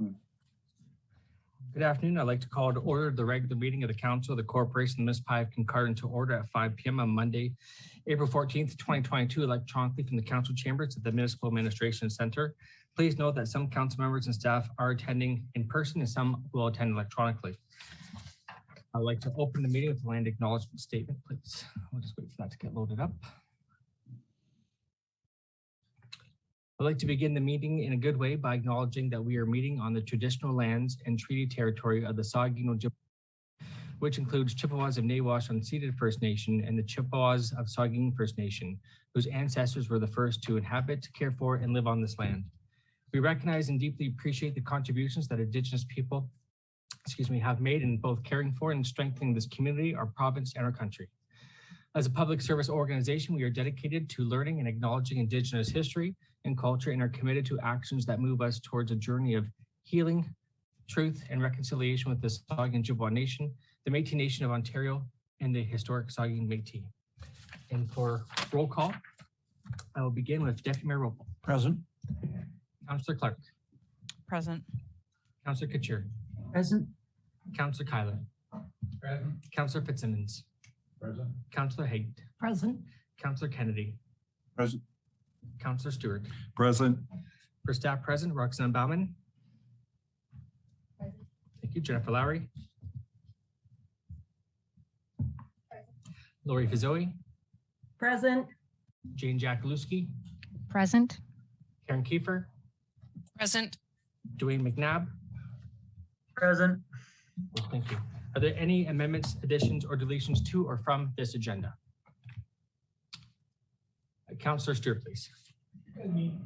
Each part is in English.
Good afternoon. I'd like to call to order the regular meeting of the Council of the Corporation of the Municipality of Kincardine to order at 5 p.m. on Monday, April 14th, 2022, electronically from the Council chambers at the Municipal Administration Center. Please note that some council members and staff are attending in person and some will attend electronically. I'd like to open the meeting with the land acknowledgement statement, please. We'll just wait for that to get loaded up. I'd like to begin the meeting in a good way by acknowledging that we are meeting on the traditional lands and treaty territory of the Saugeen Ojibwe, which includes Chippewas of Nawash unceded First Nation and the Chippewas of Saugeen First Nation, whose ancestors were the first to inhabit, care for, and live on this land. We recognize and deeply appreciate the contributions that Indigenous people, have made in both caring for and strengthening this community, our province, and our country. As a public service organization, we are dedicated to learning and acknowledging Indigenous history and culture and are committed to actions that move us towards a journey of healing, truth, and reconciliation with the Saugeen Ojibwe Nation, the Métis Nation of Ontario, and the historic Saugeen Métis. And for roll call, I will begin with Deputy Mayor Ropel. Present. Councillor Clark. Present. Councillor Couture. Present. Councillor Kyler. Present. Councillor Fitzsimmons. Present. Councillor Haight. Present. Councillor Kennedy. Present. Councillor Stewart. Present. For staff present, Roxanne Bauman. Present. Thank you. Jennifer Lowry. Lori Fizzoe. Present. Jane Jakalewski. Present. Karen Kiefer. Present. Dwayne McNabb. Present. Thank you. Are there any amendments, additions, or deletions to or from this agenda? Councillor Stewart, please. Need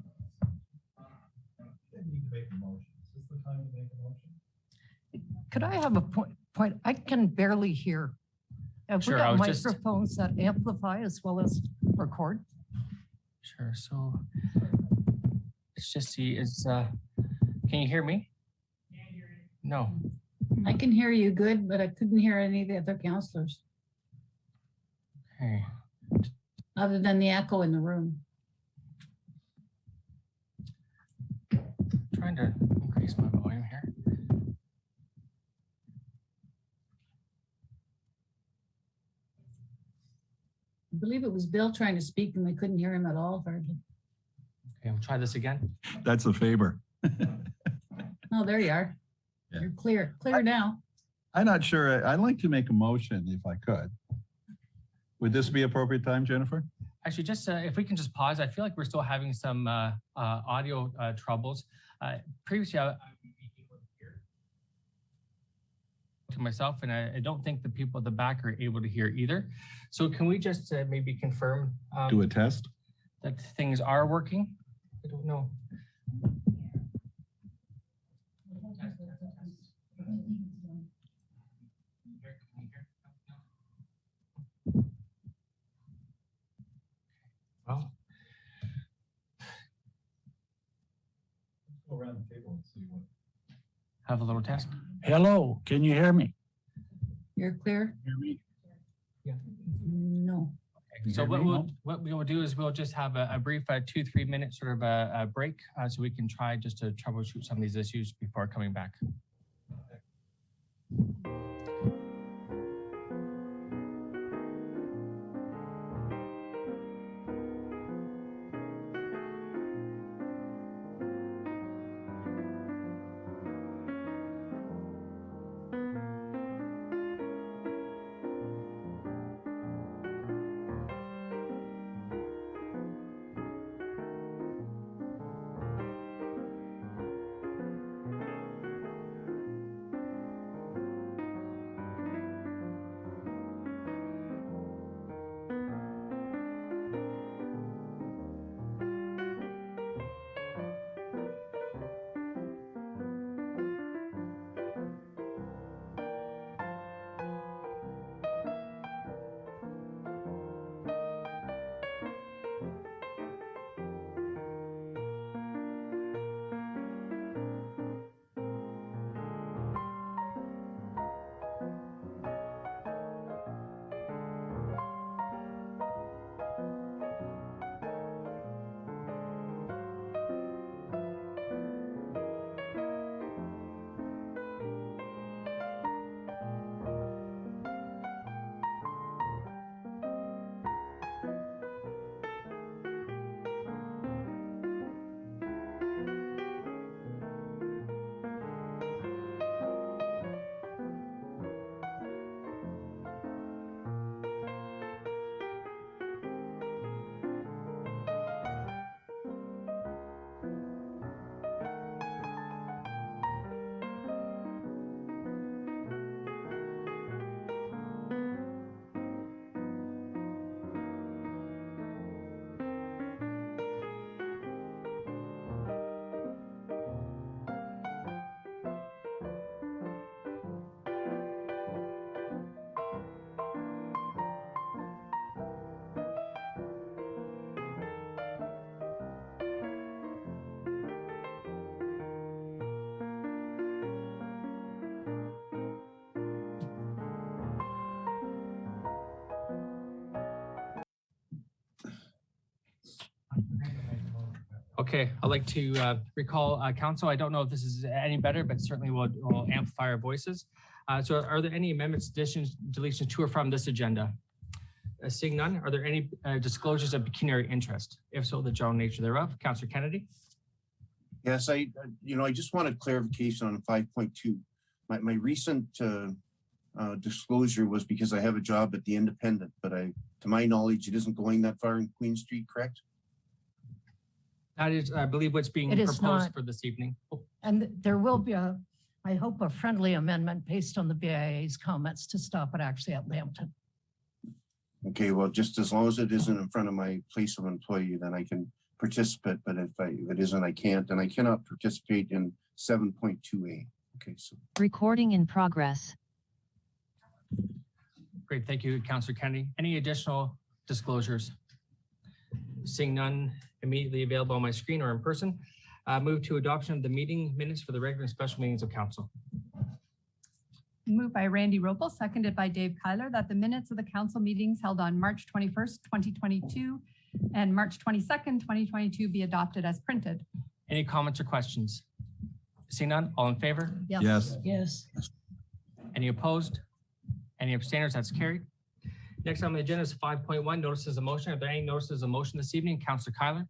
to make a motion. Is this the time to make a motion? Could I have a point? I can barely hear. Have Sure, we I got was microphones that amplify as well as record? Sure. So let's just see. Can you hear me? No. I can hear you good, but I couldn't hear any of the other counselors Okay. other than the echo in the room. Trying to increase my volume here. I believe it was Bill trying to speak and we couldn't hear him at all hardly. Okay, we'll try this again. That's a favor. Oh, there you are. Yeah. You're clear. Clear now. I'm not sure. I'd like to make a motion if I could. Would this be appropriate time, Jennifer? Actually, just if we can just pause. I feel like we're still having some audio troubles. Previously, I would be able to hear to myself, and I don't think the people at the back are able to hear either. So can we just maybe confirm Do a test? that things are working? I don't know. Well, Let's go around the table and see what. have a little test. Hello, can you hear me? You're clear? Hear me? No. So what we will do is we'll just have a brief 2-3 minute sort of a break so we can try just to troubleshoot some of these issues before coming back. Okay, I'd like to recall council. I don't know if this is any better, but certainly will amplify our voices. So are there any amendments, additions, deletions to or from this agenda? Seeing none, are there any disclosures of pecuniary interest? If so, the general nature thereof. Councillor Kennedy? Yes, I just wanted clarification on 5.2. My recent disclosure was because I have a job at the Independent, but to my knowledge, it isn't going that far in Queen Street, correct? That is, I believe, what's being It is proposed not. for this evening. Oh, And there will be I hope, a friendly amendment based on the BIA's comments to stop it actually at Lambton. Okay, well, just as long as it isn't in front of my place of employee, then I can participate. But if it isn't, I can't, and I cannot participate in 7.2A. Okay, so. Recording in progress. great, thank you, Councillor Kennedy. Any additional disclosures? Seeing none immediately available on my screen or in person, move to adoption of the meeting minutes for the regular and special meetings of council. Moved by Randy Ropel, seconded by Dave Kyler, that the minutes of the council meetings held on March 21st, 2022 and March 22nd, 2022 be adopted as printed. Any comments or questions? Seeing none, all in favor? Yes. Yes. Any opposed? Any abstainers? That's carried. Next on the agenda is 5.1, notices of motion. Are there any notices of motion this evening? Councillor Kyler?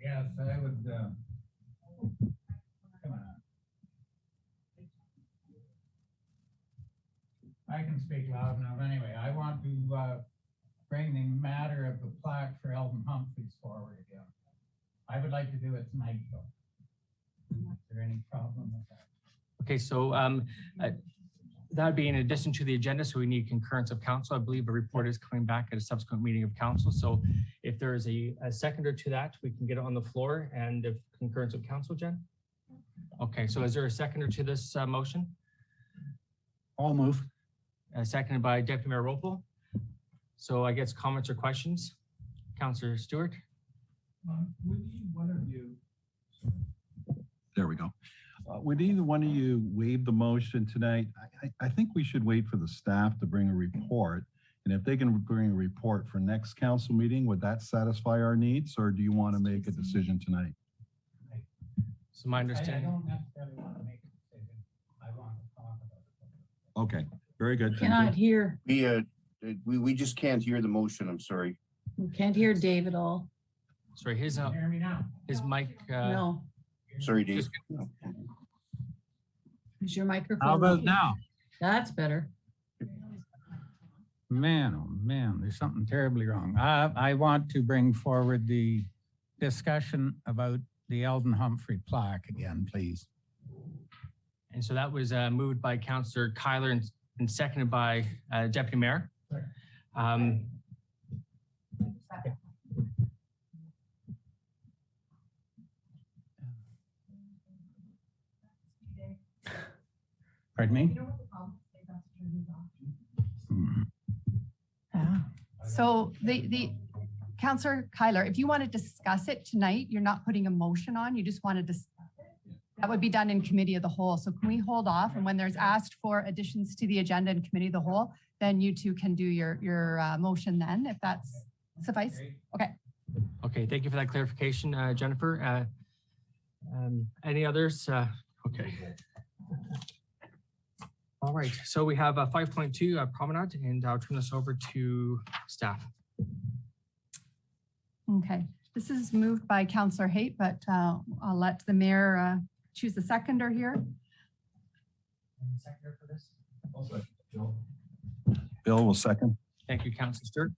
Yes, I would, come on. I can speak loud enough anyway. I want to bring the matter of the plaque for Eldon Humphreys forward again. I would like to do it tonight, though. Is there any problem with that? Okay, so that would be in addition to the agenda, so we need concurrence of council. I believe a report is coming back at a subsequent meeting of council. So if there is a seconder to that, we can get it on the floor, and if concurrence of council, Jen? Okay, so is there a seconder to this motion? I'll move. Seconded by Deputy Mayor Ropel. So I guess comments or questions? Councillor Stewart? Would one of you There we go. Would either one of you waive the motion tonight? I think we should wait for the staff to bring a report. And if they can bring a report for next council meeting, would that satisfy our needs? Or do you want to make a decision tonight? So my I understanding. don't necessarily want to make a decision. I want to talk about it. Okay, very good. Thank you. Cannot hear. We just can't hear the motion. I'm sorry. We can't hear Dave at all. Sorry, Can you hear me now? his mic. No. Sorry, Dave. Is your microphone? How about working? now? That's better. Man, oh man, there's something terribly wrong. I want to bring forward the discussion about the Eldon Humphrey plaque again, please. And so that was moved by Councillor Kyler and seconded by Deputy Mayor. Pardon me? Yeah. So the Councillor Kyler, if you want to discuss it tonight, you're not putting a motion on, you just want to discuss it. That would be done in committee of the whole. So can we hold off? And when there's asked for additions to the agenda in committee of the whole, then you two can do your motion then, if that's suffice. Okay. Okay, thank you for that clarification, Jennifer. Any others? Okay. All right, so we have 5.2 Promenade, and I'll turn this over to staff. Okay, this is moved by Councillor Haight, but I'll let the mayor choose the seconder here. Seconder for this? Bill will second. Thank you, Councillor Stewart.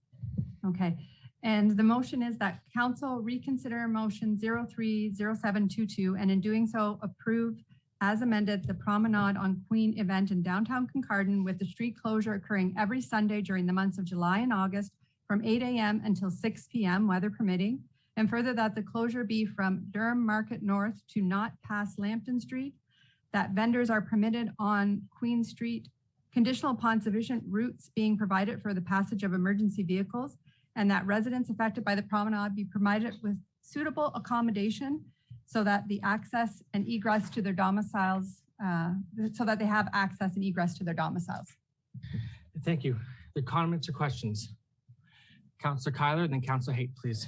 Okay, and the motion is that council reconsider motion 030722, and in doing so, approve as amended the Promenade on Queen event in downtown Kincardine, with the street closure occurring every Sunday during the months of July and August from 8 a.m. until 6 p.m., weather permitting. And further, that the closure be from Durham Market North to not past Lambton Street, that vendors are permitted on Queen Street, conditional upon sufficient routes being provided for the passage of emergency vehicles, and that residents affected by the promenade be provided with suitable accommodation so that the access and egress to their domiciles, so that they have access and egress to their domiciles. Thank you. The comments or questions? Councillor Kyler, then Councillor Haight, please.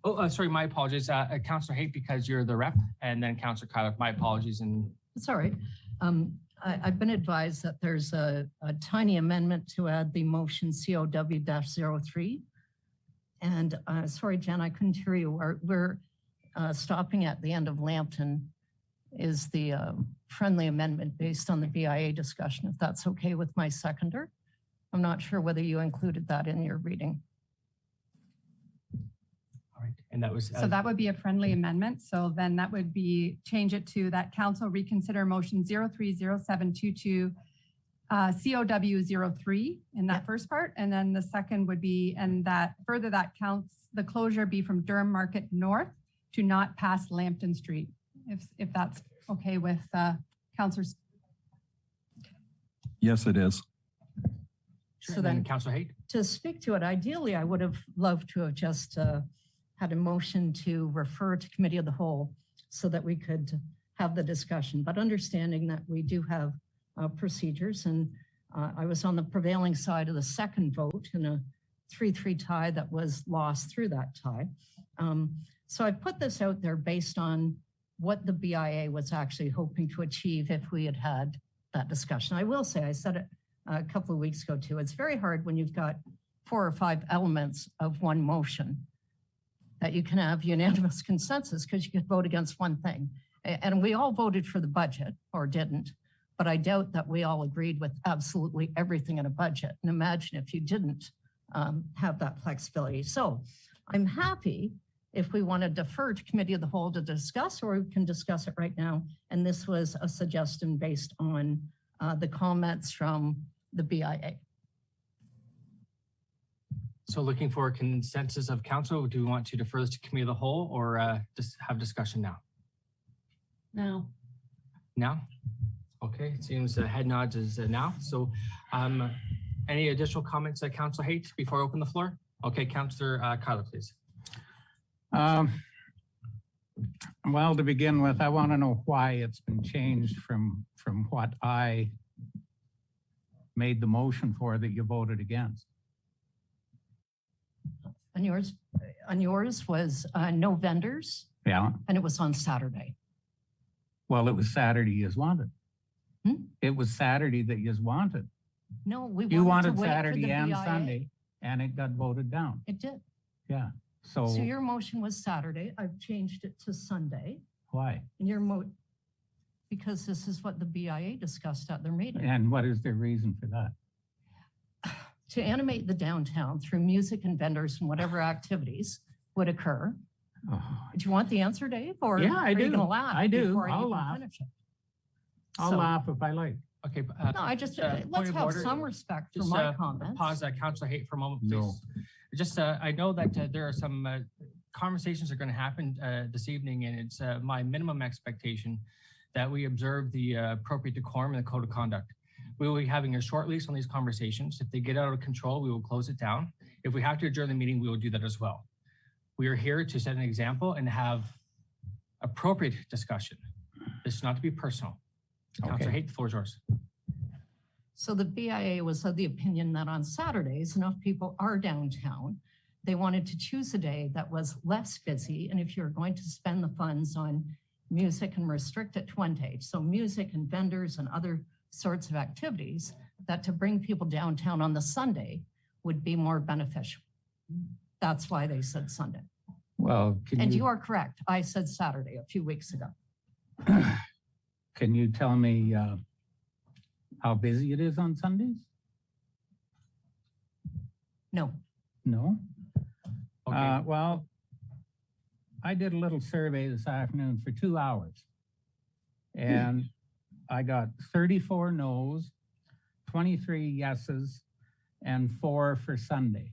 Oh, sorry, my apologies. Councillor Haight, because you're the rep, and then Councillor Kyler, my apologies. And It's all right. I've been advised that there's a tiny amendment to add the motion COW-03. And sorry, Jen, I couldn't hear you. We're stopping at the end of Lambton is the friendly amendment based on the BIA discussion, if that's okay with my seconder. I'm not sure whether you included that in your reading. all right, and that was So that would be a friendly amendment. So then that would be, change it to that council reconsider motion 030722 COW-03 in that first part. And then the second would be, and that further that counts, the closure be from Durham Market North to not past Lambton Street, if that's okay with councillors. Yes, it is. Sure, So and then then Councillor Haight. to speak to it, ideally, I would have loved to have just had a motion to refer to committee of the whole so that we could have the discussion, but understanding that we do have procedures, and I was on the prevailing side of the second vote in a 3-3 tie that was lost through that tie. So I put this out there based on what the BIA was actually hoping to achieve if we had had that discussion. I will say, I said it a couple of weeks ago too, it's very hard when you've got 4 or 5 elements of one motion that you can have unanimous consensus because you could vote against one thing. And we all voted for the budget or didn't, but I doubt that we all agreed with absolutely everything in a budget. And imagine if you didn't have that flexibility. So I'm happy if we want to defer to committee of the whole to discuss, or we can discuss it right now. And this was a suggestion based on the comments from the BIA. So looking for a consensus of council, do we want to defer this to committee of the whole or just have discussion now? Now, Now? Okay, it seems the head nods is now. So any additional comments that Councillor Haight before I open the floor? Okay, Councillor Kyler, please. Well, to begin with, I want to know why it's been changed from what I made the motion for that you voted against. On yours was no vendors, Yeah, and it was on Saturday. well, it was Saturday as wanted. Hmm? It was Saturday that you wanted. No, we You wanted wanted to wait for Saturday the and BIA. Sunday, and it got voted down. It did. Yeah, so So your motion was Saturday. I've changed it to Sunday. why? And because this is what the BIA discussed at their meeting. And what is their reason for that? To animate the downtown through music and vendors and whatever activities would occur. Oh, Do you want the answer, Dave? Or Yeah, I are you do. gonna laugh I do. before I I'll even laugh. finish it? I'll So- laugh if I like. Okay. No, I just, point let's of have order. some respect for Just my comments. pause Councillor Haight for a moment, please. No. Just, I know that there are some conversations that are going to happen this evening, and it's my minimum expectation that we observe the appropriate decorum and the code of conduct. We will be having a short lease on these conversations. If they get out of control, we will close it down. If we have to adjourn the meeting, we will do that as well. We are here to set an example and have appropriate discussion. This is not to be personal. Councillor Okay. Haight, the floor is yours. So the BIA was of the opinion that on Saturdays, enough people are downtown. They wanted to choose a day that was less busy. And if you're going to spend the funds on music and restrict it to one day, so music and vendors and other sorts of activities, that to bring people downtown on the Sunday would be more beneficial. That's why they said Sunday. Well, And you are correct. I said Saturday a few weeks ago. can you tell me how busy it is on Sundays? No. No? Okay. Well, I did a little survey this afternoon for 2 hours. And I got 34 no's, 23 yeses, and 4 for Sunday.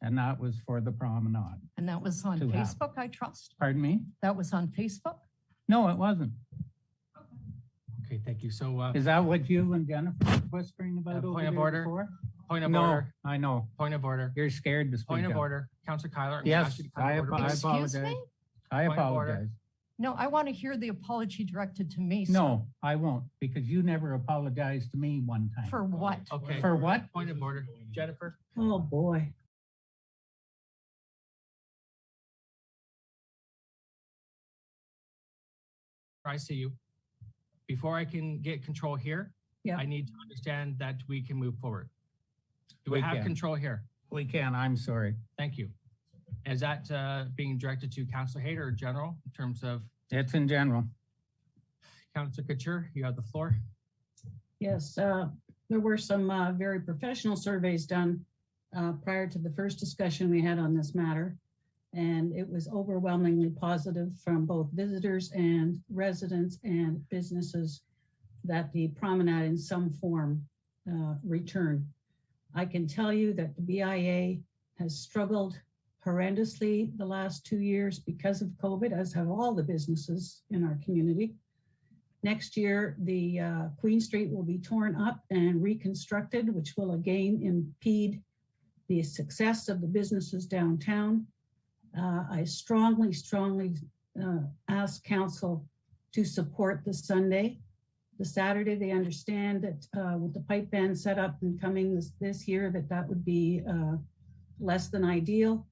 And that was for the promenade. And that was on To have. Facebook, I trust. Pardon me? That was on Facebook. No, it wasn't. Okay, thank you. So Is that what you and Jennifer were whispering about over point of there order. before? point of No, order, I know. point of order, You're scared to speak point of up. order. Councillor Kyler. I'm gonna Yes, ask you to come I to order, please. Excuse apologize. me? I Point of order. apologize. No, I want to hear the apology directed to me. sir. No, I won't, because you never apologized to me one time. For what? Okay. For what? Point of order. Jennifer? oh, boy. I see you. Before I can get control here, Yeah. I need to understand that we can move forward. Do we We have can. control here? We can, I'm sorry. Thank you. Is that being directed to Councillor Hayter or general in terms of It's in general. Councillor Couture? You have the floor. Yes, there were some very professional surveys done prior to the first discussion we had on this matter. And it was overwhelmingly positive from both visitors and residents and businesses that the promenade in some form return. I can tell you that the BIA has struggled horrendously the last 2 years because of COVID, as have all the businesses in our community. Next year, the Queen Street will be torn up and reconstructed, which will again impede the success of the businesses downtown. I strongly ask council to support the Sunday. The Saturday, they understand that with the pipe band set up and coming this year, that would be less than ideal.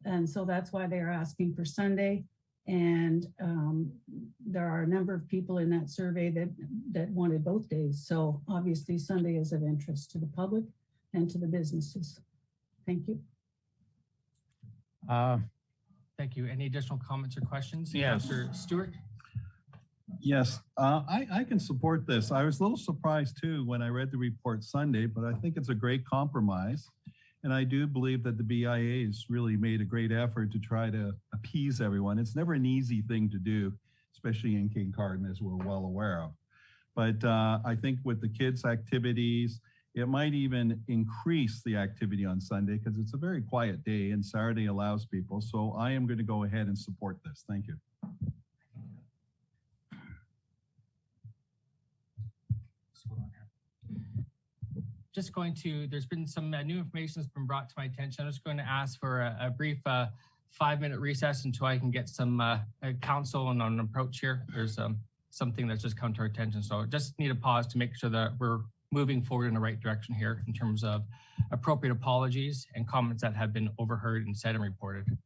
And so that's why they're asking for Sunday. And there are a number of people in that survey that wanted both days. So obviously Sunday is of interest to the public and to the businesses. Thank you. Thank you. Any additional comments or questions? Yes. Councillor Stewart? Yes, I can support this. I was a little surprised too when I read the report Sunday, but I think it's a great compromise. And I do believe that the BIA has really made a great effort to try to appease everyone. It's never an easy thing to do, especially in Kincardine, as we're well aware of. But I think with the kids' activities, it might even increase the activity on Sunday because it's a very quiet day and Saturday allows people. So I am going to go ahead and support this. Thank you. Just going to, there's been some new information that's been brought to my attention. I'm just going to ask for a brief 5-minute recess until I can get some counsel on an approach here. There's something that's just come to our attention. So just need a pause to make sure that we're moving forward in the right direction here in terms of appropriate apologies and comments that have been overheard and said and reported.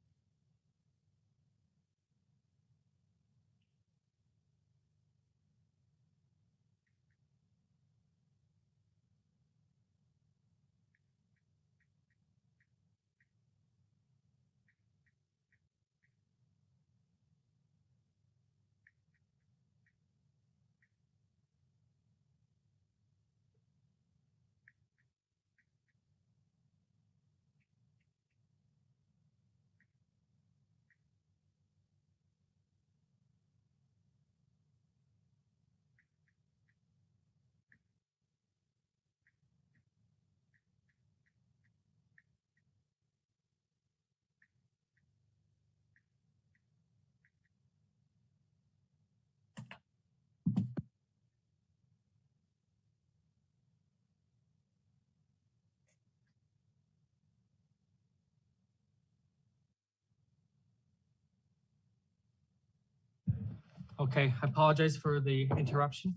Okay, I apologize for the interruption.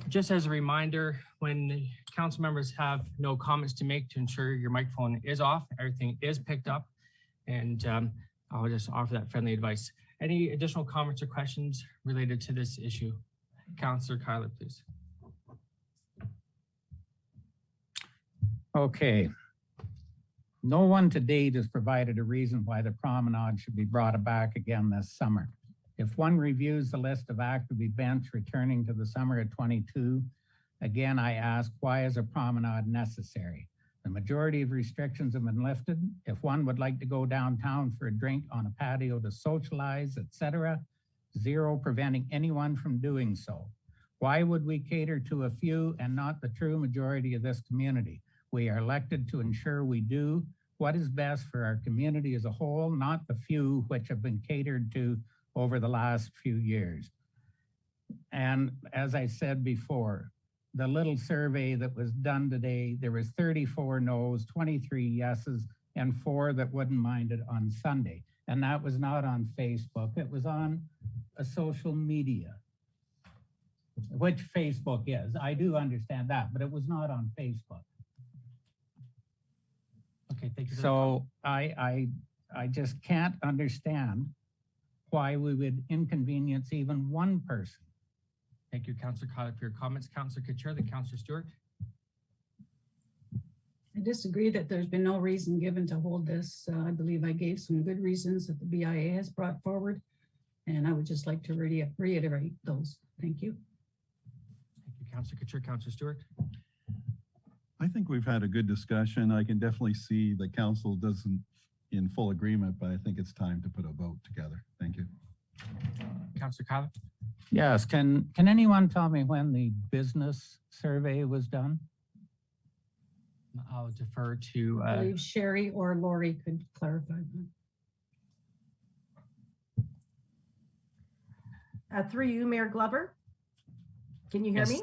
Just as a reminder, when the council members have no comments to make, to ensure your microphone is off, everything is picked up, and I'll just offer that friendly advice. Any additional comments or questions related to this issue? Councillor Kyler, please. Okay. No one to date has provided a reason why the promenade should be brought back again this summer. If one reviews the list of active events returning to the summer of 22, again, I ask, why is a promenade necessary? The majority of restrictions have been lifted. If one would like to go downtown for a drink on a patio to socialize, etc., zero preventing anyone from doing so. Why would we cater to a few and not the true majority of this community? We are elected to ensure we do what is best for our community as a whole, not the few which have been catered to over the last few years. And as I said before, the little survey that was done today, there was 34 no's, 23 yeses, and 4 that wouldn't mind it on Sunday. And that was not on Facebook, it was on a social media, which Facebook is. I do understand that, but it was not on Facebook. Okay, thank you. So I just can't understand why we would inconvenience even one person. Thank you, Councillor Cotton, for your comments. Councillor Couture, then Councillor Stewart. I disagree that there's been no reason given to hold this. I believe I gave some good reasons that the BIA has brought forward, and I would just like to reiterate those. Thank you. Thank you, Councillor Couture. Councillor Stewart. I think we've had a good discussion. I can definitely see the council doesn't in full agreement, but I think it's time to put a vote together. Thank you. Councillor Cotton. Yes, can anyone tell me when the business survey was done? I'll defer to I believe Sherry or Lori could clarify that. Through you, Mayor Glover. Can you hear me?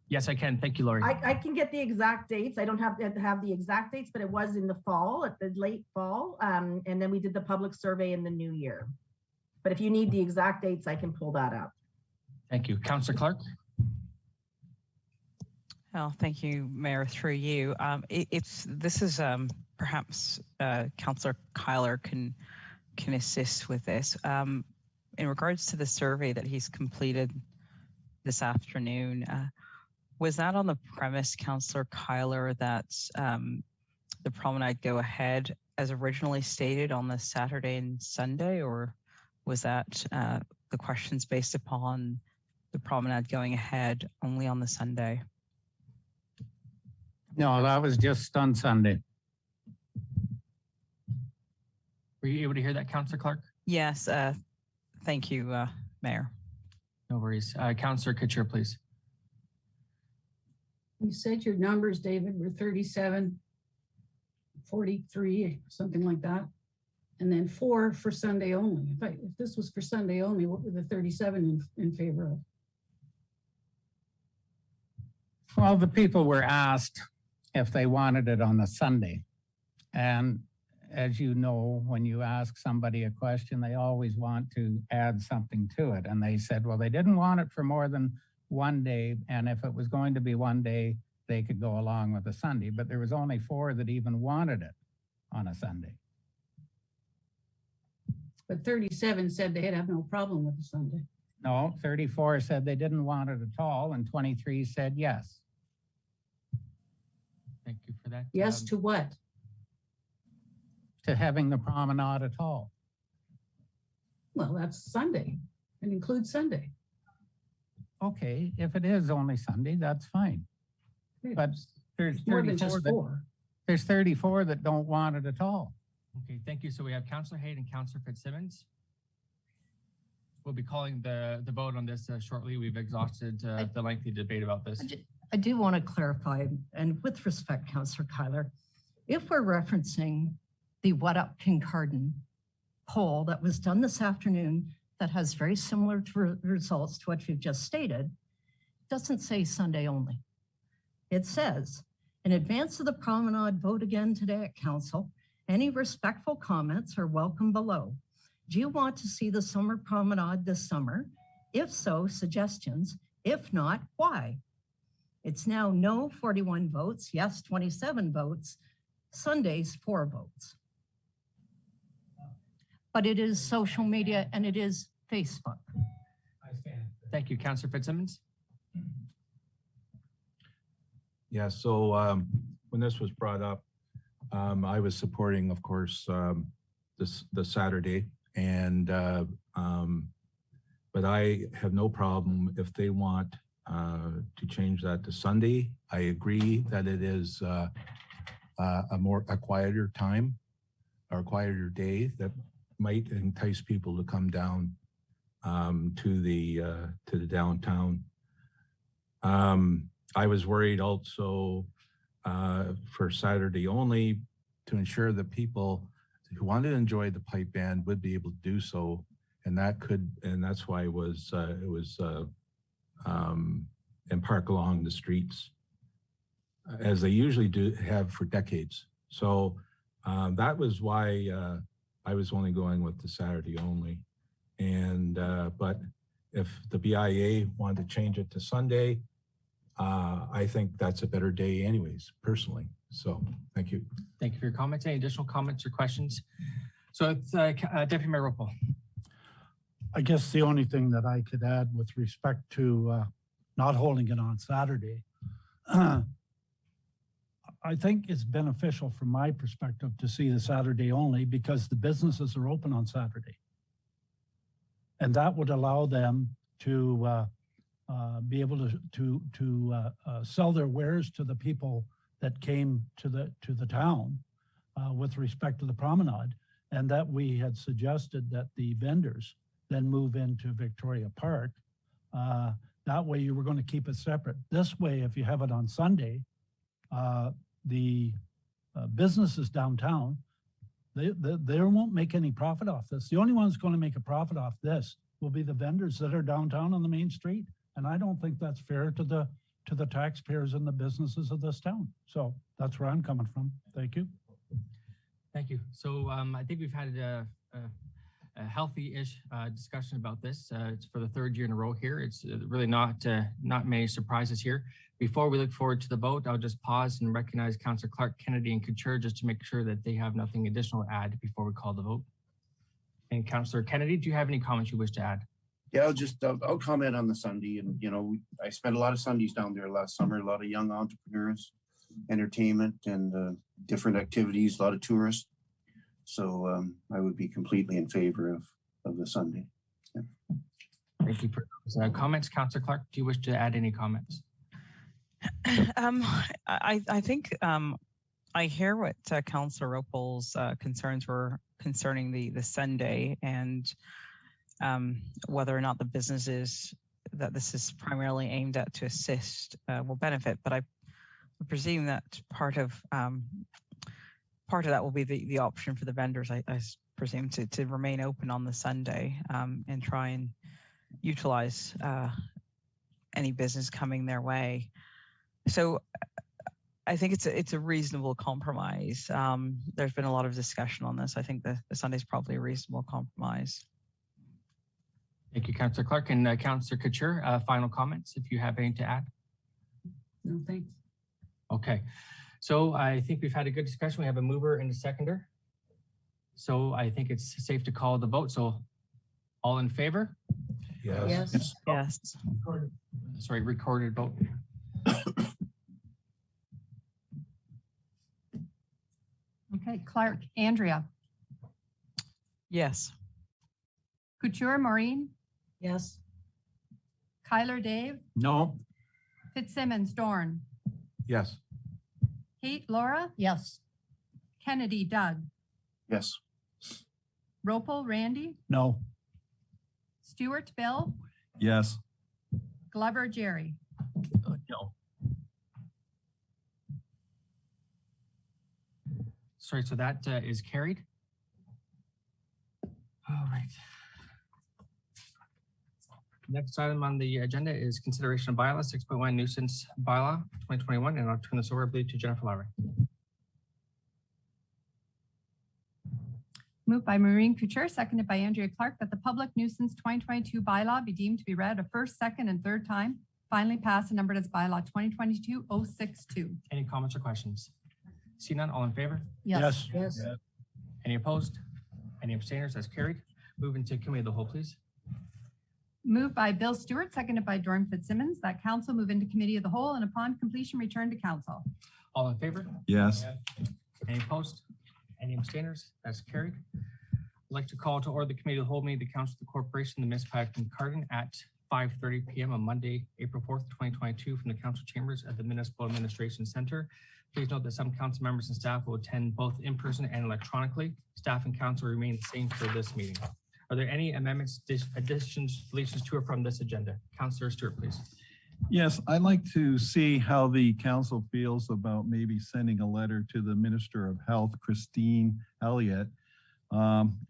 Yes, I can. Thank you, Lori. I can get the exact dates. I don't have the exact dates, but it was in the fall, at the late fall. And then we did the public survey in the new year. But if you need the exact dates, I can pull that up. Thank you. Councillor Clark. Oh, thank you, Mayor, through you. This is perhaps Councillor Kyler can assist with this. In regards to the survey that he's completed this afternoon, was that on the premise, Councillor Kyler, that the promenade go ahead as originally stated on the Saturday and Sunday, or was that the questions based upon the promenade going ahead only on the Sunday? No, that was just on Sunday. Were you able to hear that, Councillor Clark? Yes, thank you, Mayor. No worries. Councillor Couture, please. You said your numbers, David, were 37, 43, something like that. And then 4 for Sunday only. If this was for Sunday only, what were the 37 in favor of? Well, the people were asked if they wanted it on a Sunday. And as you know, when you ask somebody a question, they always want to add something to it. And they said, well, they didn't want it for more than one day. And if it was going to be one day, they could go along with a Sunday. But there was only 4 that even wanted it on a Sunday. But 37 said they'd have no problem with the Sunday. No, 34 said they didn't want it at all, and 23 said yes. Thank you for that. Yes to what? To having the promenade at all. Well, that's Sunday. It includes Sunday. Okay, if it is only Sunday, that's fine. But there's More than 34 just that, 4. there's 34 that don't want it at all. Okay, thank you. So we have Councillor Hayden and Councillor Fitzsimmons. We'll be calling the vote on this shortly. We've exhausted the lengthy debate about this. I do want to clarify, and with respect, Councillor Kyler, if we're referencing the What Up Kincardine poll that was done this afternoon that has very similar results to what you've just stated, it doesn't say Sunday only. It says, in advance of the promenade, vote again today at council. Any respectful comments are welcome below. Do you want to see the summer promenade this summer? If so, suggestions. If not, why? It's now no 41 votes, yes 27 votes, Sundays 4 votes. But it is social media and it is Facebook. I stand. Thank you, Councillor Fitzsimmons. Yeah, so when this was brought up, I was supporting, of course, the Saturday, and but I have no problem if they want to change that to Sunday. I agree that it is a quieter time or a quieter day that might entice people to come down to the downtown. I was worried also for Saturday only to ensure that people who wanted to enjoy the pipe band would be able to do so, and that's why it was and park along the streets as they usually have for decades. So that was why I was only going with the Saturday only. And but if the BIA wanted to change it to Sunday, I think that's a better day anyways, personally. So thank you. Thank you for your comments. Any additional comments or questions? So it's Deputy Mayor Rupel. I guess the only thing that I could add with respect to not holding it on Saturday, I think it's beneficial from my perspective to see the Saturday only because the businesses are open on Saturday. And that would allow them to be able to sell their wares to the people that came to the town with respect to the promenade. And that we had suggested that the vendors then move into Victoria Park. That way you were going to keep it separate. This way, if you have it on Sunday, the businesses downtown, they won't make any profit off this. The only ones going to make a profit off this will be the vendors that are downtown on the main street. And I don't think that's fair to the taxpayers and the businesses of this town. So that's where I'm coming from. Thank you. Thank you. So I think we've had a healthy-ish discussion about this. It's for the third year in a row here. It's really not many surprises here. Before we look forward to the vote, I'll just pause and recognize Councillor Clark, Kennedy, and Couture just to make sure that they have nothing additional to add before we call the vote. And Councillor Kennedy, do you have any comments you wish to add? Yeah, I'll comment on the Sunday. And, you know, I spent a lot of Sundays down there last summer, a lot of young entrepreneurs, entertainment and different activities, a lot of tourists. So I would be completely in favor of the Sunday. Yeah. Thank you for those comments. Councillor Clark, do you wish to add any comments? I think I hear what Councillor Ropel's concerns were concerning the Sunday and whether or not the businesses that this is primarily aimed at to assist will benefit. But I presume that part of that will be the option for the vendors, I presume, to remain open on the Sunday and try and utilize any business coming their way. So I think it's a reasonable compromise. There's been a lot of discussion on this. I think the Sunday's probably a reasonable compromise. Thank you, Councillor Clark. And Councillor Couture, final comments, if you have any to add? No, thanks. Okay. So I think we've had a good discussion. We have a mover and a seconder. So I think it's safe to call the vote. So all in favor? Yes. Yes. Yes. Sorry, recorded vote. Okay, Clark, Andrea, Yes. Couture, Maureen, Yes. Kyler, Dave, No. Fitzsimmons, Dorn, Yes. Kate, Laura, Yes. Kennedy, Doug, Yes. Ropel, Randy, No. Stewart, Bill, Yes. Glover, Jerry. No. Sorry, so that is carried. All right. Next item on the agenda is consideration of bylaw 6.1 nuisance bylaw 2021, and I'll turn this over, I believe, to Jennifer Lowry. Moved by Maureen Couture, seconded by Andrea Clark, that the public nuisance 2022 bylaw be deemed to be read a first, second, and third time, finally passed and numbered as bylaw 2022-062. Any comments or questions? See none, all in favor? Yes. Yes. Any opposed? Any abstainers? That's carried. Move into committee of the whole, please. Moved by Bill Stewart, seconded by Dorn Fitzsimmons, that council move into committee of the whole and upon completion return to council. All in favor? Yes. Any opposed? Any abstainers? That's carried. I'd like to call to order the committee of the whole meeting of the Council of the Corporation, the municipality of Kincardine at 5:30 p.m. on Monday, April 4th, 2022 from the council chambers at the Municipal Administration Center. Please note that some council members and staff will attend both in person and electronically. Staff and council remain the same for this meeting. Are there any amendments, additions, deletions to or from this agenda? Councillor Stewart, please. Yes, I'd like to see how the council feels about maybe sending a letter to the Minister of Health, Christine Elliott.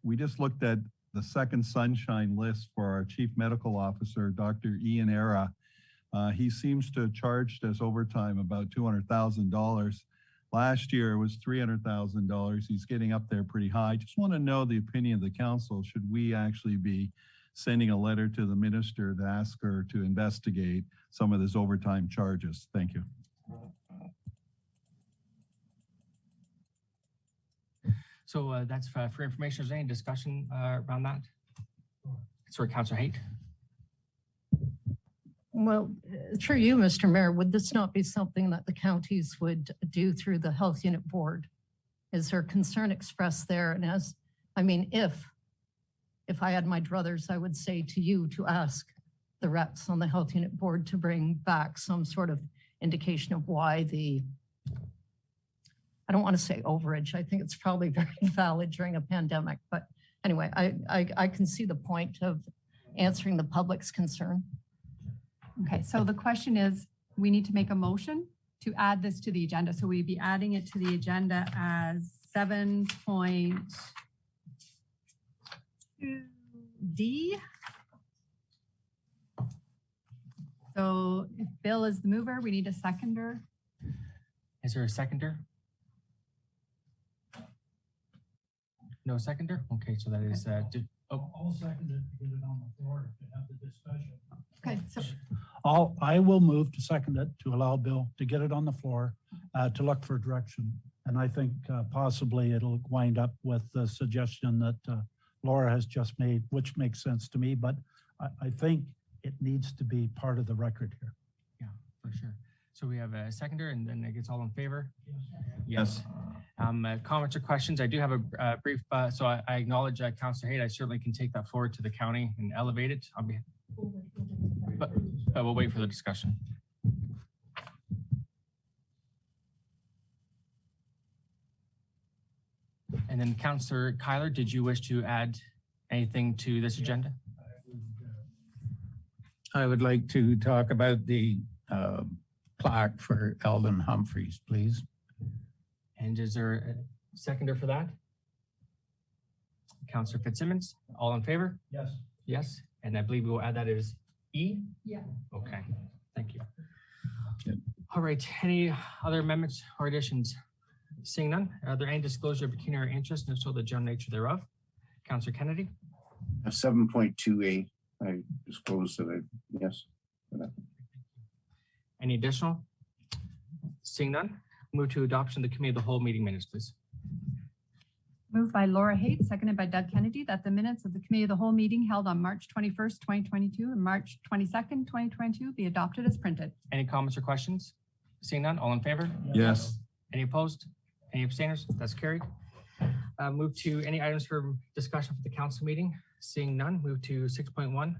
We just looked at the second sunshine list for our Chief Medical Officer, Dr. Ian Era. He seems to have charged us overtime about $200,000. Last year it was $300,000. He's getting up there pretty high. Just want to know the opinion of the council. Should we actually be sending a letter to the minister to ask her to investigate some of his overtime charges? Thank you. So that's for information. Is there any discussion around that? Sorry, Councillor Haight. Well, through you, Mr. Mayor, would this not be something that the counties would do through the Health Unit Board? Is there concern expressed there? And if I had my druthers, I would say to you to ask the reps on the Health Unit Board to bring back some sort of indication of why I don't want to say overage. I think it's probably very valid during a pandemic, but anyway, I can see the point of answering the public's concern. Okay, so the question is, we need to make a motion to add this to the agenda. So we'd be adding it to the agenda as 7.2D. So if Bill is the mover, we need a seconder. Is there a seconder? No seconder? Okay, so that is, I'll second it to get it on the floor to have the discussion. Okay, so I will move to second it to allow Bill to get it on the floor to look for direction. And I think possibly it'll wind up with the suggestion that Laura has just made, which makes sense to me, but I think it needs to be part of the record here. yeah, for sure. So we have a seconder and then I guess all in favor? Yes. Comments or questions? I do have a brief, so I acknowledge Councillor Haight. I certainly can take that forward to the county and elevate it. But we'll wait for the discussion. And then Councillor Kyler, did you wish to add anything to this agenda? I would like to talk about the plaque for Eldon Humphreys, please. And is there a seconder for that? Councillor Fitzsimmons, all in favor? Yes. Yes, and I believe we will add that as E? Yeah. Okay, thank you. Good. All right, any other amendments or additions? Seeing none, are there any disclosure of pecuniary interest, and if so, the general nature thereof? Councillor Kennedy? 7.2A, I disclosed that yes. Any additional? Seeing none, move to adoption of the committee of the whole meeting minutes, please. moved by Laura Haight, seconded by Doug Kennedy, that the minutes of the committee of the whole meeting held on March 21st, 2022 and March 22nd, 2022 be adopted as printed. Any comments or questions? Seeing none, all in favor? Yes. Any opposed? Any abstainers? That's carried. Move to any items for discussion for the council meeting. Seeing none, move to 6.1,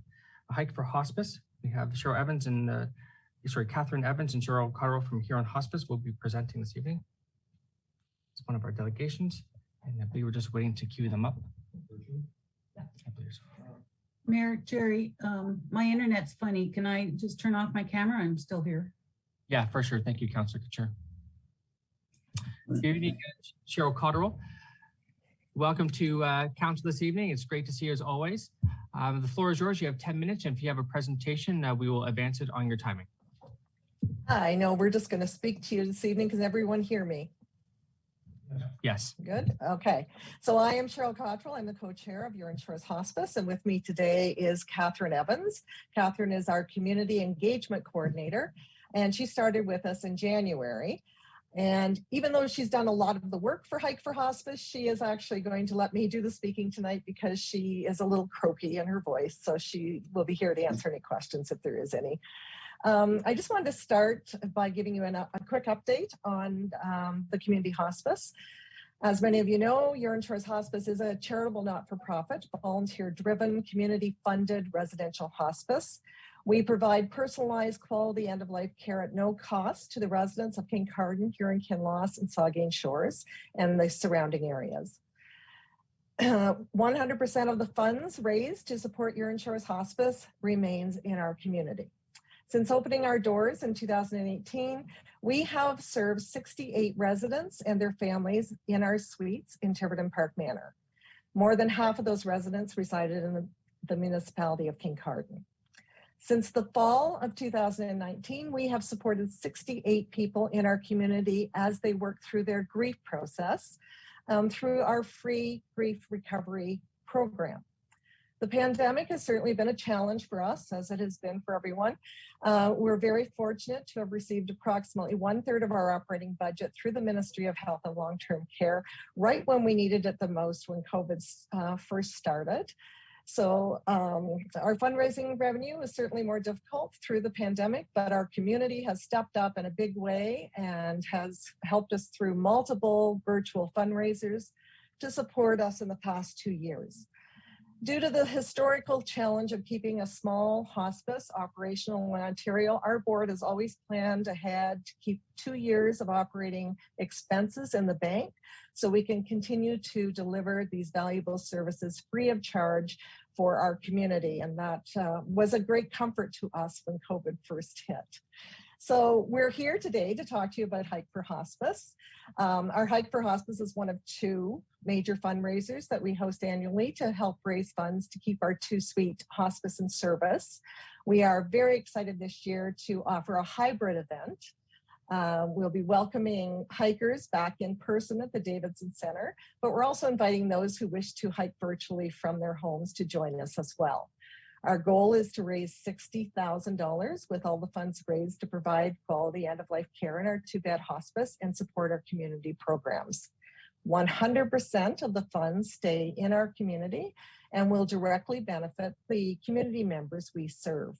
a hike for hospice. We have Cheryl Evans and Catherine Evans and Cheryl Cotterill from Huron Hospice will be presenting this evening. It's one of our delegations, and I believe we're just waiting to queue them up. I believe so. Mayor, Jerry, my internet's funny. Can I just turn off my camera? I'm still here. Yeah, for sure. Thank you, Councillor Couture. Good evening, Cheryl Cotterill. Welcome to council this evening. It's great to see you as always. The floor is yours. You have 10 minutes, and if you have a presentation, we will advance it on your timing. I know we're just going to speak to you this evening. Can everyone hear me? Yes. Good. Okay. So I am Cheryl Cotterill. I'm the co-chair of Your Insurance Hospice, and with me today is Catherine Evans. Catherine is our community engagement coordinator, and she started with us in January. And even though she's done a lot of the work for Hike for Hospice, she is actually going to let me do the speaking tonight because she is a little croaky in her voice. So she will be here to answer any questions if there is any. I just wanted to start by giving you a quick update on the community hospice. As many of you know, Your Insurance Hospice is a charitable not-for-profit, volunteer-driven, community-funded residential hospice. We provide personalized quality end-of-life care at no cost to the residents of Kincardine, Huron, Kinloss, and Saugeen Shores and the surrounding areas. 100% of the funds raised to support Your Insurance Hospice remains in our community. Since opening our doors in 2018, we have served 68 residents and their families in our suites in Tiverton Park Manor. More than half of those residents resided in the municipality of Kincardine. Since the fall of 2019, we have supported 68 people in our community as they work through their grief process through our free grief recovery program. The pandemic has certainly been a challenge for us, as it has been for everyone. We're very fortunate to have received approximately 1/3 of our operating budget through the Ministry of Health and Long-Term Care, right when we needed it the most when COVID first started. So our fundraising revenue is certainly more difficult through the pandemic, but our community has stepped up in a big way and has helped us through multiple virtual fundraisers to support us in the past 2 years. Due to the historical challenge of keeping a small hospice operational in Ontario, our board has always planned ahead to keep 2 years of operating expenses in the bank so we can continue to deliver these valuable services free of charge for our community. And that was a great comfort to us when COVID first hit. So we're here today to talk to you about Hike for Hospice. Our Hike for Hospice is one of 2 major fundraisers that we host annually to help raise funds to keep our 2-suite hospice in service. We are very excited this year to offer a hybrid event. We'll be welcoming hikers back in person at the Davidson Center, but we're also inviting those who wish to hike virtually from their homes to join us as well. Our goal is to raise $60,000 with all the funds raised to provide quality end-of-life care in our 2-bed hospice and support our community programs. 100% of the funds stay in our community and will directly benefit the community members we serve.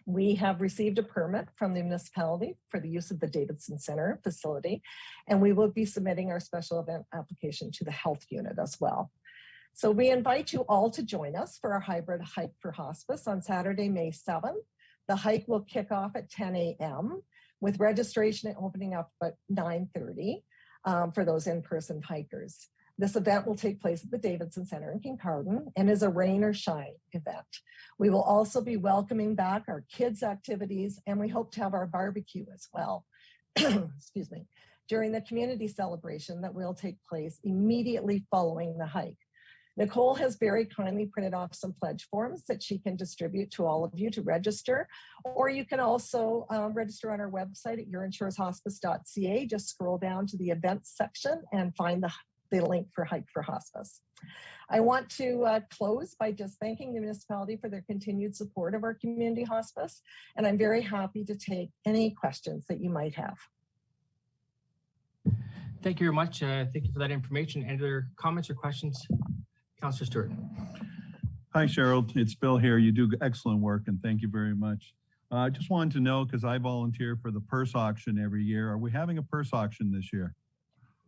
We have received a permit from the municipality for the use of the Davidson Center facility, and we will be submitting our special event application to the health unit as well. So we invite you all to join us for our hybrid Hike for Hospice on Saturday, May 7th. The hike will kick off at 10 a.m. with registration opening up at 9:30 for those in-person hikers. This event will take place at the Davidson Center in Kincardine and is a rain or shine event. We will also be welcoming back our kids' activities, and we hope to have our barbecue as well. Excuse me, during the community celebration that will take place immediately following the hike. Nicole has very kindly printed off some pledge forms that she can distribute to all of you to register, or you can also register on our website at yourinsurancehospice.ca. Just scroll down to the events section and find the link for Hike for Hospice. I want to close by just thanking the municipality for their continued support of our community hospice, and I'm very happy to take any questions that you might have. Thank you very much. Thank you for that information. Any other comments or questions? Councillor Stewart. Hi, Cheryl. It's Bill here. You do excellent work, and thank you very much. I just wanted to know, because I volunteer for the purse auction every year, are we having a purse auction this year?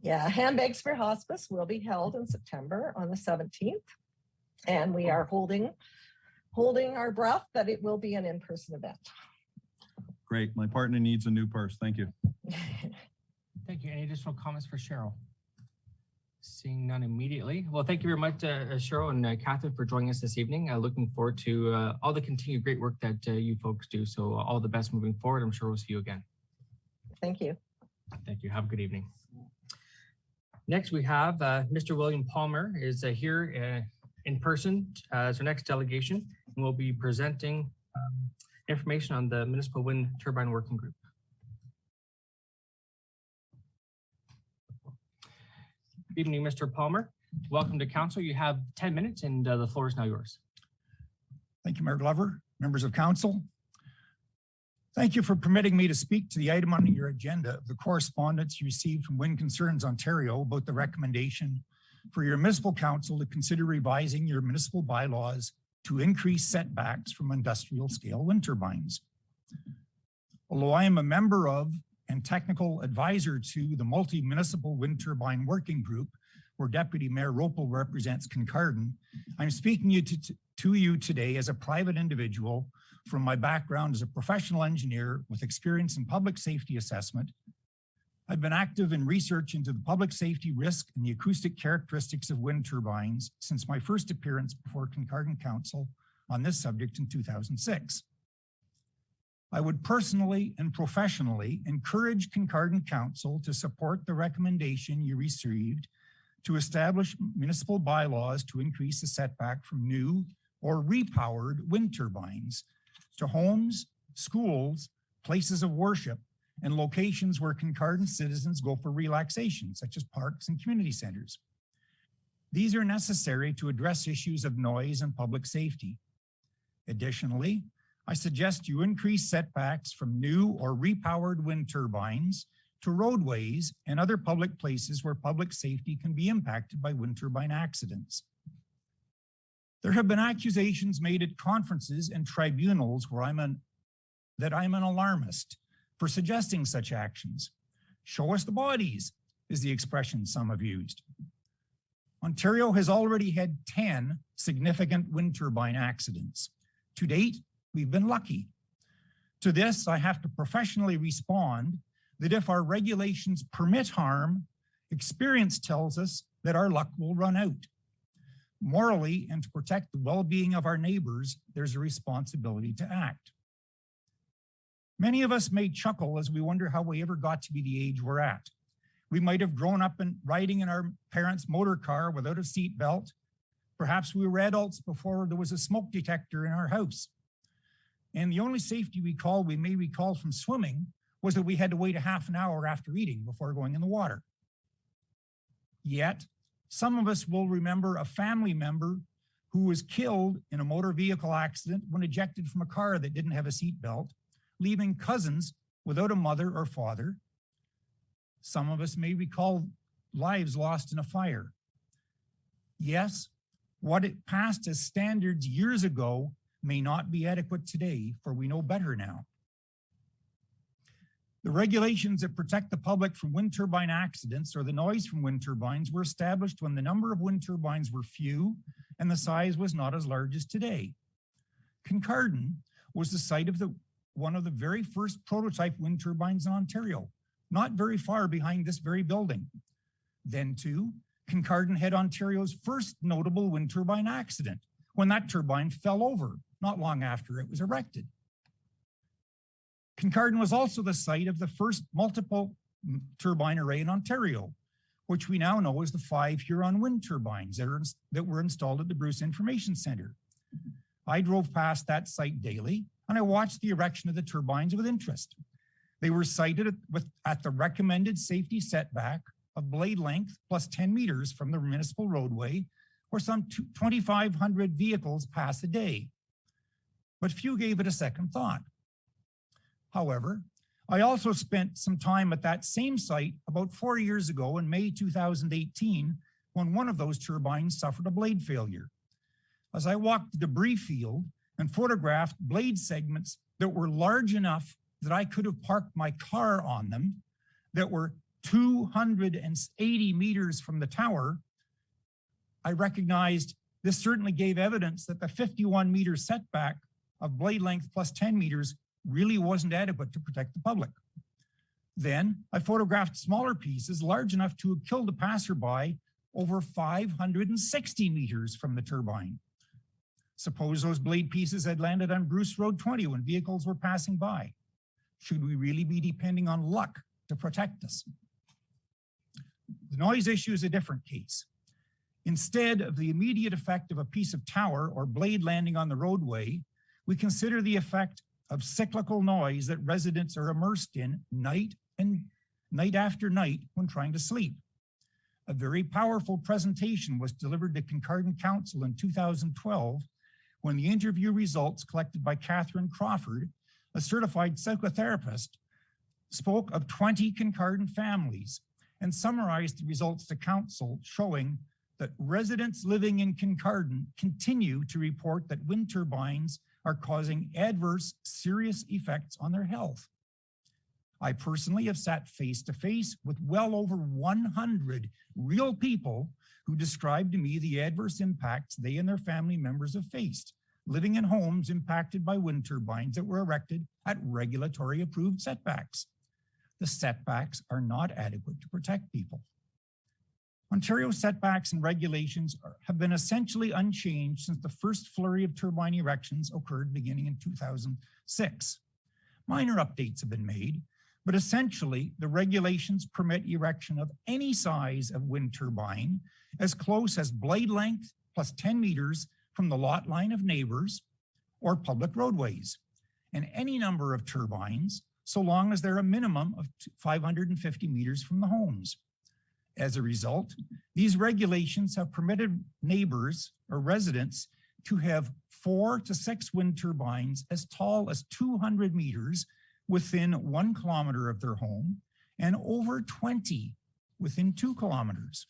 Yeah, Handbags for Hospice will be held in September on the 17th, and we are holding our breath that it will be an in-person event. Great. My partner needs a new purse. Thank you. Thank you. Any additional comments for Cheryl? Seeing none immediately. Well, thank you very much, Cheryl and Catherine, for joining us this evening. Looking forward to all the continued great work that you folks do. So all the best moving forward. I'm sure we'll see you again. Thank you. Thank you. Have a good evening. Next, we have Mr. William Palmer is here in person as our next delegation, and we'll be presenting information on the Municipal Wind Turbine Working Group. Good evening, Mr. Palmer. Welcome to Council. You have 10 minutes and the floor is now yours. Thank you, Mayor Glover, members of Council. Thank you for permitting me to speak to the item on your agenda of the correspondence you received from Wind Concerns Ontario about the recommendation for your municipal council to consider revising your municipal bylaws to increase setbacks from industrial scale wind turbines. Although I am a member of and technical advisor to the multi-municipal wind turbine working group, where Deputy Mayor Ropel represents Kincardine, I'm speaking to you today as a private individual from my background as a professional engineer with experience in public safety assessment. I've been active in research into the public safety risk and the acoustic characteristics of wind turbines since my first appearance before Kincardine Council on this subject in 2006. I would personally and professionally encourage Kincardine Council to support the recommendation you received to establish municipal bylaws to increase the setback from new or repowered wind turbines to homes, schools, places of worship, and locations where Kincardine citizens go for relaxation, such as parks and community centers. These are necessary to address issues of noise and public safety. Additionally, I suggest you increase setbacks from new or repowered wind turbines to roadways and other public places where public safety can be impacted by wind turbine accidents. There have been accusations made at conferences and tribunals where that I'm an alarmist for suggesting such actions. Show us the bodies is the expression some have used. Ontario has already had 10 significant wind turbine accidents. To date, we've been lucky. To this, I have to professionally respond that if our regulations permit harm, experience tells us that our luck will run out. Morally, and to protect the well-being of our neighbors, there's a responsibility to act. Many of us may chuckle as we wonder how we ever got to be the age we're at. We might have grown up riding in our parents' motor car without a seat belt. Perhaps we were adults before there was a smoke detector in our house. And the only safety recall we may recall from swimming was that we had to wait a half an hour after eating before going in the water. Yet, some of us will remember a family member who was killed in a motor vehicle accident when ejected from a car that didn't have a seat belt, leaving cousins without a mother or father. Some of us may recall lives lost in a fire. Yes, what it passed as standards years ago may not be adequate today, for we know better now. The regulations that protect the public from wind turbine accidents or the noise from wind turbines were established when the number of wind turbines were few and the size was not as large as today. Kincardine was the site of one of the very first prototype wind turbines in Ontario, not very far behind this very building. Then too, Kincardine had Ontario's first notable wind turbine accident when that turbine fell over not long after it was erected. Kincardine was also the site of the first multiple turbine array in Ontario, which we now know as the 5 Huron wind turbines that were installed at the Bruce Information Centre. I drove past that site daily and I watched the erection of the turbines with interest. They were sited at the recommended safety setback of blade length plus 10 meters from the municipal roadway, where some 2,500 vehicles pass a day. But few gave it a second thought. However, I also spent some time at that same site about 4 years ago in May 2018, when one of those turbines suffered a blade failure. As I walked the debris field and photographed blade segments that were large enough that I could have parked my car on them, that were 280 meters from the tower, I recognized this certainly gave evidence that the 51-meter setback of blade length plus 10 meters really wasn't adequate to protect the public. Then I photographed smaller pieces large enough to have killed a passerby over 560 meters from the turbine. Suppose those blade pieces had landed on Bruce Road 20 when vehicles were passing by. Should we really be depending on luck to protect us? The noise issue is a different case. Instead of the immediate effect of a piece of tower or blade landing on the roadway, we consider the effect of cyclical noise that residents are immersed in night after night when trying to sleep. A very powerful presentation was delivered to Kincardine Council in 2012 when the interview results collected by Catherine Crawford, a certified psychotherapist, spoke of 20 Kincardine families and summarized the results to council, showing that residents living in Kincardine continue to report that wind turbines are causing adverse, serious effects on their health. I personally have sat face to face with well over 100 real people who described to me the adverse impacts they and their family members have faced, living in homes impacted by wind turbines that were erected at regulatory approved setbacks. The setbacks are not adequate to protect people. Ontario setbacks and regulations have been essentially unchanged since the first flurry of turbine erections occurred beginning in 2006. Minor updates have been made, but essentially the regulations permit erection of any size of wind turbine as close as blade length plus 10 meters from the lot line of neighbors or public roadways, and any number of turbines so long as they're a minimum of 550 meters from the homes. As a result, these regulations have permitted neighbors or residents to have 4 to 6 wind turbines as tall as 200 meters within 1 kilometer of their home and over 20 within 2 kilometers.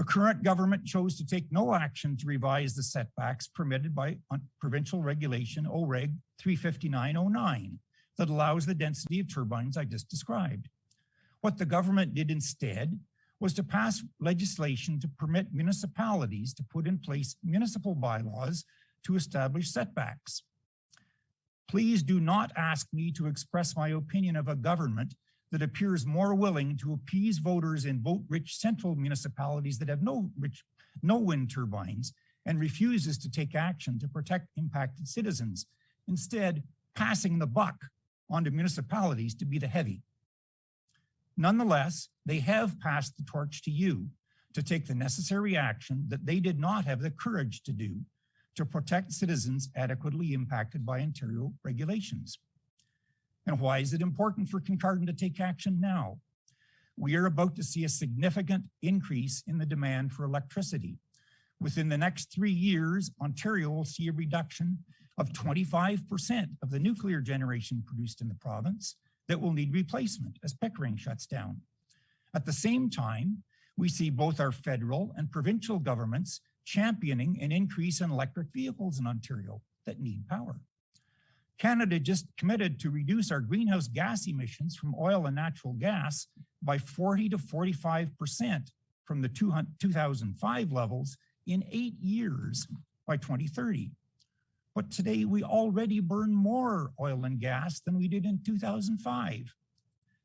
The current government chose to take no action to revise the setbacks permitted by provincial regulation OREG 35909 that allows the density of turbines I just described. What the government did instead was to pass legislation to permit municipalities to put in place municipal bylaws to establish setbacks. Please do not ask me to express my opinion of a government that appears more willing to appease voters in vote-rich central municipalities that have no wind turbines and refuses to take action to protect impacted citizens, instead passing the buck onto municipalities to be the heavy. Nonetheless, they have passed the torch to you to take the necessary action that they did not have the courage to do to protect citizens adequately impacted by Ontario regulations. And why is it important for Kincardine to take action now? We are about to see a significant increase in the demand for electricity. Within the next 3 years, Ontario will see a reduction of 25% of the nuclear generation produced in the province that will need replacement as Pickering shuts down. At the same time, we see both our federal and provincial governments championing an increase in electric vehicles in Ontario that need power. Canada just committed to reduce our greenhouse gas emissions from oil and natural gas by 40 to 45% from the 2005 levels in 8 years by 2030. But today we already burn more oil and gas than we did in 2005.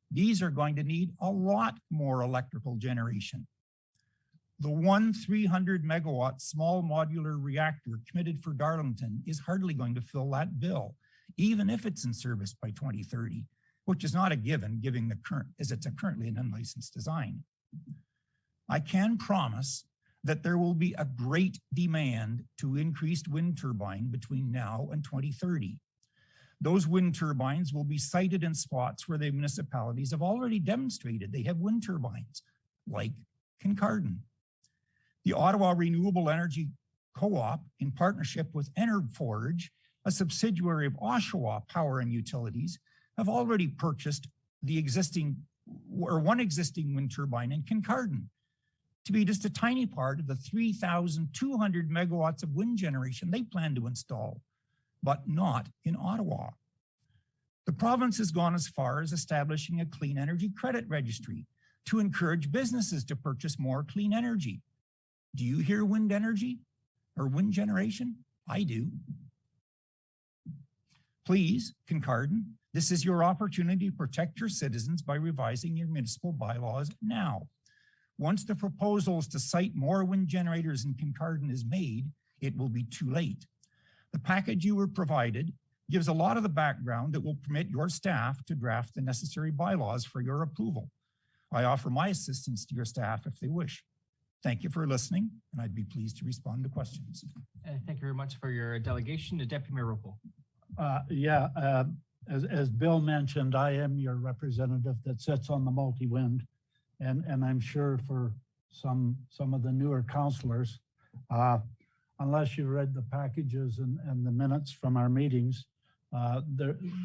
These are going to need a lot more electrical generation. The 300 megawatt small modular reactor committed for Darlington is hardly going to fill that bill, even if it's in service by 2030, which is not a given, given the current, as it's currently an unlicensed design. I can promise that there will be a great demand to increased wind turbine between now and 2030. Those wind turbines will be sited in spots where the municipalities have already demonstrated they have wind turbines, like Kincardine. The Ottawa Renewable Energy Co-op, in partnership with Enerforge, a subsidiary of Oshawa Power and Utilities, have already purchased one existing wind turbine in Kincardine to be just a tiny part of the 3,200 megawatts of wind generation they plan to install, but not in Ottawa. The province has gone as far as establishing a clean energy credit registry to encourage businesses to purchase more clean energy. Do you hear wind energy or wind generation? I do. Please, Kincardine, this is your opportunity to protect your citizens by revising your municipal bylaws now. Once the proposals to site more wind generators in Kincardine is made, it will be too late. The package you were provided gives a lot of the background that will permit your staff to draft the necessary bylaws for your approval. I offer my assistance to your staff if they wish. Thank you for listening, and I'd be pleased to respond to questions. Thank you very much for your delegation. The Deputy Mayor Rupel. As Bill mentioned, I am your representative that sits on the multi-wind. And I'm sure for some of the newer councilors, unless you read the packages and the minutes from our meetings,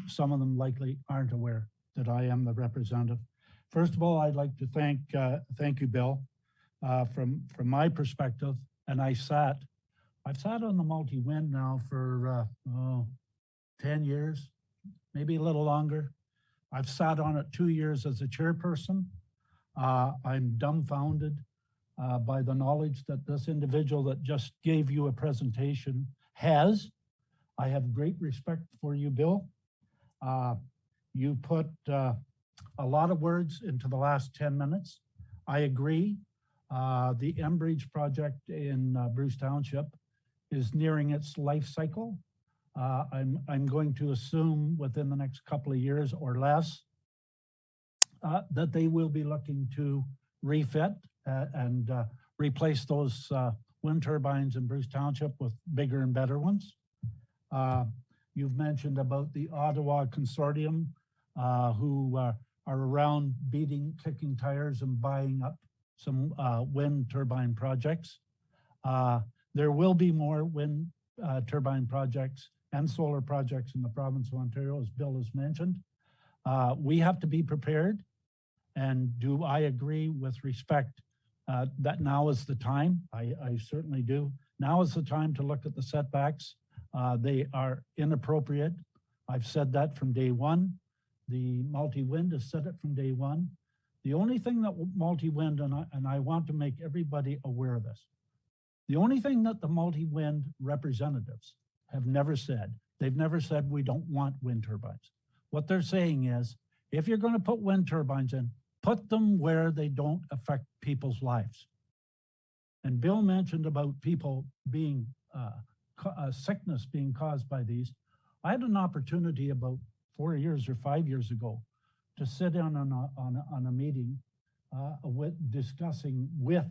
some of them likely aren't aware that I am the representative. First of all, I'd like to thank you, Bill, from my perspective. And I've sat on the multi-wind now for 10 years, maybe a little longer. I've sat on it 2 years as a chairperson. I'm dumbfounded by the knowledge that this individual that just gave you a presentation has. I have great respect for you, Bill. You put a lot of words into the last 10 minutes. I agree. The Enbridge project in Bruce Township is nearing its life cycle. I'm going to assume within the next couple of years or less that they will be looking to refit and replace those wind turbines in Bruce Township with bigger and better ones. You've mentioned about the Ottawa Consortium who are around kicking tires and buying up some wind turbine projects. There will be more wind turbine projects and solar projects in the province of Ontario, as Bill has mentioned. We have to be prepared. And do I agree with respect that now is the time. I certainly do. Now is the time to look at the setbacks. They are inappropriate. I've said that from day one. The multi-wind has said it from day one. The only thing that multi-wind, and I want to make everybody aware of this, the only thing that the multi-wind representatives have never said, they've never said we don't want wind turbines. What they're saying is, if you're going to put wind turbines in, put them where they don't affect people's lives. And Bill mentioned about people being, sickness being caused by these. I had an opportunity about 4 years or 5 years ago to sit in on a meeting discussing with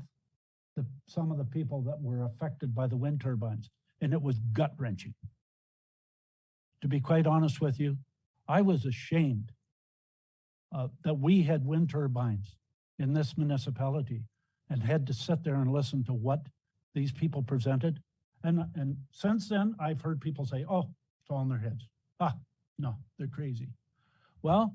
some of the people that were affected by the wind turbines, and it was gut-wrenching. To be quite honest with you, I was ashamed that we had wind turbines in this municipality and had to sit there and listen to what these people presented. And since then, I've heard people say, oh, it's all in their heads. No, they're crazy. Well,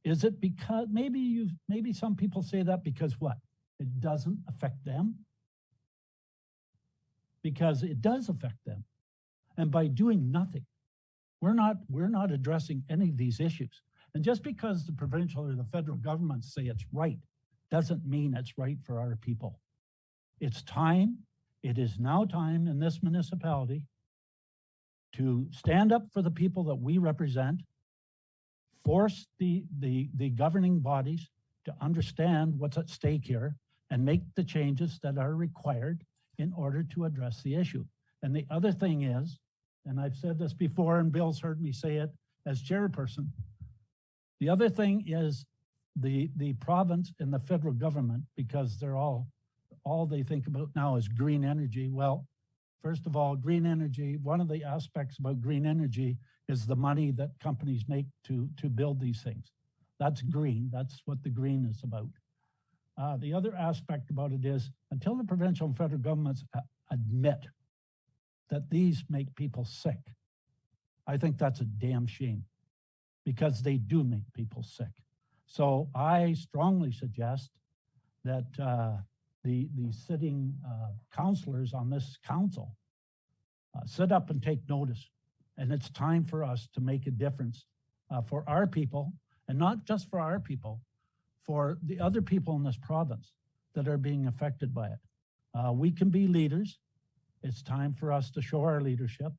is it because, maybe some people say that because what? It doesn't affect them? Because it does affect them. And by doing nothing, we're not addressing any of these issues. And just because the provincial or the federal governments say it's right, doesn't mean it's right for our people. It's time, it is now time in this municipality to stand up for the people that we represent, force the governing bodies to understand what's at stake here and make the changes that are required in order to address the issue. And the other thing is, and I've said this before and Bill's heard me say it as chairperson, the other thing is the province and the federal government, because they're all they think about now is green energy. Well, first of all, green energy, one of the aspects about green energy is the money that companies make to build these things. That's green. That's what the green is about. The other aspect about it is until the provincial and federal governments admit that these make people sick, I think that's a damn shame because they do make people sick. So I strongly suggest that the sitting councillors on this council sit up and take notice. And it's time for us to make a difference for our people, and not just for our people, for the other people in this province that are being affected by it. We can be leaders. It's time for us to show our leadership.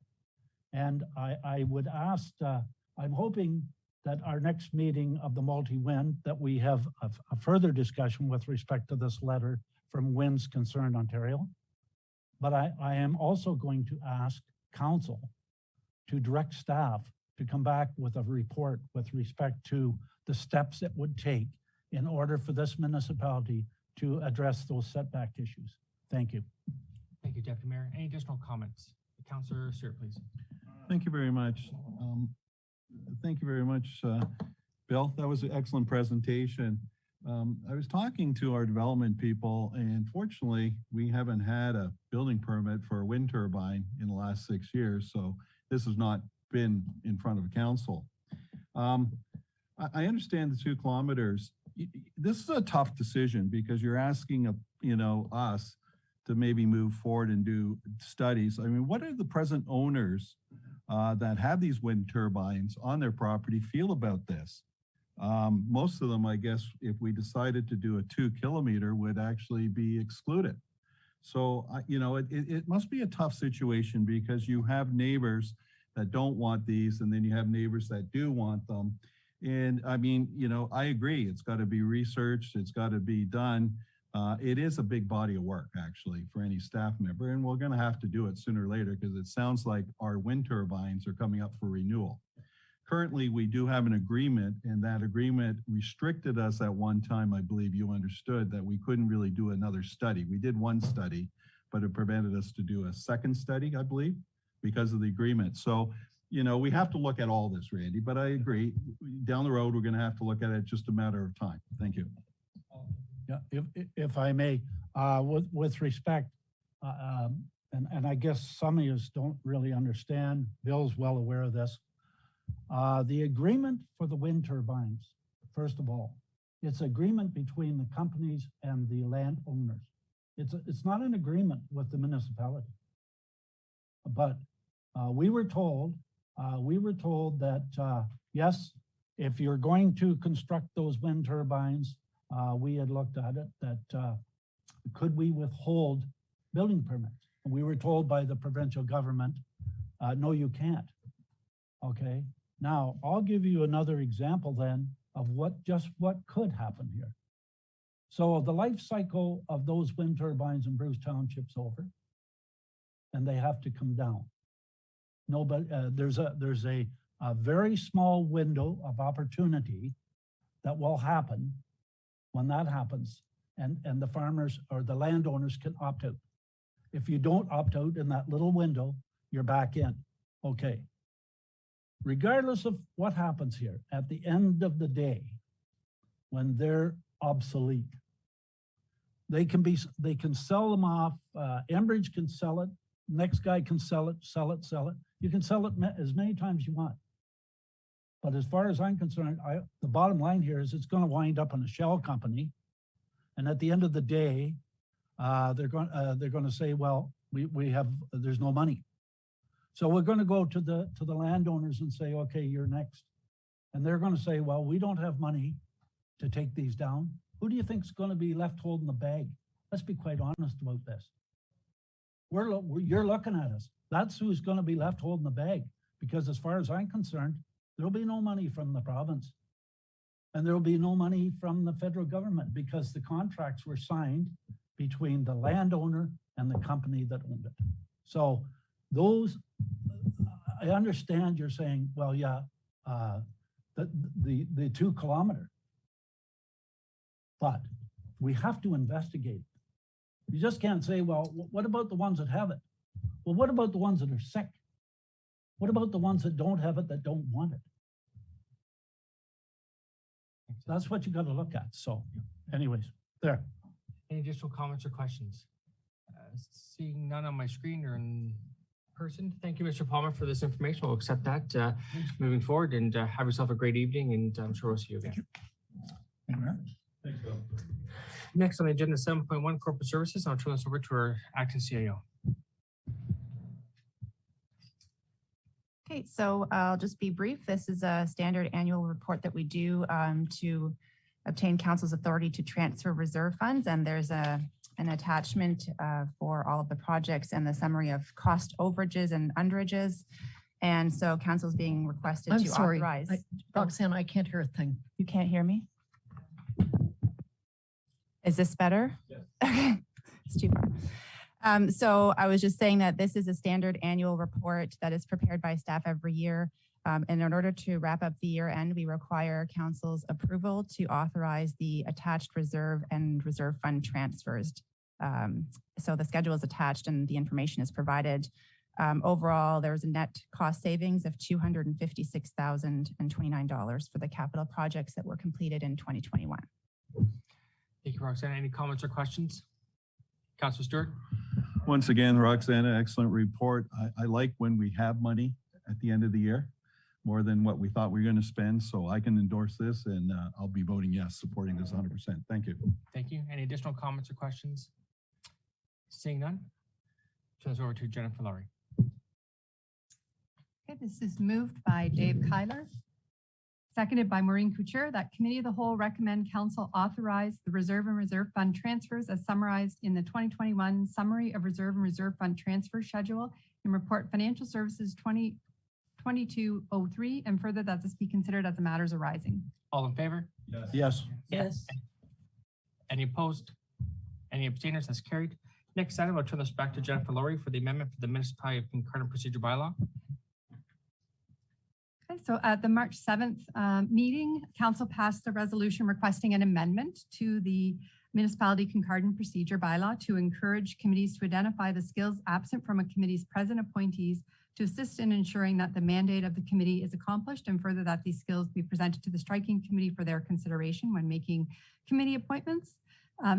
And I would ask, I'm hoping that our next meeting of the multi-wind, that we have a further discussion with respect to this letter from Winds Concerned Ontario. But I am also going to ask council to direct staff to come back with a report with respect to the steps it would take in order for this municipality to address those setback issues. Thank you. Thank you, Deputy Mayor. Any additional comments? Councillor Stewart, please. Thank you very much. Thank you very much, Bill. That was an excellent presentation. I was talking to our development people, and fortunately, we haven't had a building permit for a wind turbine in the last 6 years, so this has not been in front of council. I understand the 2 kilometers. This is a tough decision because you're asking, us to maybe move forward and do studies. I mean, what are the present owners that have these wind turbines on their property feel about this? Most of them, I guess, if we decided to do a 2 kilometer, would actually be excluded. So, it must be a tough situation because you have neighbors that don't want these, and then you have neighbors that do want them. And I mean, I agree, it's got to be researched, it's got to be done. It is a big body of work, actually, for any staff member, and we're going to have to do it sooner or later because it sounds like our wind turbines are coming up for renewal. Currently, we do have an agreement, and that agreement restricted us at one time. I believe you understood that we couldn't really do another study. We did one study, but it prevented us to do a second study, I believe, because of the agreement. So, we have to look at all this, Randy, but I agree. Down the road, we're going to have to look at it, just a matter of time. Thank you. Yeah, if I may, with respect, and I guess some of you don't really understand, Bill's well aware of this. The agreement for the wind turbines, first of all, It's agreement between the companies and the landowners. It's not an agreement with the municipality. But we were told that, yes, if you're going to construct those wind turbines, we had looked at it, that could we withhold building permits? And we were told by the provincial government, no, you can't. Okay, now I'll give you another example then of what could happen here. So the life cycle of those wind turbines in Bruce Township's over, and they have to come down. No, but there's a very small window of opportunity that will happen when that happens, and the farmers or the landowners can opt out. If you don't opt out in that little window, you're back in. Okay. Regardless of what happens here, at the end of the day, when they're obsolete, they can sell them off. Enbridge can sell it. Next guy can sell it. You can sell it as many times as you want. But as far as I'm concerned, the bottom line here is it's going to wind up in a shell company, and at the end of the day, they're going to say, well, there's no money. So we're going to go to the landowners and say, okay, you're next. And they're going to say, well, we don't have money to take these down. Who do you think is going to be left holding the bag? Let's be quite honest about this. You're looking at us. That's who's going to be left holding the bag. Because as far as I'm concerned, there'll be no money from the province. And there'll be no money from the federal government because the contracts were signed between the landowner and the company that owned it. So those, I understand you're saying, well, yeah, the 2 kilometer, but we have to investigate. You just can't say, well, what about the ones that have it? Well, what about the ones that are sick? What about the ones that don't have it, that don't want it? That's what you got to look at. So anyways, there. Any additional comments or questions? Seeing none on my screen or in person. Thank you, Mr. Palmer, for this information. We'll accept that moving forward, and have yourself a great evening, and I'm sure we'll see you again. Thank you. Thanks, Bill. Next on the agenda, 7.1 corporate services. I'll turn this over to our acting CIO. Okay, so I'll just be brief. This is a standard annual report that we do to obtain council's authority to transfer reserve funds, and there's an attachment for all of the projects and the summary of cost overages and underages. And so council's being requested to authorize. Roxanne, I can't hear a thing. You can't hear me? Is this better? Yes. Okay, it's too far. So I was just saying that this is a standard annual report that is prepared by staff every year. And in order to wrap up the year end, we require council's approval to authorize the attached reserve and reserve fund transfers. So the schedule is attached and the information is provided. Overall, there was a net cost savings of $256,029 for the capital projects that were completed in 2021. Thank you, Roxanne. Any comments or questions? Councilor Stewart? Once again, Roxana, excellent report. I like when we have money at the end of the year, more than what we thought we were going to spend. So I can endorse this, and I'll be voting yes, supporting this 100%. Thank you. Thank you. Any additional comments or questions? Seeing none, turn this over to Jennifer Laurie. Okay, this is moved by Dave Kyler, seconded by Maureen Couture, that Committee of the Whole recommend Council authorize the Reserve and Reserve Fund transfers as summarized in the 2021 Summary of Reserve and Reserve Fund Transfer Schedule in Report Financial Services 2022-03, and further that this be considered as the matters arising. All in favor? Yes. Yes. Yes. Any opposed? Any abstainers? That's carried. Next item, I'll turn this back to Jennifer Laurie for the amendment for the Municipality of Concurrent Procedure Bylaw. Okay, so at the March 7th meeting, Council passed a resolution requesting an amendment to the Municipality Kincardine Procedure Bylaw to encourage committees to identify the skills absent from a committee's present appointees to assist in ensuring that the mandate of the committee is accomplished, and further that these skills be presented to the striking committee for their consideration when making committee appointments.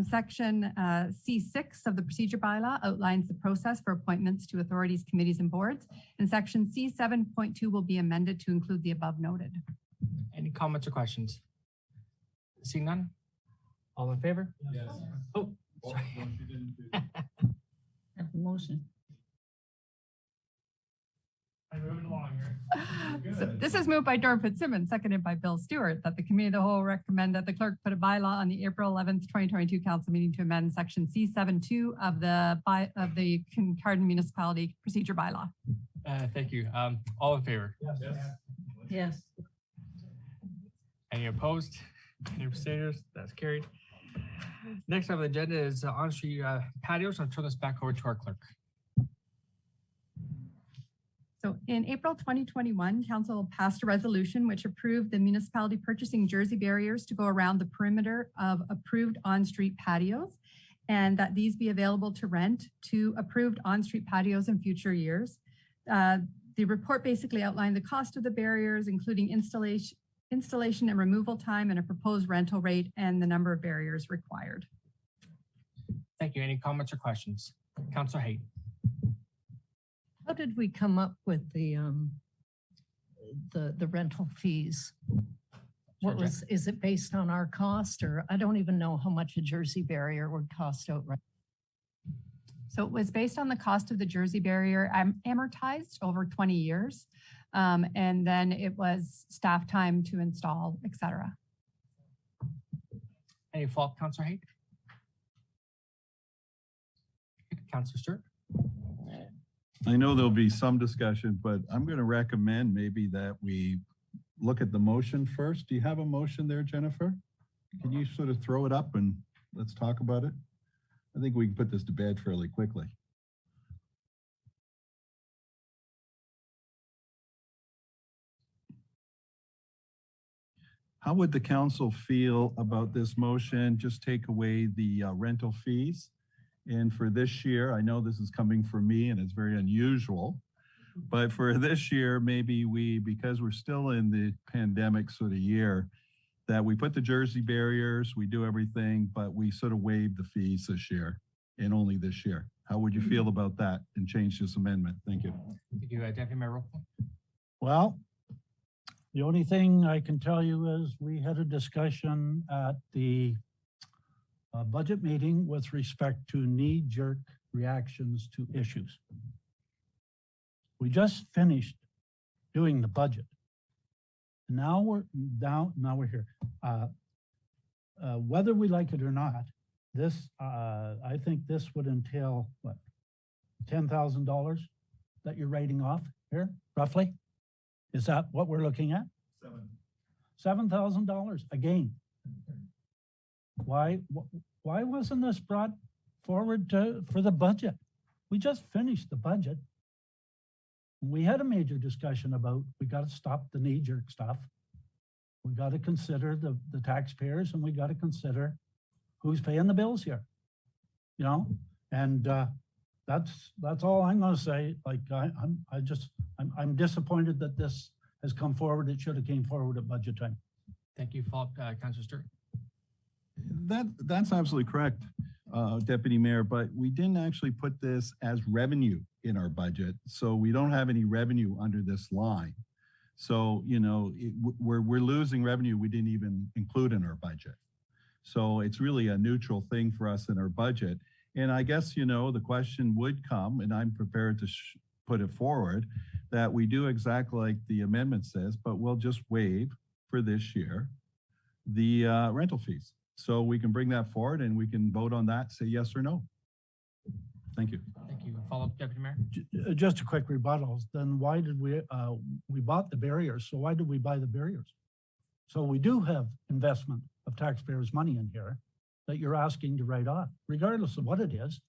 Section C6 of the procedure bylaw outlines the process for appointments to authorities, committees, and boards. And section C7.2 will be amended to include the above noted. Any comments or questions? Seeing none? All in favor? Yes. Oh, sorry. Have the motion. I'm moving along here. So this is moved by Dorn Fitzsimmons, seconded by Bill Stewart, that the committee of the whole recommend that the clerk put a bylaw on the April 11th, 2022 council meeting to amend section C72 of the Kincardine municipality procedure bylaw. Thank you. All in favor? Yes. Any opposed? Any abstainers? That's carried. Next on the agenda is on-street patios. I'll turn this back over to our clerk. So in April 2021, council passed a resolution which approved the municipality purchasing jersey barriers to go around the perimeter of approved on-street patios, and that these be available to rent to approved on-street patios in future years. The report basically outlined the cost of the barriers, including installation and removal time, and a proposed rental rate, and the number of barriers required. Thank you. Any comments or questions? Councilor Haight. How did we come up with the rental fees? What was, is it based on our cost, or I don't even know how much a jersey barrier would cost outright? So it was based on the cost of the jersey barrier amortized over 20 years. And then it was staff time to install, et cetera. Any follow-up, Councilor Haight? Councilor Stewart? I know there'll be some discussion, but I'm going to recommend maybe that we look at the motion first. Do you have a motion there, Jennifer? Can you sort of throw it up and let's talk about it? I think we can put this to bed fairly quickly. How would the council feel about this motion? Just take away the rental fees. And for this year, I know this is coming from me and it's very unusual, but for this year, maybe because we're still in the pandemic sort of year, that we put the jersey barriers, we do everything, but we sort of waive the fees this year and only this year. How would you feel about that and change this amendment? Thank you. Thank you, Deputy Mayor Roper. Well, the only thing I can tell you is we had a discussion at the budget meeting with respect to knee-jerk reactions to issues. We just finished doing the budget. Now we're here. Whether we like it or not, this I think this would entail what, $10,000 that you're writing off here, roughly? Is that what we're looking at? $7,000 again. Why wasn't this brought forward for the budget? We just finished the budget. We had a major discussion about we got to stop the knee-jerk stuff. We got to consider the taxpayers, and we got to consider who's paying the bills here. You know, and that's all I'm going to say. Like I'm disappointed that this has come forward. It should have came forward at budget time. Thank you, Councilor Stewart. That's absolutely correct, Deputy Mayor, but we didn't actually put this as revenue in our budget. So we don't have any revenue under this line. So, you know, we're losing revenue we didn't even include in our budget. So it's really a neutral thing for us in our budget. And I guess, you know, the question would come, and I'm prepared to put it forward, that we do exactly like the amendment says, but we'll just waive for this year the rental fees. So we can bring that forward and we can vote on that, say yes or no. Thank you. Thank you. Follow-up, Deputy Mayor. Just a quick rebuttal. Then why did we bought the barriers? So why did we buy the barriers? So we do have investment of taxpayers' money in here that you're asking to write off, regardless of what it is.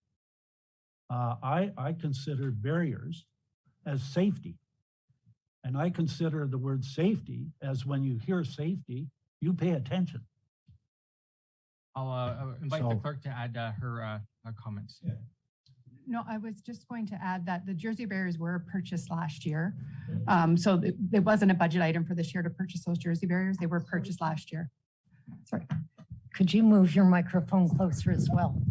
I consider barriers as safety. And I consider the word safety as when you hear safety, you pay attention. I'll invite the clerk to add her comments. Yeah. No, I was just going to add that the jersey barriers were purchased last year. So it wasn't a budget item for this year to purchase those jersey barriers. They were purchased last year. Sorry. Could you move your microphone closer as well?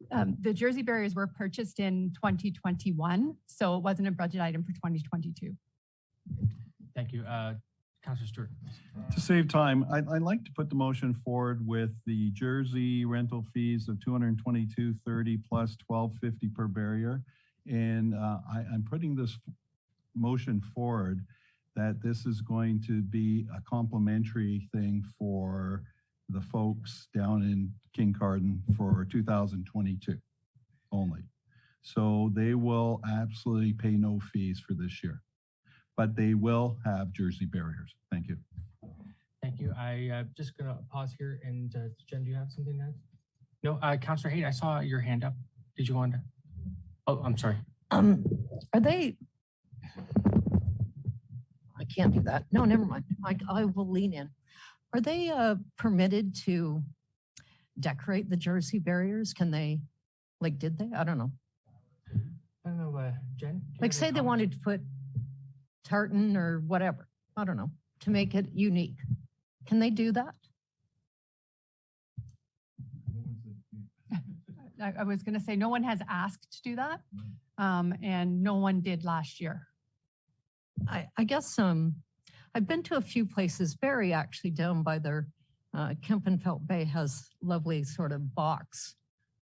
The jersey barriers were purchased in 2021, so it wasn't a budget item for 2022. Thank you. Councillor Stewart. To save time, I'd like to put the motion forward with the Jersey rental fees of $222.30 plus $12.50 per barrier. And I'm putting this motion forward that this is going to be a complimentary thing for the folks down in Kincardine for 2022 only. So they will absolutely pay no fees for this year, but they will have Jersey barriers. Thank you. Thank you. I just gonna pause here and Jen, do you have something else? No, Councillor Hayes, I saw your hand up. Did you want to? Oh, I'm sorry. Are they? I can't do that. No, never mind. I will lean in. Are they permitted to decorate the Jersey barriers? Can they, like, did they? I don't know. I don't know, Jen? Like, say they wanted to put tartan or whatever, I don't know, to make it unique. Can they do that? I was going to say, no one has asked to do that. And no one did last year. I guess I've been to a few places. Barry actually down by their Kempenfelt Bay has lovely sort of box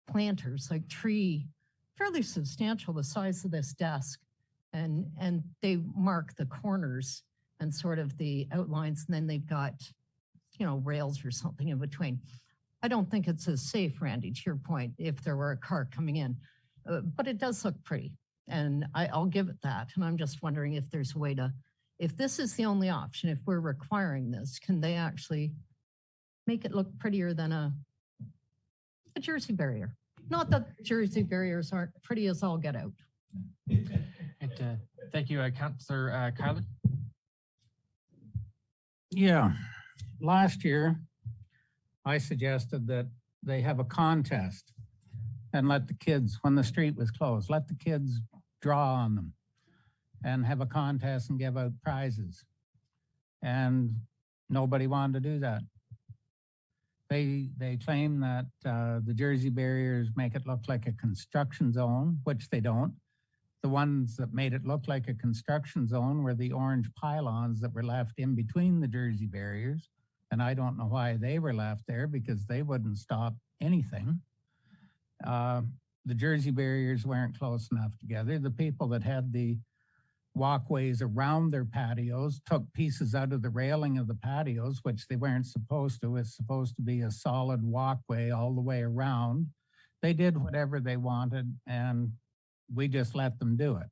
planters, like tree, fairly substantial, the size of this desk. And they mark the corners and sort of the outlines, and then they've got, you know, rails or something in between. I don't think it's as safe, Randy, to your point, if there were a car coming in, but it does look pretty. And I'll give it that. And I'm just wondering if there's a way to, if this is the only option, if we're requiring this, can they actually make it look prettier than a Jersey barrier? Not that Jersey barriers aren't pretty as all get out. Thank you, Councillor Kyler. Yeah, last year I suggested that they have a contest and let the kids, when the street was closed, let the kids draw on them and have a contest and give out prizes. And nobody wanted to do that. They claim that the Jersey barriers make it look like a construction zone, which they don't. The ones that made it look like a construction zone were the orange pylons that were left in between the Jersey barriers. And I don't know why they were left there, because they wouldn't stop anything. The Jersey barriers weren't close enough together. The people that had the walkways around their patios took pieces out of the railing of the patios, which they weren't supposed to. It's supposed to be a solid walkway all the way around. They did whatever they wanted, and we just let them do it.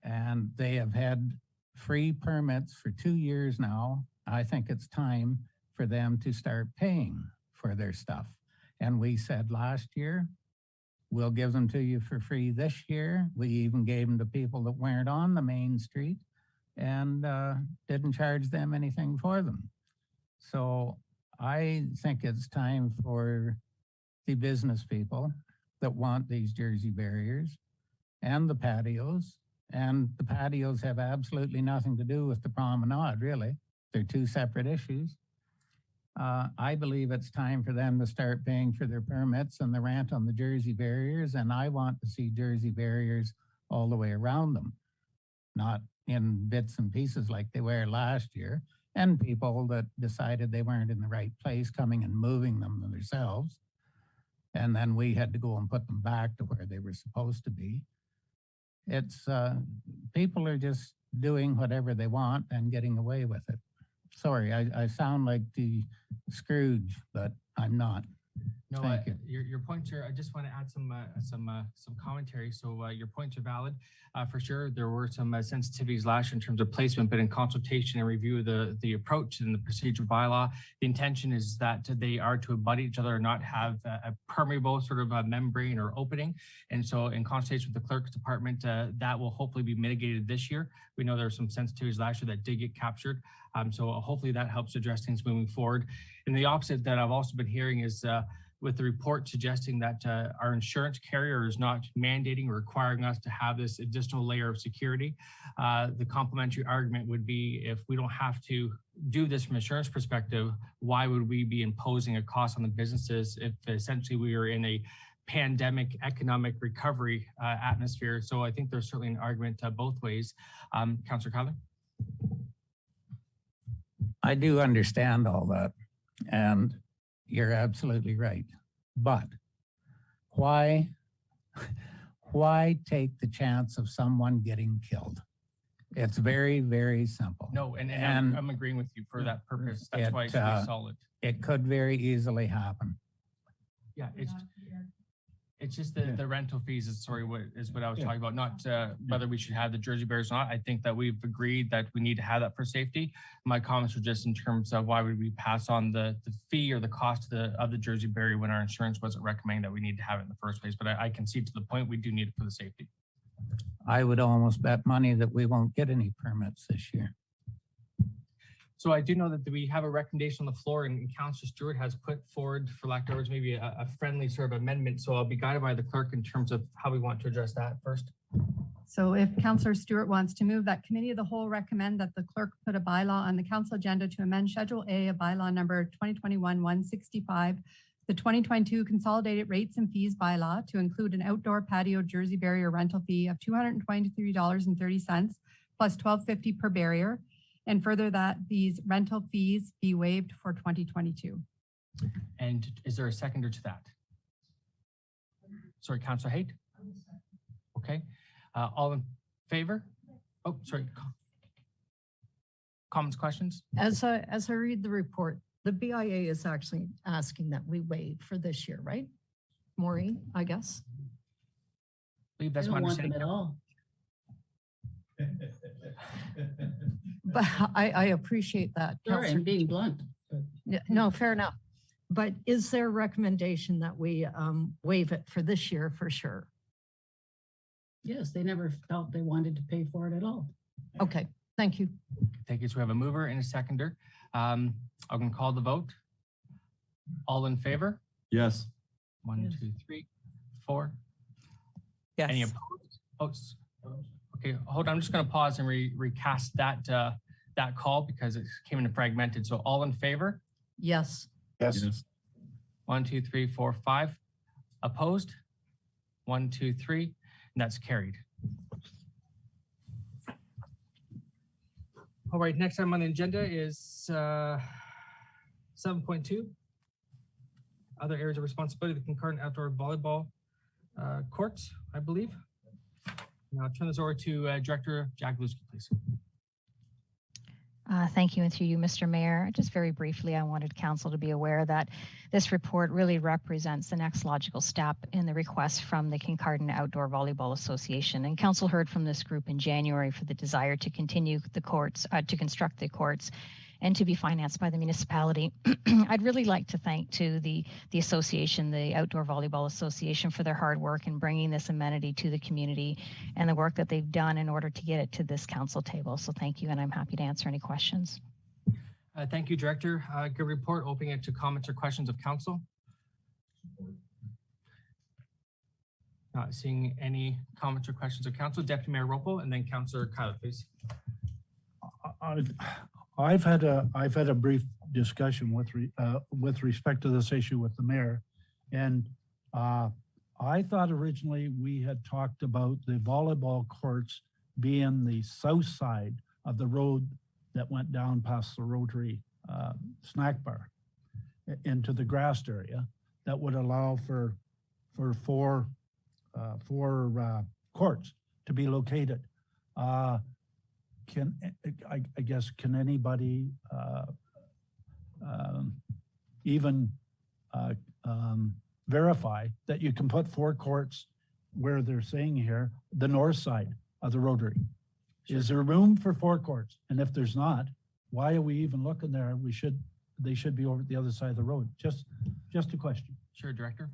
And they have had free permits for 2 years now. I think it's time for them to start paying for their stuff. And we said last year, we'll give them to you for free this year. We even gave them to people that weren't on the main street and didn't charge them anything for them. So I think it's time for the business people that want these Jersey barriers and the patios. And the patios have absolutely nothing to do with the promenade, really. They're two separate issues. I believe it's time for them to start paying for their permits and the rent on the Jersey barriers. And I want to see Jersey barriers all the way around them, not in bits and pieces like they were last year. And people that decided they weren't in the right place coming and moving them themselves. And then we had to go and put them back to where they were supposed to be. It's people are just doing whatever they want and getting away with it. Sorry, I sound like the Scrooge, but I'm not. No, Thank you. Your points are, I just want to add some commentary. So your points are valid. For sure, there were some sensitivities last year in terms of placement, but in consultation and review of the approach and the procedure bylaw, the intention is that they are to abut each other and not have a permeable sort of a membrane or opening. And so in consultation with the clerk's department, that will hopefully be mitigated this year. We know there were some sensitivities last year that did get captured. So hopefully that helps address things moving forward. And the opposite that I've also been hearing is with the report suggesting that our insurance carrier is not mandating or requiring us to have this additional layer of security. The complementary argument would be, if we don't have to do this from an insurance perspective, why would we be imposing a cost on the businesses if essentially we are in a pandemic economic recovery atmosphere? So I think there's certainly an argument both ways. Councillor Kyler? I do understand all that, and you're absolutely right. But why take the chance of someone getting killed? It's very, very simple. No, and I'm agreeing with you for that purpose. That's why it's really solid. It could very easily happen. Yeah, it's just the rental fees is what I was talking about, not whether we should have the Jersey Bears or not. I think that we've agreed that we need to have that for safety. My comments were just in terms of why would we pass on the fee or the cost of the Jersey Berry when our insurance wasn't recommending that we need to have it in the first place. But I can see to the point we do need it for the safety. I would almost bet money that we won't get any permits this year. So I do know that we have a recommendation on the floor, and Councillor Stewart has put forward, for lack of words, maybe a friendly sort of amendment. So I'll be guided by the clerk in terms of how we want to address that first. So if Councillor Stewart wants to move that committee of the whole recommend that the clerk put a bylaw on the council agenda to amend Schedule A of bylaw number 2021-165, the 2022 consolidated rates and fees bylaw to include an outdoor patio Jersey barrier rental fee of $223.30 plus $12.50 per barrier. And further that these rental fees be waived for 2022. And is there a seconder to that? Sorry, Councillor Haight? Okay. All in favor? Oh, sorry. Comments, questions? As I read the report, the BIA is actually asking that we waive for this year, right? Maureen, I guess. I believe that's my understanding. At all. But I appreciate that. Sorry, I'm being blunt. Yeah, no, fair enough. But is there a recommendation that we waive it for this year for sure? Yes, they never felt they wanted to pay for it at all. Okay, thank you. Thank you. So we have a mover and a seconder. I'm going to call the vote. All in favor? Yes. 1, 2, 3, 4. Yes. Any opposed? Okay, hold on. I'm just going to pause and recast that call because it came in fragmented. So all in favor? Yes. Yes. 1, 2, 3, 4, 5. Opposed? 1, 2, 3, and that's carried. All right, next item on the agenda is 7.2. Other areas of responsibility, the Concurrent outdoor volleyball courts, I believe. Now I'll turn this over to Director Jagluski, please. Thank you, and through you, Mr. Mayor. Just very briefly, I wanted Council to be aware that this report really represents the next logical step in the request from the Kincardine Outdoor Volleyball Association. And Council heard from this group in January for the desire to continue the courts, to construct the courts, and to be financed by the municipality. I'd really like to thank the association, the Outdoor Volleyball Association, for their hard work in bringing this amenity to the community and the work that they've done in order to get it to this council table. So thank you, and I'm happy to answer any questions. Thank you, Director. Good report. Opening it to comments or questions of council. Not seeing any comments or questions of council. Deputy Mayor Ropo, and then Councillor Kyler, please. I've had a brief discussion with respect to this issue with the mayor, and I thought originally we had talked about the volleyball courts being the south side of the road that went down past the Rotary snack bar into the grassed area that would allow for four courts to be located. Can anybody even verify that you can put 4 courts where they're saying here, the north side of the Rotary? Sure. Is there room for 4 courts? And if there's not, why are we even looking there? They should be over the other side of the road. Just a question. Sure, Director.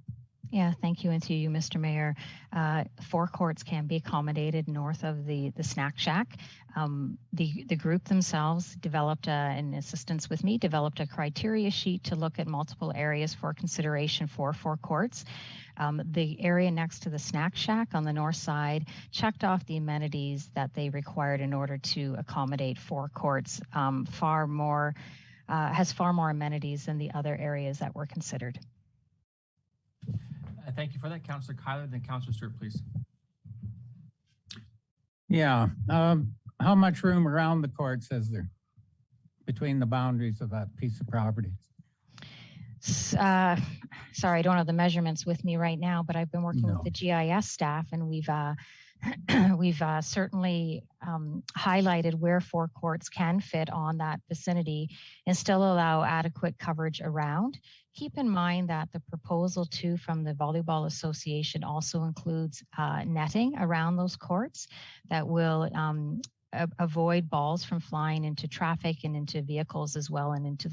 Yeah, thank you, and to you, Mr. Mayor. 4 courts can be accommodated north of the snack shack. The group themselves developed, in assistance with me, developed a criteria sheet to look at multiple areas for consideration for 4 courts. The area next to the snack shack on the north side checked off the amenities that they required in order to accommodate 4 courts. Has far more amenities than the other areas that were considered. Thank you for that, Councillor Kyler. Then Councillor Stewart, please. Yeah. How much room around the courts is there between the boundaries of that piece of property? Sorry, I don't have the measurements with me right now, but I've been working No. with the GIS staff, and we've certainly highlighted where forecourts can fit on that vicinity and still allow adequate coverage around. Keep in mind that the proposal too from the Volleyball Association also includes netting around those courts that will avoid balls from flying into traffic and into vehicles as well, and into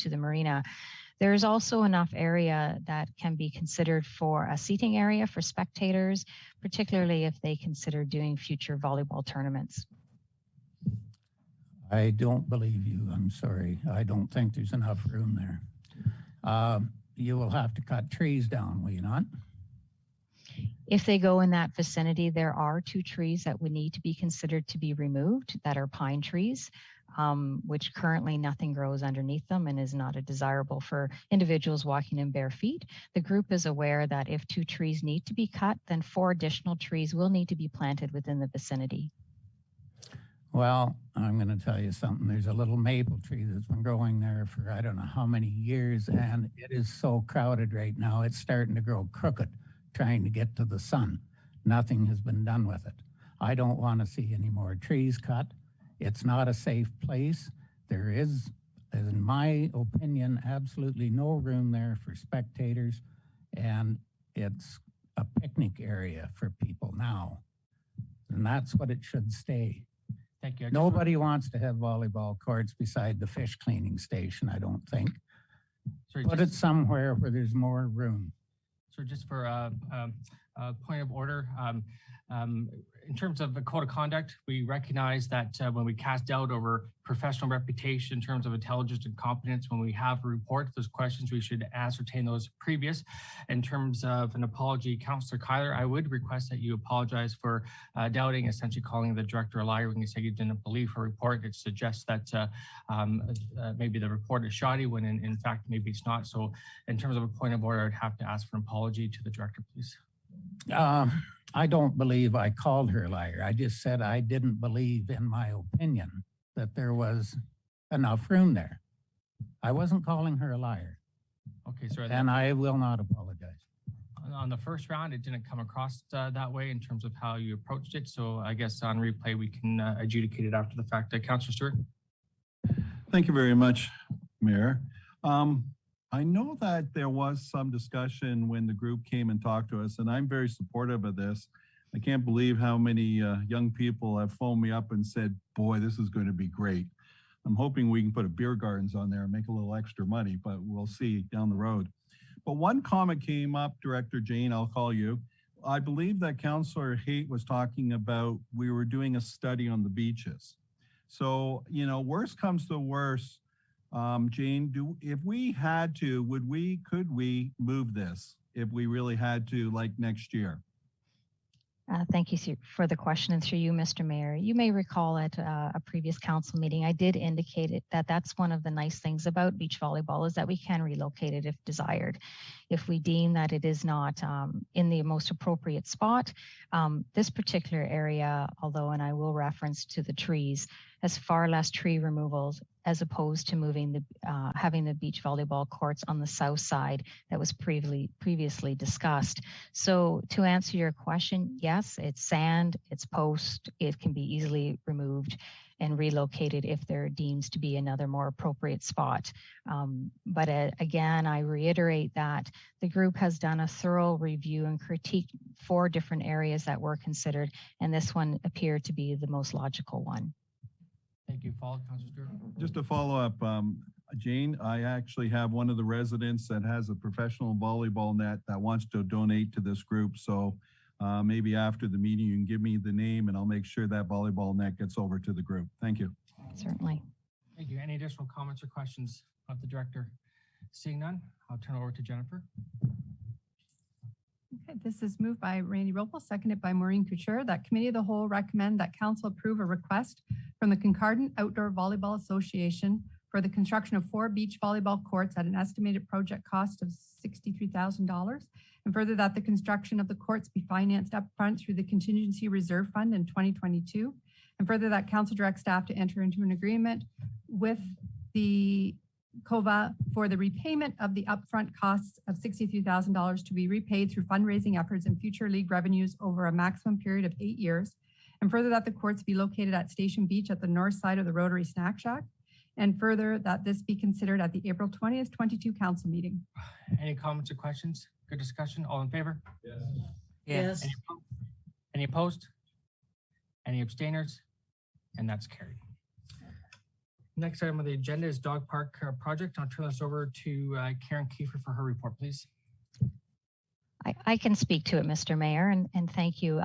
the marina. There's also enough area that can be considered for a seating area for spectators, particularly if they consider doing future volleyball tournaments. I don't believe you. I'm sorry. I don't think there's enough room there. You will have to cut trees down, will you not? If they go in that vicinity, there are 2 trees that would need to be considered to be removed that are pine trees, which currently nothing grows underneath them and is not desirable for individuals walking in bare feet. The group is aware that if 2 trees need to be cut, then 4 additional trees will need to be planted within the vicinity. Well, I'm going to tell you something. There's a little maple tree that's been growing there for I don't know how many years, and it is so crowded right now. It's starting to grow crooked, trying to get to the sun. Nothing has been done with it. I don't want to see any more trees cut. It's not a safe place. There is, in my opinion, absolutely no room there for spectators, and it's a picnic area for people now. And that's what it should stay. Thank you. Nobody wants to have volleyball courts beside the fish cleaning station, I don't think. Put it somewhere where there's more room. So just for a point of order, in terms of the code of conduct, we recognize that when we cast doubt over professional reputation in terms of intelligence and competence, when we have a report, those questions, we should ascertain those previous. In terms of an apology, Councillor Kyler, I would request that you apologize for doubting, essentially calling the director a liar when you say you didn't believe her report. It suggests that maybe the report is shoddy when in fact maybe it's not. So in terms of a point of order, I'd have to ask for an apology to the director, please. I don't believe I called her a liar. I just said I didn't believe, in my opinion, that there was enough room there. I wasn't calling her a liar. Okay, sir. And I will not apologize. On the first round, it didn't come across that way in terms of how you approached it. So I guess on replay, we can adjudicate it after the fact. Councillor Stewart. Thank you very much, Mayor. I know that there was some discussion when the group came and talked to us, and I'm very supportive of this. I can't believe how many young people have phoned me up and said, boy, this is going to be great. I'm hoping we can put a beer gardens on there and make a little extra money, but we'll see down the road. But one comment came up, Director Jane, I'll call you. I believe that Councillor Haight was talking about we were doing a study on the beaches. So, you know, worst comes to worst, Jane, if we had to, could we move this if we really had to, like next year? Thank you for the question, and through you, Mr. Mayor. You may recall at a previous council meeting, I did indicate that that's one of the nice things about beach volleyball is that we can relocate it if desired. If we deem that it is not in the most appropriate spot, this particular area, although, and I will reference to the trees, has far less tree removals as opposed to having the beach volleyball courts on the south side that was previously discussed. So to answer your question, yes, it's sand, it's post, it can be easily removed and relocated if there deems to be another more appropriate spot. But again, I reiterate that the group has done a thorough review and critique 4 different areas that were considered, and this one appeared to be the most logical one. Thank you. Follow, Councillor Stewart. Just to follow up, Jane, I actually have one of the residents that has a professional volleyball net that wants to donate to this group. So maybe after the meeting, you can give me the name and I'll make sure that volleyball net gets over to the group. Thank you. Certainly. Thank you. Any additional comments or questions of the director? Seeing none, I'll turn over to Jennifer. Okay, this is moved by Randy Ropel, seconded by Maureen Couture, that Committee of the Whole recommend that Council approve a request from the Kincardine Outdoor Volleyball Association for the construction of 4 beach volleyball courts at an estimated project cost of $63,000, and further that the construction of the courts be financed upfront through the Contingency Reserve Fund in 2022, and further that Council direct staff to enter into an agreement with the COVA for the repayment of the upfront costs of $63,000 to be repaid through fundraising efforts and future league revenues over a maximum period of 8 years. And further, that the courts be located at Station Beach at the north side of the Rotary Snack Shack. And further, that this be considered at the April 20th, 22 council meeting. Any comments or questions? Good discussion. All in favor? Yes. Yes. Any opposed? Any abstainers? And that's carried. Next item on the agenda is dog park project. I'll turn this over to Karen Kiefer for her report, please. I can speak to it, Mr. Mayor, and thank you.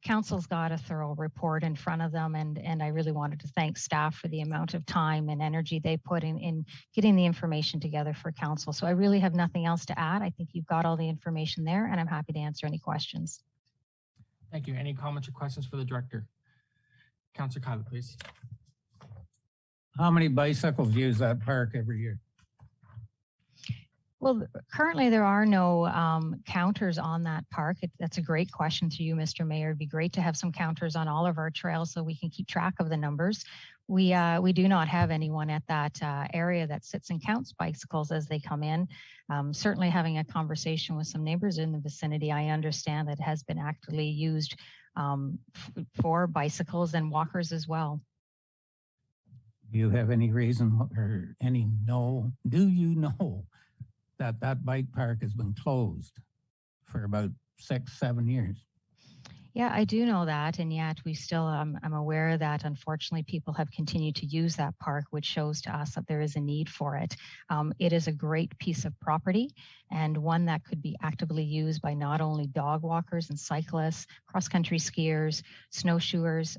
Council's got a thorough report in front of them, and I really wanted to thank staff for the amount of time and energy they put in getting the information together for council. So I really have nothing else to add. I think you've got all the information there, and I'm happy to answer any questions. Thank you. Any comments or questions for the director? Councilor Kyler, please. How many bicycles use that park every year? Well, currently there are no counters on that park. That's a great question to you, Mr. Mayor. It'd be great to have some counters on all of our trails so we can keep track of the numbers. We do not have anyone at that area that sits and counts bicycles as they come in. Certainly having a conversation with some neighbors in the vicinity, I understand that it has been actively used for bicycles and walkers as well. Do you have any reason or do you know that that bike park has been closed for about 6-7 years? Yeah, I do know that, and yet we still, I'm aware that unfortunately people have continued to use that park, which shows to us that there is a need for it. It is a great piece of property and one that could be actively used by not only dog walkers and cyclists, cross-country skiers, snowshoers,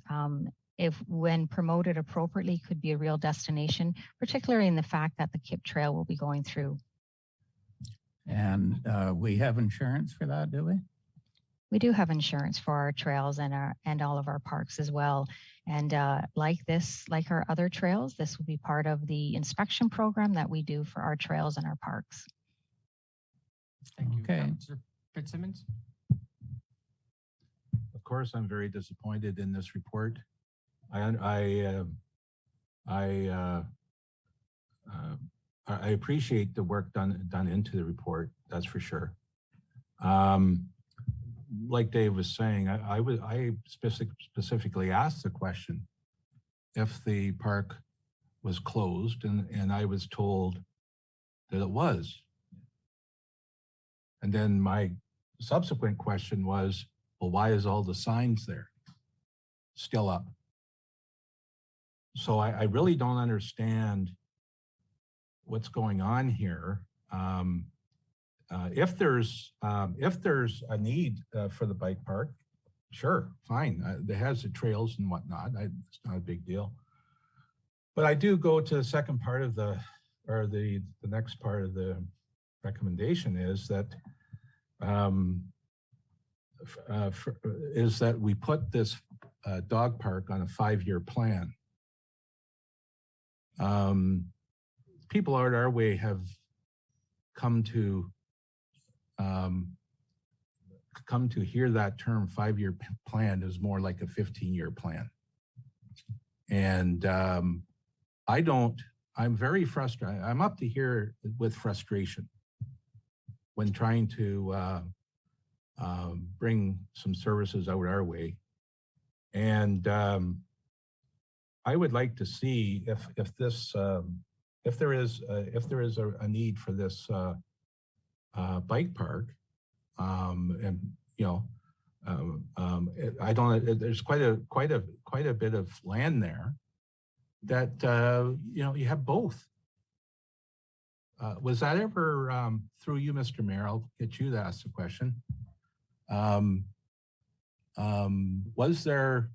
if when promoted appropriately, could be a real destination, particularly in the fact that the KIP trail will be going through. And we have insurance for that, do we? We do have insurance for our trails and all of our parks as well. And like our other trails, this will be part of the inspection program that we do for our trails and our parks. Thank you. Okay. Councilor Fitzsimmons. Of course, I'm very disappointed in this report. I appreciate the work done into the report. That's for sure. Like Dave was saying, I specifically asked the question if the park was closed, and I was told that it was. And then my subsequent question was, well, why is all the signs there still up? So I really don't understand what's going on here. If there's a need for the bike park, sure, fine. It has the trails and whatnot. It's not a big deal. But I do go to the second part of the next part of the recommendation is that we put this dog park on a 5-year plan. People out our way have come to hear that term 5-year plan is more like a 15-year plan. And I'm very frustrated. I'm up to here with frustration when trying to bring some services out our way. And I would like to see if there is a need for this bike park, and I don't. There's quite a bit of land there that you have both. Was that ever through you, Mr. Mayor? I'll get you to ask the question. Was there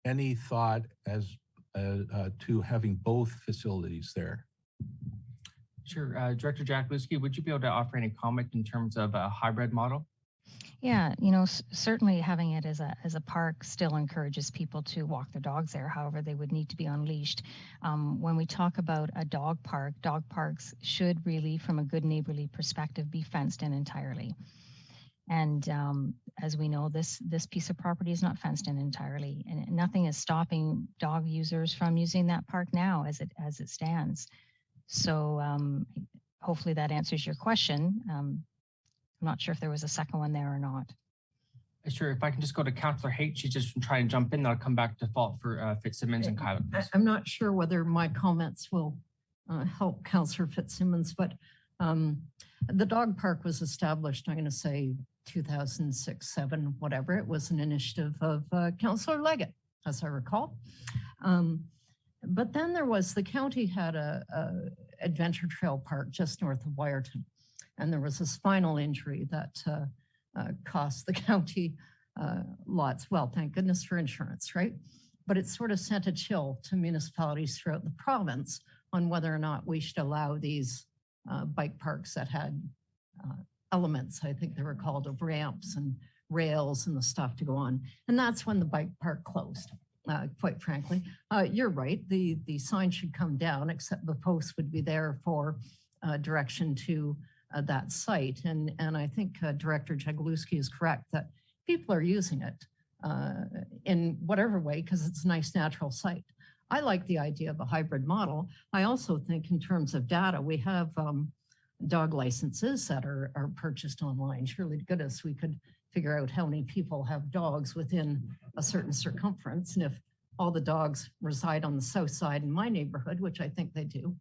any thought as to having both facilities there? Sure. Director Jack Lewski, would you be able to offer any comment in terms of a hybrid model? Yeah, certainly having it as a park still encourages people to walk their dogs there. However, they would need to be unleashed. When we talk about a dog park, dog parks should really, from a good neighborly perspective, be fenced in entirely. And as we know, this piece of property is not fenced in entirely, and nothing is stopping dog users from using that park now as it stands. So hopefully that answers your question. I'm not sure if there was a second one there or not. Sure, if I can just go to Councillor Haight, she's just trying to jump in, then I'll come back to default for Fitzsimmons and Kyler. I'm not sure whether my comments will help Councillor Fitzsimmons, but the dog park was established, I'm going to say 2006, 7, whatever. It was an initiative of Councillor Leggett, as I recall. But then there was, the county had a adventure trail park just north of Wyerton. And there was a spinal injury that cost the county lots. Well, thank goodness for insurance, right? But it sort of sent a chill to municipalities throughout the province on whether or not we should allow these bike parks that had elements, I think they were called, of ramps and rails and the stuff to go on. And that's when the bike park closed, quite frankly. You're right, the sign should come down, except the post would be there for direction to that site. And I think Director Jagelowski is correct that people are using it in whatever way, because it's a nice natural site. I like the idea of a hybrid model. I also think in terms of data, we have dog licenses that are purchased online. Surely to goodness, we could figure out how many people have dogs within a certain circumference. And if all the dogs reside on the south side in my neighborhood, which I think they do,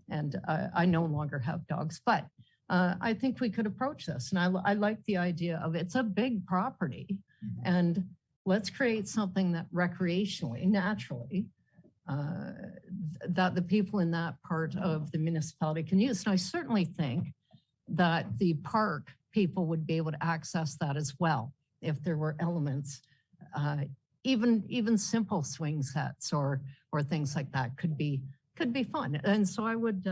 and I no longer have dogs, but I think we could approach this. And I like the idea of, it's a big property, and let's create something that recreationally, naturally, that the people in that part of the municipality can use. And I certainly think that the park people would be able to access that as well, if there were elements, even simple swing sets or things like that could be fun. And so I would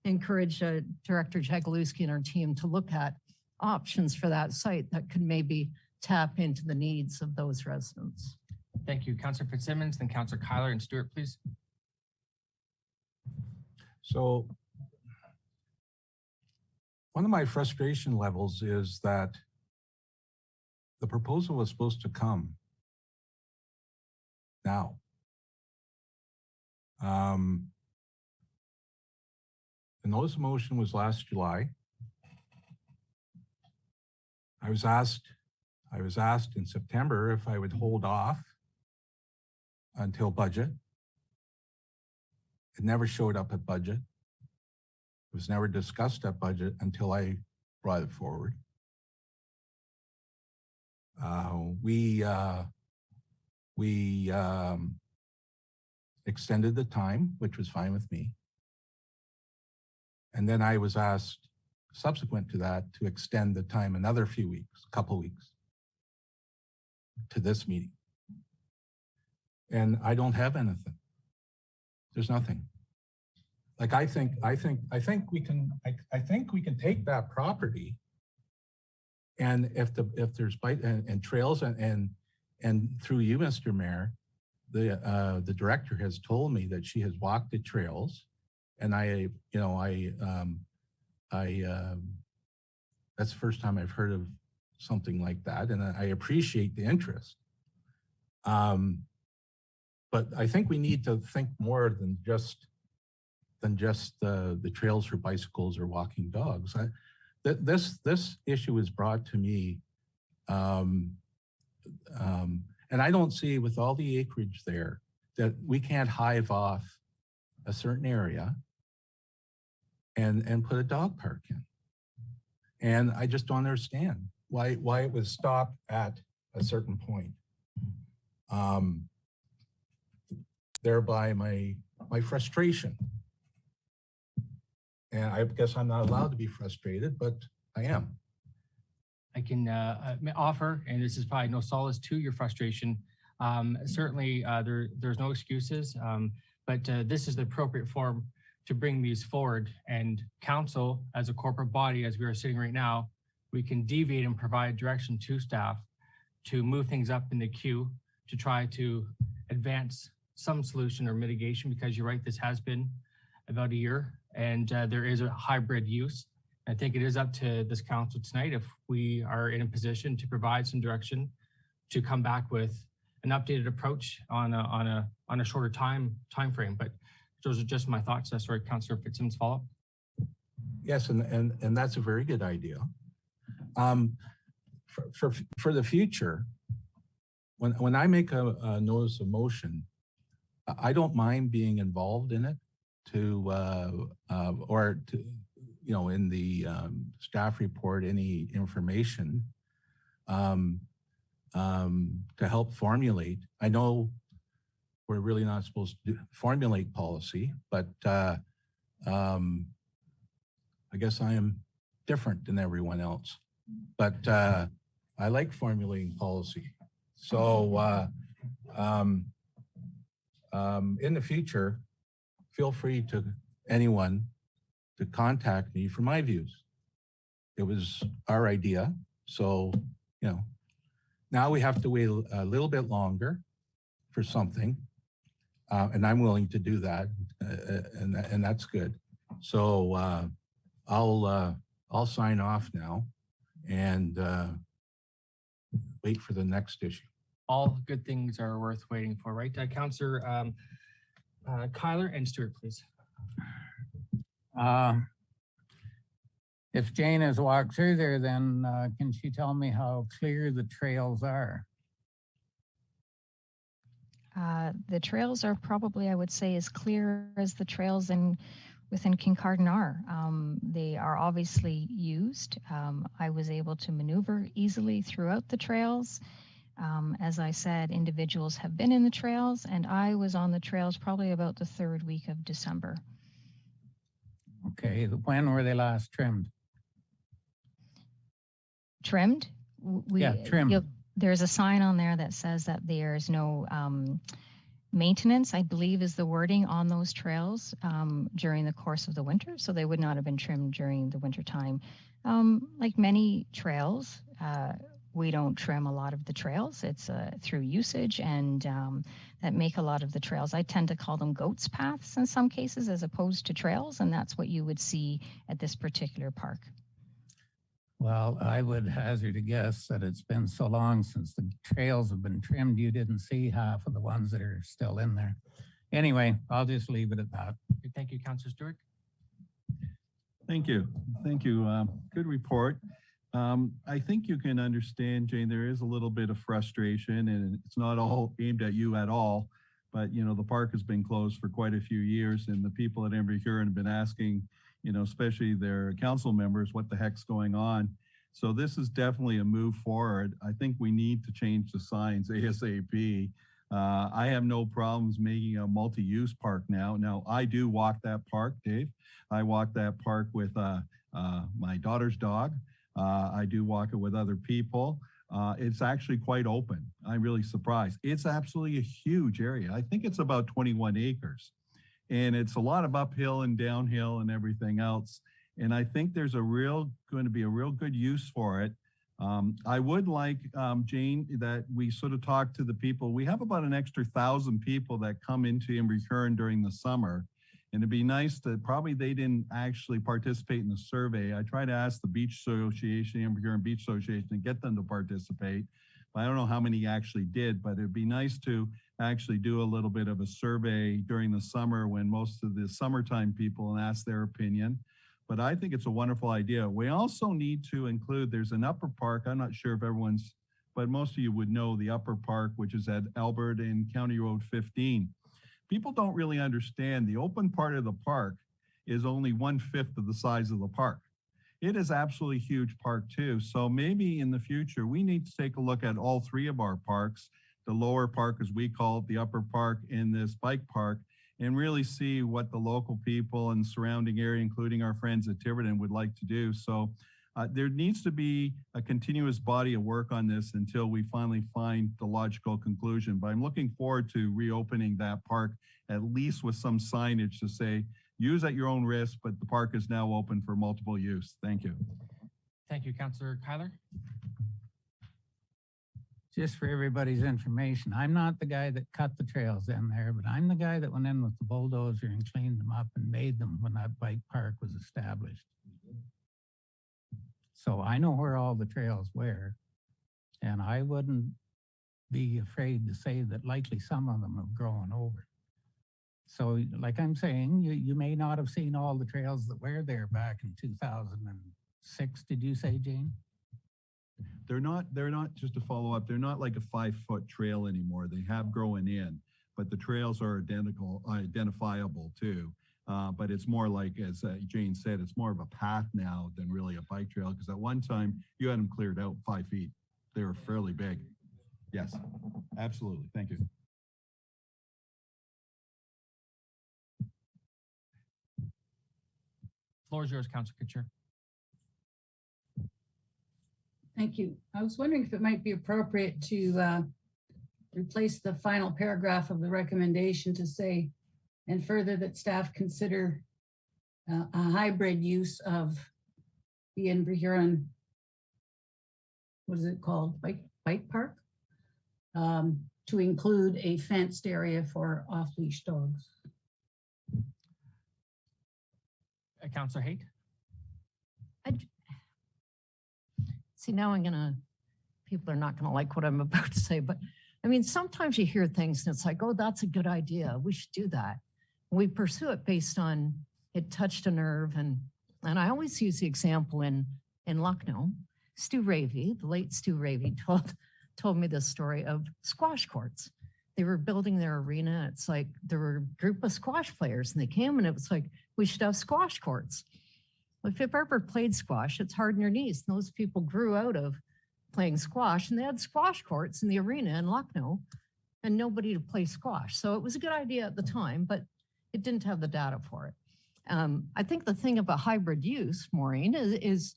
encourage Director Jagelowski and our team to look at options for that site that could maybe tap into the needs of those residents. Thank you. Councillor Fitzsimmons, then Councillor Kyler and Stewart, please. So one of my frustration levels is that the proposal was supposed to come now. The notice of motion was last July. I was asked in September if I would hold off until budget. It never showed up at budget. It was never discussed at budget until I brought it forward. We extended the time, which was fine with me. And then I was asked, subsequent to that, to extend the time another few weeks, a couple weeks, to this meeting. And I don't have anything. There's nothing. Like, I think we can take that property, and if there's bike and trails and through you, Mr. Mayor, the director has told me that she has walked the trails, and that's the first time I've heard of something like that, and I appreciate the interest. But I think we need to think more than just the trails for bicycles or walking dogs. This issue was brought to me, and I don't see, with all the acreage there, that we can't hive off a certain area and put a dog park in. And I just don't understand why it was stopped at a certain point. Thereby my frustration. And I guess I'm not allowed to be frustrated, but I am. I can offer, and this is probably no solace to your frustration. Certainly, there's no excuses, but this is the appropriate forum to bring these forward. And council, as a corporate body, as we are sitting right now, we can deviate and provide direction to staff to move things up in the queue to try to advance some solution or mitigation, because you're right, this has been about a year, and there is a hybrid use. I think it is up to this council tonight if we are in a position to provide some direction to come back with an updated approach on a shorter time frame. But those are just my thoughts. Sorry, Councillor Fitzsimmons, follow up. Yes, and that's a very good idea. For the future, when I make a notice of motion, I don't mind being involved in it or to, you know, in the staff report, any information to help formulate. I know we're really not supposed to formulate policy, but I guess I am different than everyone else. But I like formulating policy. So in the future, feel free to anyone to contact me for my views. It was our idea. So, you know, now we have to wait a little bit longer for something. And I'm willing to do that. And that's good. So I'll sign off now and wait for the next issue. All good things are worth waiting for, right? Councillor Kyler and Stewart, please. If Jane has walked through there, then can she tell me how clear the trails are? The trails are probably, I would say, as clear as the trails within Kincardine are. They are obviously used. I was able to maneuver easily throughout the trails. As I said, individuals have been in the trails, and I was on the trails probably about the 3rd week of December. Okay, when were they last trimmed? Trimmed? Yeah, trimmed. There's a sign on there that says that there's no maintenance, I believe is the wording on those trails during the course of the winter. So they would not have been trimmed during the winter time. Like many trails, we don't trim a lot of the trails. It's through usage and that make a lot of the trails. I tend to call them goats paths in some cases as opposed to trails. And that's what you would see at this particular park. Well, I would hazard a guess that it's been so long since the trails have been trimmed, you didn't see half of the ones that are still in there. Anyway, I'll just leave it at that. Thank you, Councillor Stewart. Thank you. Thank you. Good report. I think you can understand, Jane, there is a little bit of frustration and it's not all aimed at you at all, but you know, the park has been closed for quite a few years and the people at Embry Huron have been asking, you know, especially their council members, what the heck's going on. So this is definitely a move forward. I think we need to change the signs ASAP. I have no problems making a multi-use park now. Now, I do walk that park, Dave. I walk that park with my daughter's dog. I do walk it with other people. It's actually quite open. I'm really surprised. It's absolutely a huge area. I think it's about 21 acres. And it's a lot of uphill and downhill and everything else. And I think there's going to be a real good use for it. I would like, Jane, that we sort of talk to the people. We have about an extra 1,000 people that come into Embry Huron during the summer. And it'd be nice that probably they didn't actually participate in the survey. I try to ask the Beach Association, Embry Huron Beach Association, to get them to participate. But I don't know how many actually did, but it'd be nice to actually do a little bit of a survey during the summer when most of the summertime people and ask their opinion. But I think it's a wonderful idea. We also need to include, there's an upper park. I'm not sure if everyone's, but most of you would know the upper park, which is at Albert and County Road 15. People don't really understand the open part of the park is only 1/5 of the size of the park. It is absolutely huge park too. So maybe in the future, we need to take a look at all 3 of our parks, the lower park, as we call it, the upper park, and this bike park, and really see what the local people and surrounding area, including our friends at Tiverton, would like to do. So there needs to be a continuous body of work on this until we finally find the logical conclusion. But I'm looking forward to reopening that park, at least with some signage to say, use at your own risk, but the park is now open for multiple use. Thank you. Thank you, Councillor Kyler. Just for everybody's information, I'm not the guy that cut the trails in there, but I'm the guy that went in with the bulldozer and cleaned them up and made them when that bike park was established. So I know where all the trails were. And I wouldn't be afraid to say that likely some of them have grown over. So like I'm saying, you may not have seen all the trails that were there back in 2006, did you say, Jane? They're not, just to follow up, they're not like a 5-foot trail anymore. They have grown in, but the trails are identifiable too. But it's more like, as Jane said, it's more of a path now than really a bike trail, because at one time you had them cleared out 5 feet. They were fairly big. Yes, absolutely. Thank you. Floor is yours, Councilor Couture. Thank you. I was wondering if it might be appropriate to replace the final paragraph of the recommendation to say, and further that staff consider a hybrid use of the Inverhuron, what is it called, bike park, to include a fenced area for off-leash dogs. Councilor Haight. See, now people are not gonna like what I'm about to say, but I mean, sometimes you hear things and it's like, oh, that's a good idea. We should do that. We pursue it based on it touched a nerve. And I always use the example in Lucknow. Stu Ravey, the late Stu Ravey, told me this story of squash courts. They were building their arena. It's like there were a group of squash players and they came and it was like, we should have squash courts. Well, if you've ever played squash, it's hard on your knees. And those people grew out of playing squash and they had squash courts in the arena in Lucknow and nobody to play squash. So it was a good idea at the time, but it didn't have the data for it. I think the thing about hybrid use, Maureen, is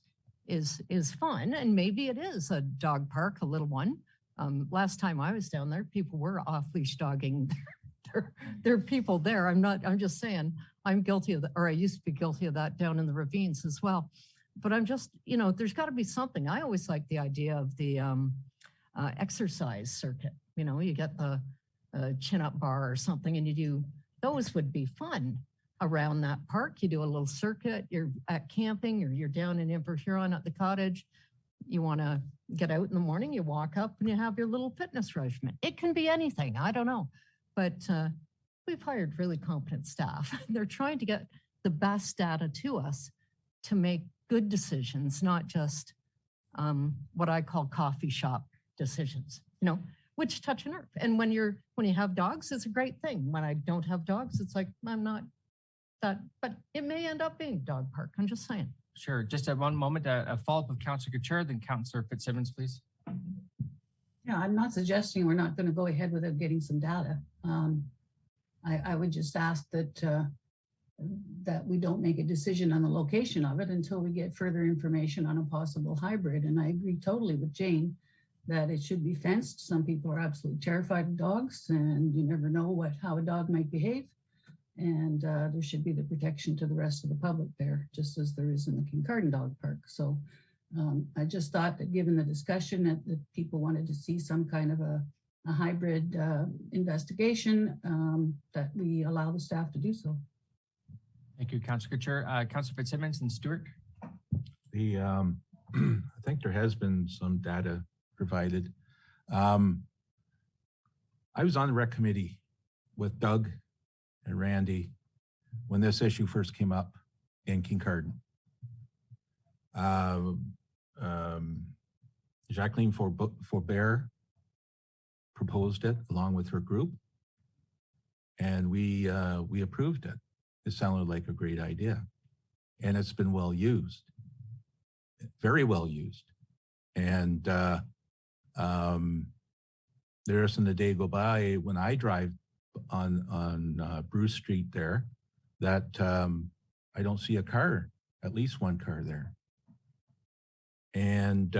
fun, and maybe it is a dog park, a little one. Last time I was down there, people were off-leash dogging. There are people there. I'm just saying, I'm guilty of that, or I used to be guilty of that down in the ravines as well. But I'm just, there's got to be something. I always like the idea of the exercise circuit. You get the chin-up bar or something, and you do, those would be fun around that park. You do a little circuit, you're at camping, or you're down in Inverhuron at the cottage. You want to get out in the morning, you walk up and you have your little fitness regimen. It can be anything, I don't know. But we've hired really competent staff. They're trying to get the best data to us to make good decisions, not just what I call coffee shop decisions, which touch a nerve. And when you have dogs, it's a great thing. When I don't have dogs, it's like, I'm not that, but it may end up being a dog park. I'm just saying. Sure. Just at one moment, a follow-up of Councilor Couture, then Councilor Fitzsimmons, please. Yeah, I'm not suggesting we're not going to go ahead without getting some data. I would just ask that we don't make a decision on the location of it until we get further information on a possible hybrid. And I agree totally with Jane that it should be fenced. Some people are absolutely terrified of dogs, and you never know how a dog might behave. And there should be the protection to the rest of the public there, just as there is in the Kincardine Dog Park. So I just thought that given the discussion that people wanted to see some kind of a hybrid investigation, that we allow the staff to do so. Thank you, Councilor Couture. Councilor Fitzsimmons and Stewart. I think there has been some data provided. I was on the rec committee with Doug and Randy when this issue first came up in Kincardine. Jacqueline Forbert proposed it along with her group, and we approved it. It sounded like a great idea, and it's been well used, very well used. And there isn't a day go by when I drive on Bruce Street there that I don't see a car, at least one car there. And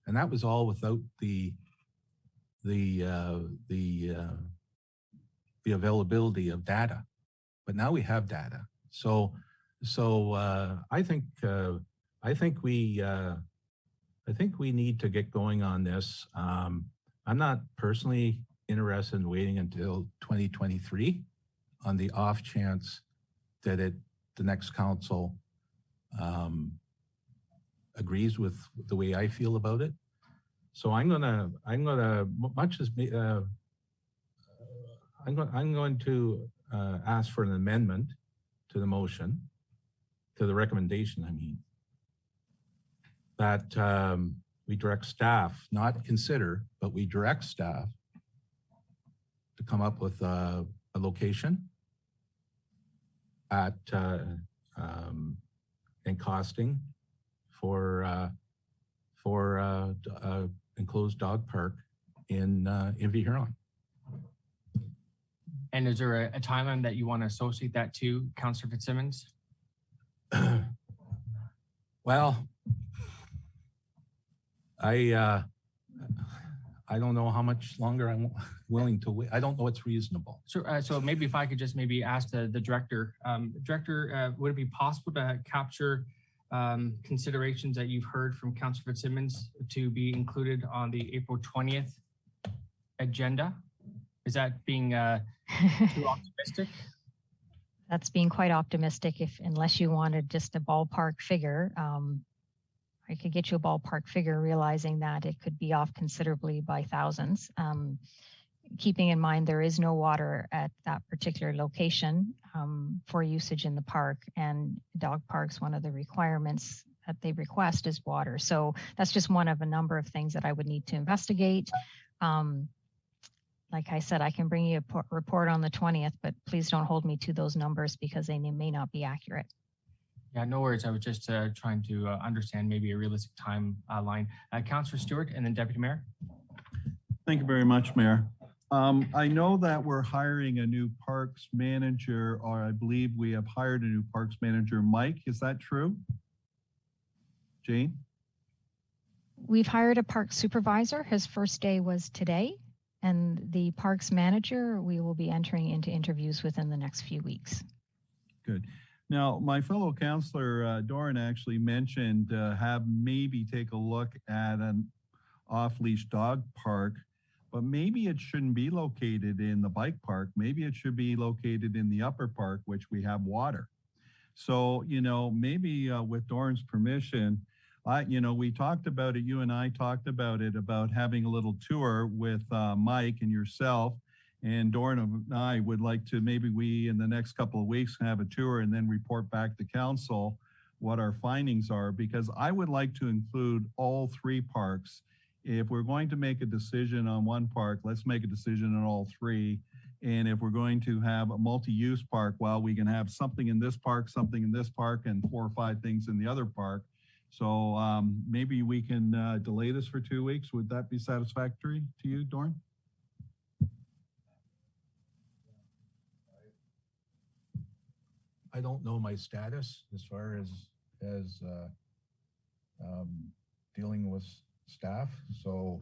that was all without the availability of data. But now we have data. So I think we need to get going on this. I'm not personally interested in waiting until 2023 on the off chance that the next council agrees with the way I feel about it. So I'm gonna much as I'm going to ask for an amendment to the motion, to the recommendation, I mean, that we direct staff, not consider, but we direct staff to come up with a location at and costing for enclosed dog park in Vihuron. And is there a timeline that you want to associate that to, Councillor Fitzsimmons? Well, I don't know how much longer I'm willing to wait. I don't know what's reasonable. So maybe if I could just maybe ask the director, would it be possible to capture considerations that you've heard from Councillor Fitzsimmons to be included on the April 20th agenda? Is that being too optimistic? That's being quite optimistic. Unless you wanted just a ballpark figure, I could get you a ballpark figure, realizing that it could be off considerably by thousands. Keeping in mind there is no water at that particular location for usage in the park, and dog parks, one of the requirements that they request is water. So that's just one of a number of things that I would need to investigate. Like I said, I can bring you a report on the 20th, but please don't hold me to those numbers because they may not be accurate. Yeah, no worries. I was just trying to understand maybe a realistic timeline. Councillor Stewart and then Deputy Mayor. Thank you very much, Mayor. I know that we're hiring a new parks manager, or I believe we have hired a new parks manager. Mike, is that true? Jane? We've hired a park supervisor. His first day was today. And the parks manager, we will be entering into interviews within the next few weeks. Good. Now, my fellow councillor Doran actually mentioned have maybe take a look at an off-leash dog park, but maybe it shouldn't be located in the bike park. Maybe it should be located in the upper park, which we have water. So, you know, maybe with Doran's permission, we talked about it, you and I talked about it, about having a little tour with Mike and yourself, and Doran and I would like to, maybe we in the next couple of weeks have a tour and then report back to council what our findings are, because I would like to include all three parks. If we're going to make a decision on one park, let's make a decision on all three. And if we're going to have a multi-use park, well, we can have something in this park, something in this park, and 4 or 5 things in the other park. So maybe we can delay this for 2 weeks. Would that be satisfactory to you, Doran? I don't know my status as far as dealing with staff, so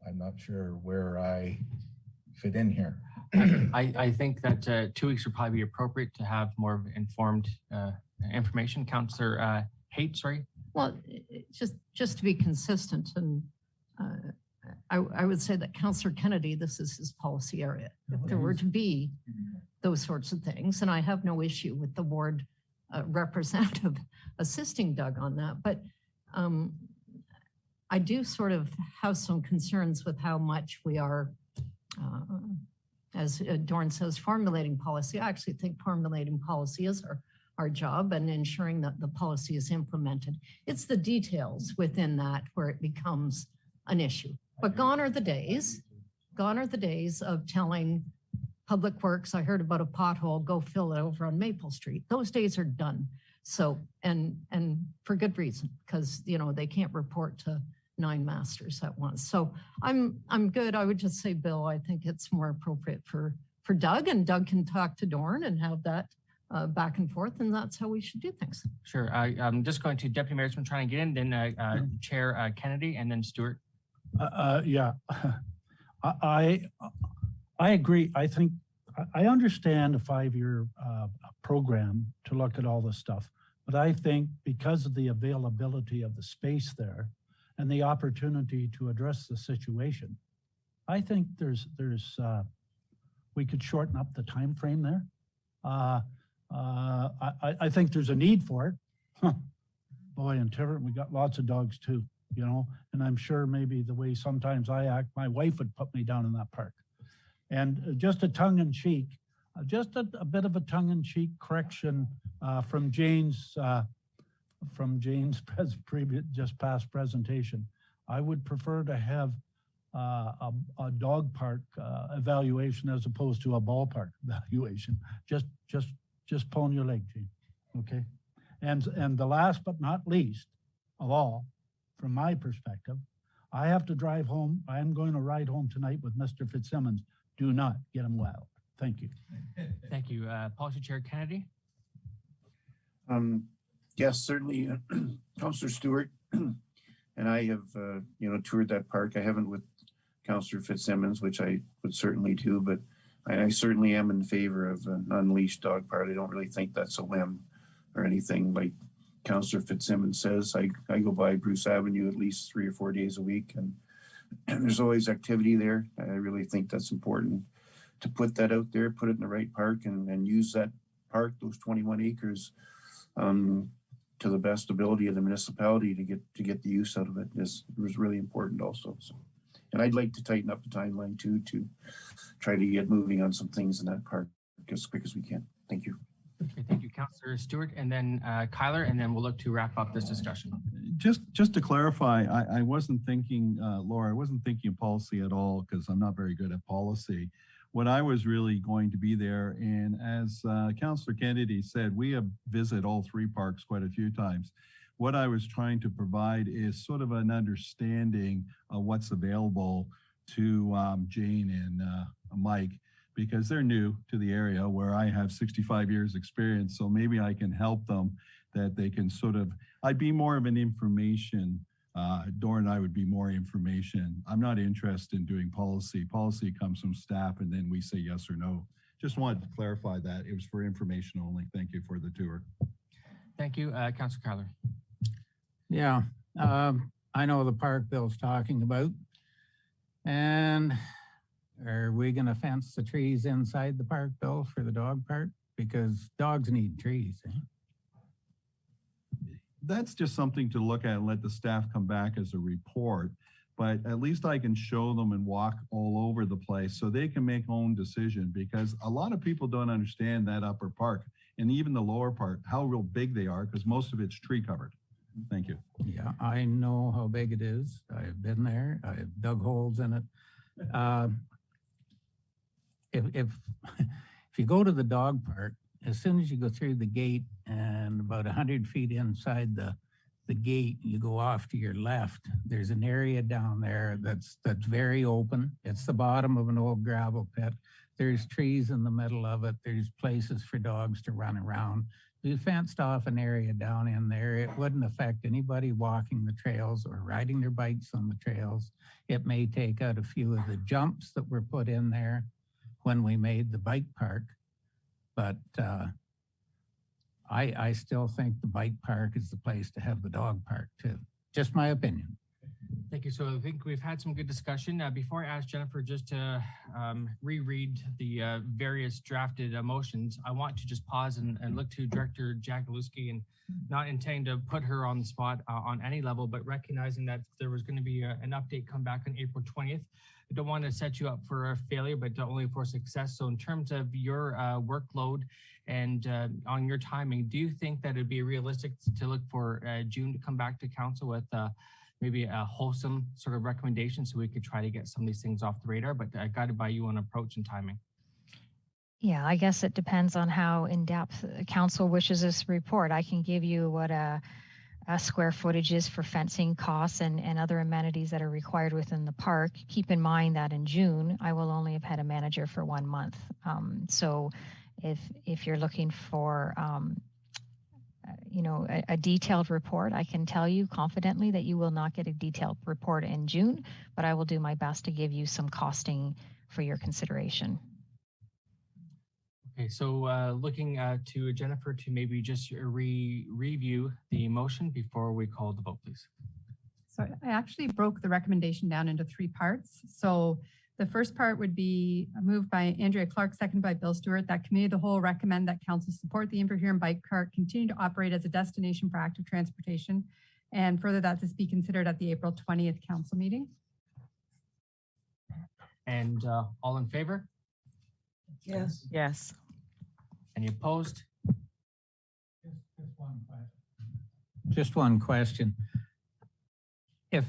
I'm not sure where I fit in here. I think that 2 weeks would probably be appropriate to have more informed information. Councillor Haight, sorry. Well, just to be consistent, and I would say that Councillor Kennedy, this is his policy area. If there were to be those sorts of things, and I have no issue with the ward representative assisting Doug on that, but I do sort of have some concerns with how much we are, as Doran says, formulating policy. I actually think formulating policy is our job, and ensuring that the policy is implemented. It's the details within that where it becomes an issue. But gone are the days of telling Public Works, I heard about a pothole, go fill it over on Maple Street. Those days are done. So, and for good reason, because, you know, they can't report to 9 masters at once. So I'm good. I would just say, Bill, I think it's more appropriate for Doug, and Doug can talk to Doran and have that back and forth, and that's how we should do things. Sure. I'm just going to Deputy Mayor, trying to get in, then Chair Kennedy, and then Stewart. Yeah, I agree. I think I understand a 5-year program to look at all this stuff, but I think because of the availability of the space there and the opportunity to address the situation, I think we could shorten up the time frame there. I think there's a need for it. boy, in Tiverton, we got lots of dogs too, you know, and I'm sure maybe the way sometimes I act, my wife would put me down in that park. And just a tongue in cheek, just a bit of a tongue in cheek correction from Jane's just past presentation. I would prefer to have a dog park evaluation as opposed to a ballpark evaluation. Just pulling your leg, Gene. Okay. And the last but not least of all, from my perspective, I have to drive home. I am going to ride home tonight with Mr. Fitzsimmons. Do not get him wild. Thank you. Thank you. Policy Chair Kennedy. Yes, certainly, Councillor Stewart and I have, toured that park. I haven't with Councillor Fitzsimmons, which I would certainly do, but I certainly am in favor of an unleashed dog park. I don't really think that's a whim or anything. Like Councillor Fitzsimmons says, I go by Bruce Avenue at least 3 or 4 days a week, and there's always activity there. I really think that's important to put that out there, put it in the right park, and use that park, those 21 acres, to the best ability of the municipality to get the use out of it was really important also. So, and I'd like to tighten up the timeline too, to try to get moving on some things in that park as quick as we can. Thank you. Okay, thank you, Councillor Stewart, and then Kyler, and then we'll look to wrap up this discussion. Just to clarify, I wasn't thinking, Laura, I wasn't thinking of policy at all because I'm not very good at policy. What I was really going to be there, and as Councillor Kennedy said, we have visited all 3 parks quite a few times. What I was trying to provide is sort of an understanding of what's available to Jane and Mike, because they're new to the area where I have 65 years experience. So maybe I can help them, that they can sort of, I'd be more of an information, Dora and I would be more information. I'm not interested in doing policy. Policy comes from staff and then we say yes or no. Just wanted to clarify that. It was for information only. Thank you for the tour. Thank you, Councillor Kyler. Yeah, I know the park Bill's talking about. And are we going to fence the trees inside the park, Bill, for the dog park? Because dogs need trees. Eh? That's just something to look at and let the staff come back as a report. But at least I can show them and walk all over the place so they can make own decision, because a lot of people don't understand that upper park and even the lower part, how real big they are, because most of it's tree covered. Thank you. Yeah, I know how big it is. I've been there. I've dug holes in it. If you go to the dog park, as soon as you go through the gate and about 100 feet inside the gate, you go off to your left, there's an area down there that's very open. It's the bottom of an old gravel pit. There's trees in the middle of it. There's places for dogs to run around. We fenced off an area down in there. It wouldn't affect anybody walking the trails or riding their bikes on the trails. It may take out a few of the jumps that were put in there when we made the bike park. But I still think the bike park is the place to have the dog park too. Just my opinion. Thank you. So I think we've had some good discussion. Before I ask Jennifer just to reread the various drafted motions, I want to just pause and look to Director Jagalewski, and not intending to put her on the spot on any level, but recognizing that there was going to be an update come back on April 20th. I don't want to set you up for a failure, but only for success. So in terms of your workload and on your timing, do you think that it'd be realistic to look for June to come back to council with maybe a wholesome sort of recommendation so we could try to get some of these things off the radar, but guided by you on approach and timing? Yeah, I guess it depends on how in-depth council wishes this report. I can give you what a square footage is for fencing costs and other amenities that are required within the park. Keep in mind that in June, I will only have had a manager for 1 month. So if you're looking for a detailed report, I can tell you confidently that you will not get a detailed report in June, but I will do my best to give you some costing for your consideration. Okay, so looking to Jennifer to maybe just review the motion before we call the vote, please. So I actually broke the recommendation down into 3 parts. So The first part would be moved by Andrea Clark, seconded by Bill Stewart, that committee of the whole recommend that council support the Inverhuron Bike Park continue to operate as a destination for active transportation. And further, that this be considered at the April 20th council meeting. And all in favor? Yes. Yes. Any opposed? Just one question.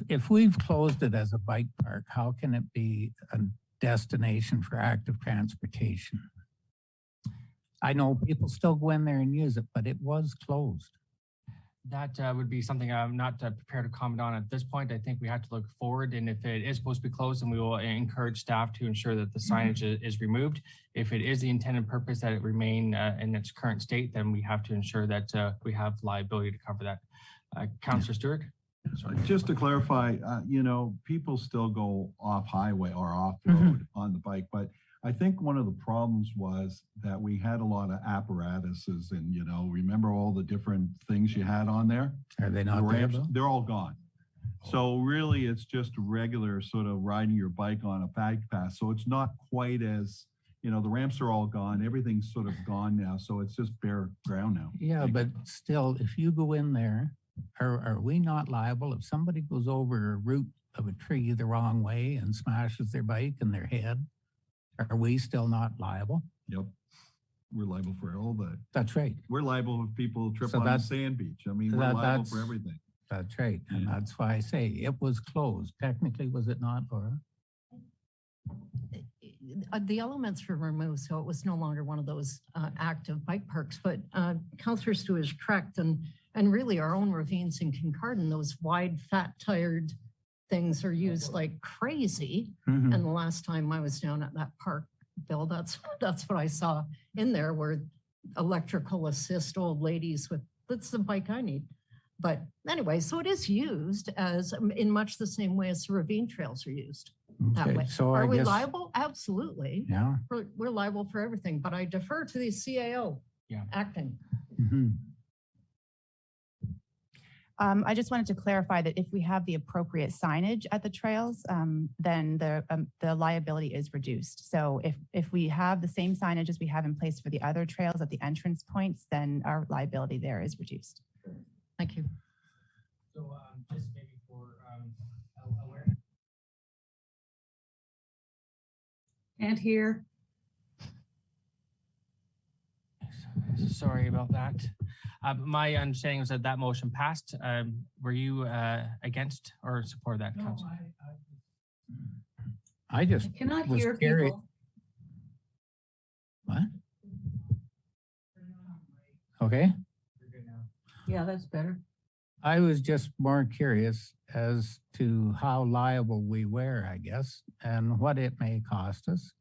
If we've closed it as a bike park, how can it be a destination for active transportation? I know people still go in there and use it, but it was closed. That would be something I'm not prepared to comment on at this point. I think we have to look forward, and if it is supposed to be closed, then we will encourage staff to ensure that the signage is removed. If it is the intended purpose that it remain in its current state, then we have to ensure that we have liability to cover that. Councillor Stewart? So just to clarify, you know, people still go off highway or off road on the bike, but I think one of the problems was that we had a lot of apparatuses and, you know, remember all the different things you had on there? Are they not The there, ramps, though? they're all gone. So really, it's just a regular sort of riding your bike on a bike path. So it's not quite as, you know, the ramps are all gone. Everything's sort of gone now. So it's just bare ground now. Yeah, but still, if you go in there, are we not liable if somebody goes over a root of a tree the wrong way and smashes their bike and their head? Are we still not liable? Yep. We're liable for all that. That's right. We're liable if people trip on the sand beach. I mean, we're liable for everything. That's right. And that's why I say it was closed. Technically, was it not, Laura? The elements were removed, so it was no longer one of those active bike parks. But Councillor Stu is correct, and really our own ravines in Kincardine, those wide, fat-tired things are used like crazy. And the last time I was down at that park, Bill, that's what I saw in there were electrical assist old ladies with, that's the bike I need. But anyway, so it is used as in much the same way as the ravine trails are used. That way. So are I we guess, liable? Absolutely. Yeah. We're liable for everything, but I defer to the CAO acting. I just wanted to clarify that if we have the appropriate signage at the trails, then the liability is reduced. So if we have the same signage as we have in place for the other trails at the entrance points, then our liability there is reduced. Thank you. So just maybe for awareness. Can't hear. Sorry about that. My understanding was that that motion passed. Were you against or support that, Council? I just I cannot was hear curious. people. What? Okay. Yeah, that's better. I was just more curious as to how liable we were, I guess, and what it may cost us.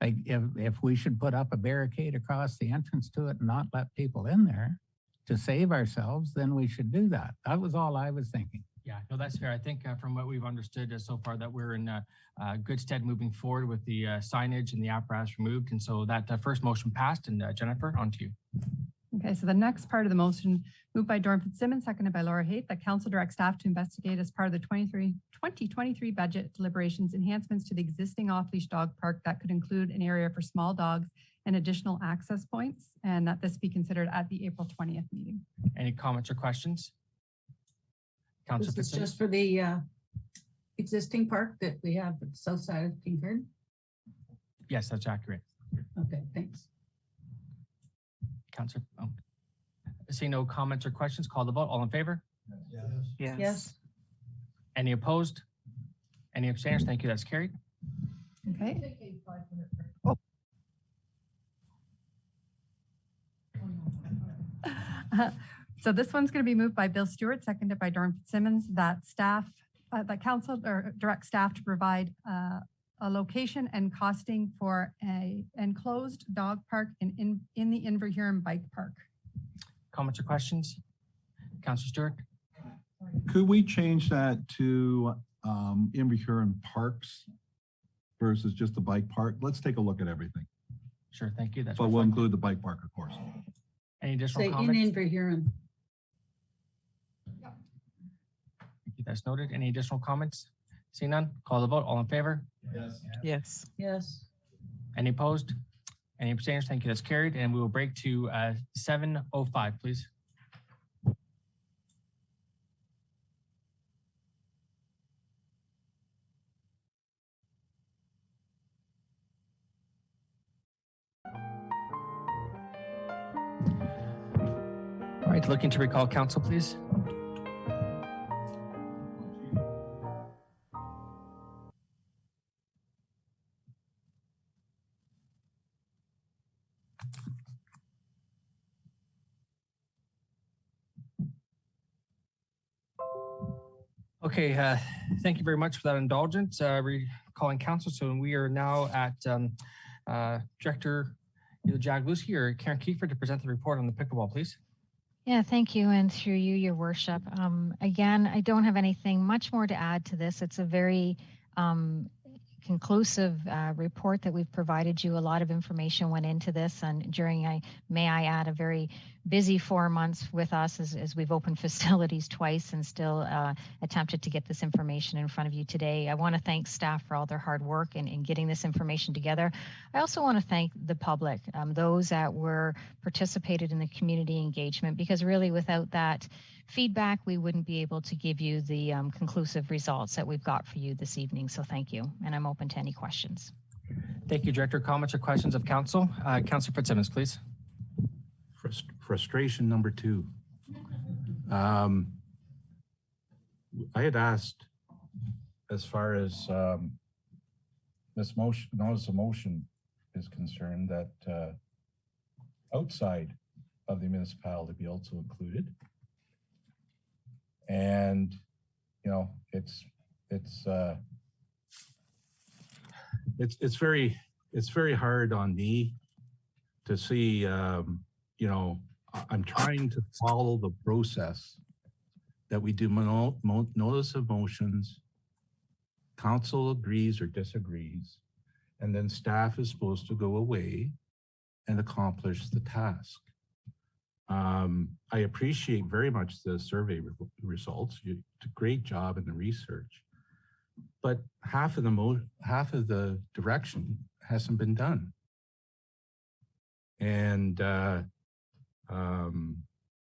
Like if we should put up a barricade across the entrance to it and not let people in there to save ourselves, then we should do that. That was all I was thinking. Yeah, no, that's fair. I think from what we've understood so far that we're in good stead moving forward with the signage and the apparatus removed. And so that first motion passed. And Jennifer, on to you. Okay, so the next part of the motion, moved by Dorn Fitzsimmons, seconded by Laura Haight, that council direct staff to investigate as part of the 2023 budget deliberations enhancements to the existing off-leash dog park that could include an area for small dogs and additional access points, and that this be considered at the April 20th meeting. Any comments or questions? Councilor This is Fitzsimmons? just for the existing park that we have at the south side of Kincardine. Yes, that's accurate. Okay, thanks. Councilor, see no comments or questions, call the vote. All in favor? Yes. Any opposed? Any abstentions? Thank you. That's carried. Okay. So this one's going to be moved by Bill Stewart, seconded by Dorn Fitzsimmons, that staff, that council or direct staff to provide a location and costing for a enclosed dog park in the Inverhuron Bike Park. Comments or questions? Councilor Stewart? Could we change that to Inverhuron Parks versus just the bike park? Let's take a look at everything. Sure, thank you. That's But we'll reflected. include the bike park, of course. Any additional Say in comments? Inverhuron. Thank you. That's noted. Any additional comments? See none, call the vote. All in favor? Yes. Yes. Any opposed? Any abstentions? Thank you. That's carried. And we will break to 7:05, please. All right, looking to recall council, please. Okay, thank you very much for that indulgence. Recalling council, so we are now at Director either Jagluski or Karen Kiefer to present the report on the pickleball, please. Yeah, thank you. And through you, your worship. Again, I don't have anything much more to add to this. It's a very conclusive report that we've provided you. A lot of information went into this, and during, may I add, a very busy 4 months with us as we've opened facilities twice and still attempted to get this information in front of you today. I want to thank staff for all their hard work in getting this information together. I also want to thank the public, those that were participated in the community engagement, because really without that feedback, we wouldn't be able to give you the conclusive results that we've got for you this evening. So thank you, and I'm open to any questions. Thank you, Director. Comments or questions of council? Councilor Fitzsimmons, please. Frustration number 2. I had asked, as far as this motion, notice of motion is concerned, that outside of the municipality be also included. And you know, it's very hard on me to see. You know, I'm trying to follow the process that we do notice of motions. Council agrees or disagrees, and then staff is supposed to go away and accomplish the task. I appreciate very much the survey results. You did a great job in the research, but half of the direction hasn't been done. And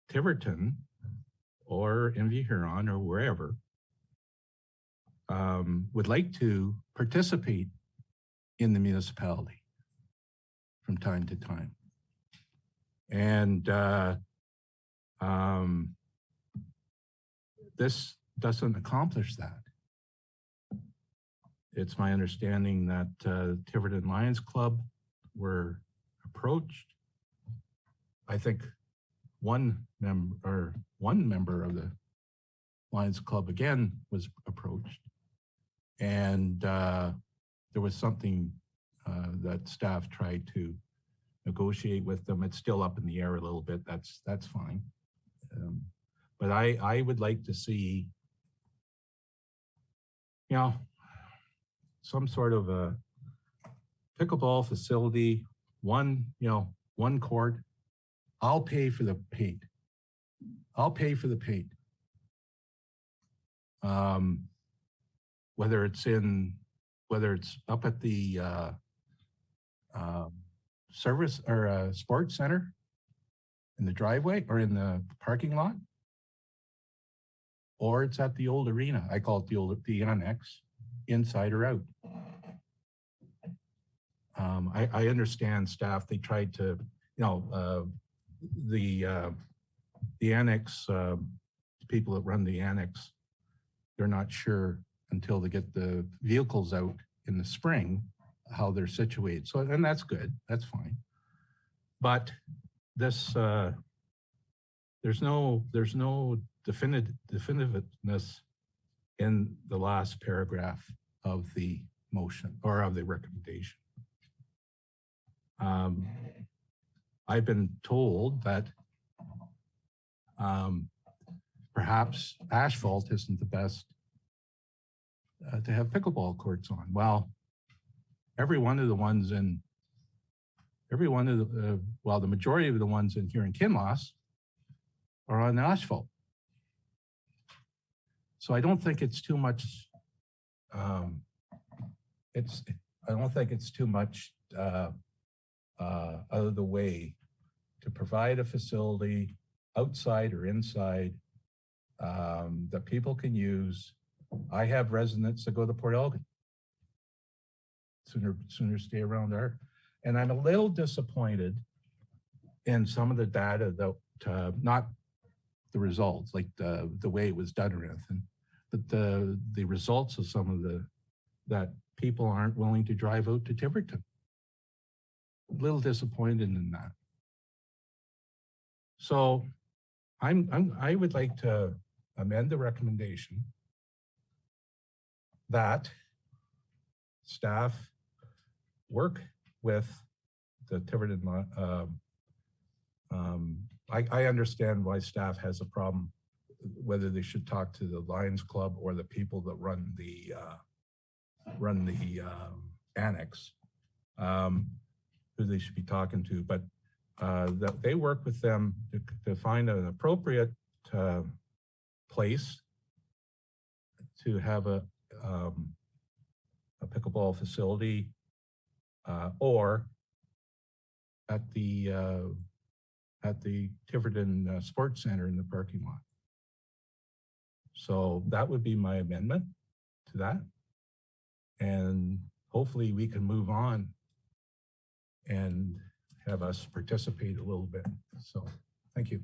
Tiverton or MV Huron or wherever would like to participate in the municipality from time to time. And this doesn't accomplish that. It's my understanding that Tiverton Lions Club were approached. I think one member of the Lions Club again was approached, and there was something that staff tried to negotiate with them. It's still up in the air a little bit. That's fine. But I would like to see, you know, some sort of a pickleball facility, one court. I'll pay for the paint. I'll pay for the paint. Whether it's up at the service or sports center in the driveway or in the parking lot, or it's at the old arena. I call it the annex, inside or out. I understand staff, they tried to, the annex, people that run the annex, they're not sure until they get the vehicles out in the spring how they're situated. So, and that's good, that's fine. But this, there's no definitiveness in the last paragraph of the motion or of the recommendation. I've been told that perhaps asphalt isn't the best to have pickleball courts on. Well, the majority of the ones in here in Kinloss are on asphalt. So I don't think it's too much I don't think it's too much out of the way to provide a facility outside or inside that people can use. I have residents that go to Port Elgin. Sooner stay around there. And I'm a little disappointed in some of the data that, not the results, like the way it was done or anything, but the results of some of that people aren't willing to drive out to Tiverton. A little disappointed in that. So I would like to amend the recommendation that staff work with the Tiverton. I understand why staff has a problem, whether they should talk to the Lions Club or the people that run the annex, who they should be talking to, but that they work with them to find an appropriate place to have a pickleball facility, or at the Tiverton Sports Center in the parking lot. So that would be my amendment to that. And hopefully we can move on and have us participate a little bit. So thank you.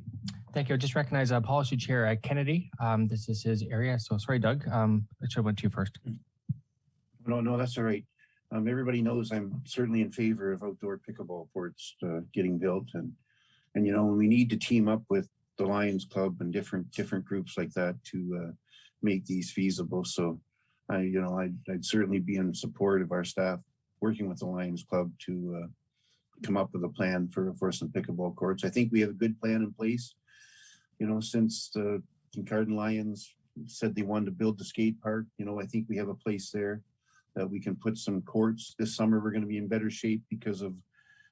Thank you. I just recognize Policy Chair Kennedy. This is his area. So sorry, Doug. I should have went to you first. No, that's all right. Everybody knows I'm certainly in favor of outdoor pickleball courts getting built, and we need to team up with the Lions Club and different groups like that to make these feasible. So I'd certainly be in support of our staff working with the Lions Club to come up with a plan for some pickleball courts. I think we have a good plan in place. Since the Kincardine Lions said they wanted to build the skate park, I think we have a place there that we can put some courts. This summer, we're going to be in better shape because of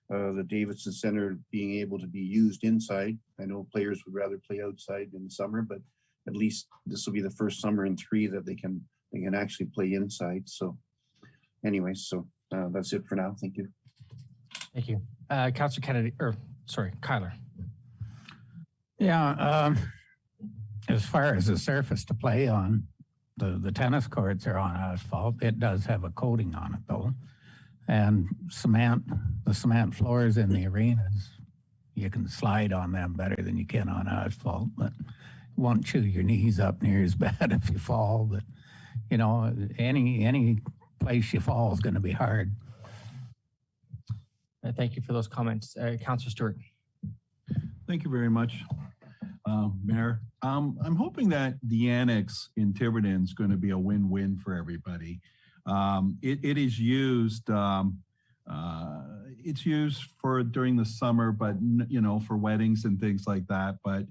the Davidson Center being able to be used inside. I know players would rather play outside in the summer, but at least this will be the first summer in 3 that they can actually play inside. So anyway, that's it for now. Thank you. Thank you. Councillor Kennedy, Kyler. Yeah, as far as the surface to play on, the tennis courts are on asphalt. It does have a coating on it though. And the cement floors in the arenas, you can slide on them better than you can on asphalt, but won't chew your knees up near as bad if you fall. But any place you fall is going to be hard. Thank you for those comments. Councillor Stewart. Thank you very much, Mayor. I'm hoping that the annex in Tiverton is going to be a win-win for everybody. It is used. It's used for during the summer, but for weddings and things like that. But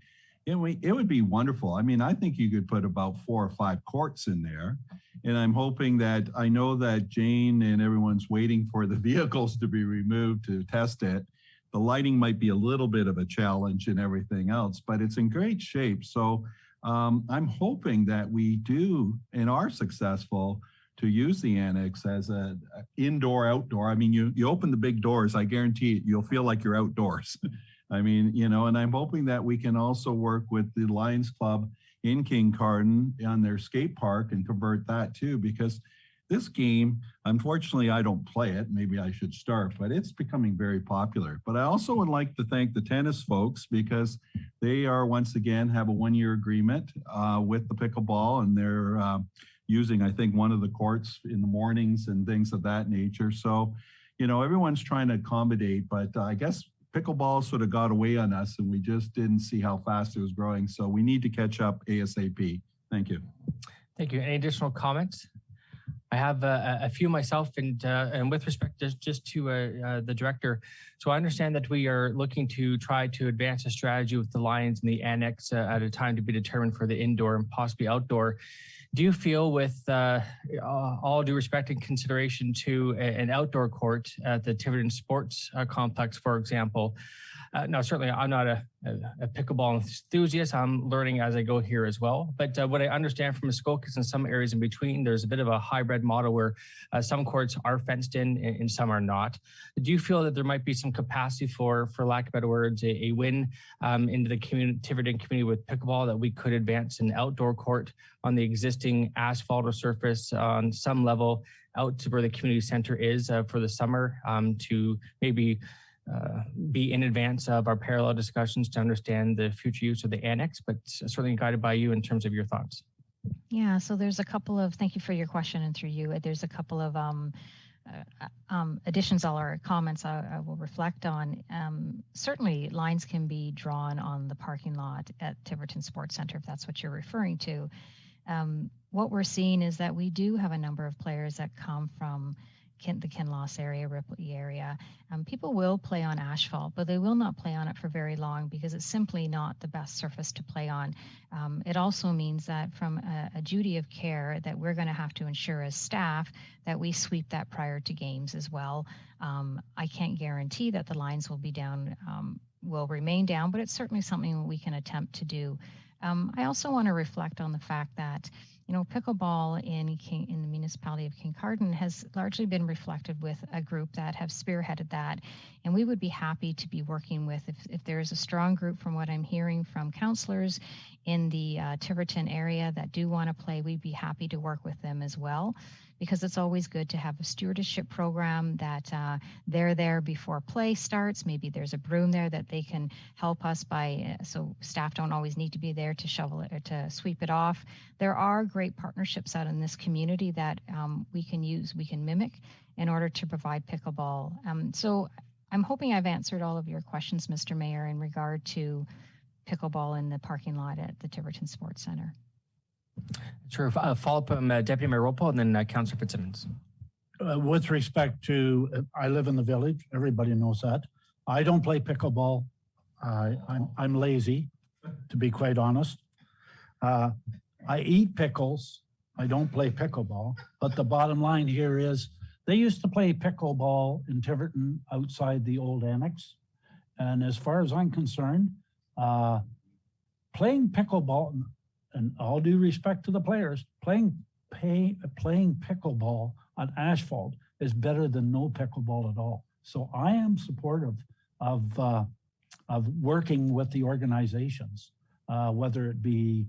it would be wonderful. I mean, I think you could put about 4 or 5 courts in there. And I'm hoping that, I know that Jane and everyone's waiting for the vehicles to be removed to test it. The lighting might be a little bit of a challenge and everything else, but it's in great shape. So I'm hoping that we do and are successful to use the annex as an indoor-outdoor. I mean, you open the big doors, I guarantee it, you'll feel like you're outdoors. I mean, and I'm hoping that we can also work with the Lions Club in Kincardine on their skate park and convert that too, because this game, unfortunately, I don't play it. Maybe I should start, but it's becoming very popular. But I also would like to thank the tennis folks because they are, once again, have a 1-year agreement with the pickleball, and they're using, I think, one of the courts in the mornings and things of that nature. So, everyone's trying to accommodate, but I guess pickleball sort of got away on us and we just didn't see how fast it was growing. So we need to catch up ASAP. Thank you. Thank you. Any additional comments? I have a few myself, and with respect just to the director. So I understand that we are looking to try to advance a strategy with the Lions and the annex at a time to be determined for the indoor and possibly outdoor. Do you feel, with all due respect and consideration to an outdoor court at the Tiverton Sports Complex, for example, No, certainly I'm not a pickleball enthusiast. I'm learning as I go here as well. But what I understand from Muskoka is in some areas in between, there's a bit of a hybrid model where some courts are fenced in and some are not. Do you feel that there might be some capacity for lack of better words, a win into the Tiverton community with pickleball, that we could advance an outdoor court on the existing asphalt or surface on some level out to where the community center is for the summer to maybe be in advance of our parallel discussions to understand the future use of the annex, but certainly guided by you in terms of your thoughts. Yeah, so there's a couple of, thank you for your question, and through you, there's a couple of additions or comments I will reflect on. Certainly lines can be drawn on the parking lot at Tiverton Sports Center, if that's what you're referring to. What we're seeing is that we do have a number of players that come from the Kinloss area, Ripley area. People will play on asphalt, but they will not play on it for very long because it's simply not the best surface to play on. It also means that from a duty of care that we're going to have to ensure as staff that we sweep that prior to games as well. I can't guarantee that the lines will be down, will remain down, but it's certainly something we can attempt to do. I also want to reflect on the fact that, you know, pickleball in the municipality of Kincardine has largely been reflected with a group that have spearheaded that. And we would be happy to be working with, if there is a strong group from what I'm hearing from counselors in the Tiverton area that do want to play, we'd be happy to work with them as well. Because it's always good to have a stewardship program that they're there before play starts. Maybe there's a broom there that they can help us by, so staff don't always need to be there to shovel it or to sweep it off. There are great partnerships out in this community that we can use, we can mimic in order to provide pickleball. So I'm hoping I've answered all of your questions, Mr. Mayor, in regard to pickleball in the parking lot at the Tiverton Sports Center. Sure. Follow up Deputy Mayor Ropel and then Councillor Fitzsimmons. With respect to, I live in the village. Everybody knows that. I don't play pickleball. I'm lazy, to be quite honest. I eat pickles. I don't play pickleball. But the bottom line here is they used to play pickleball in Tiverton outside the old annex. And as far as I'm concerned, playing pickleball, and all due respect to the players, playing pickleball on asphalt is better than no pickleball at all. So I am supportive of working with the organizations, whether it be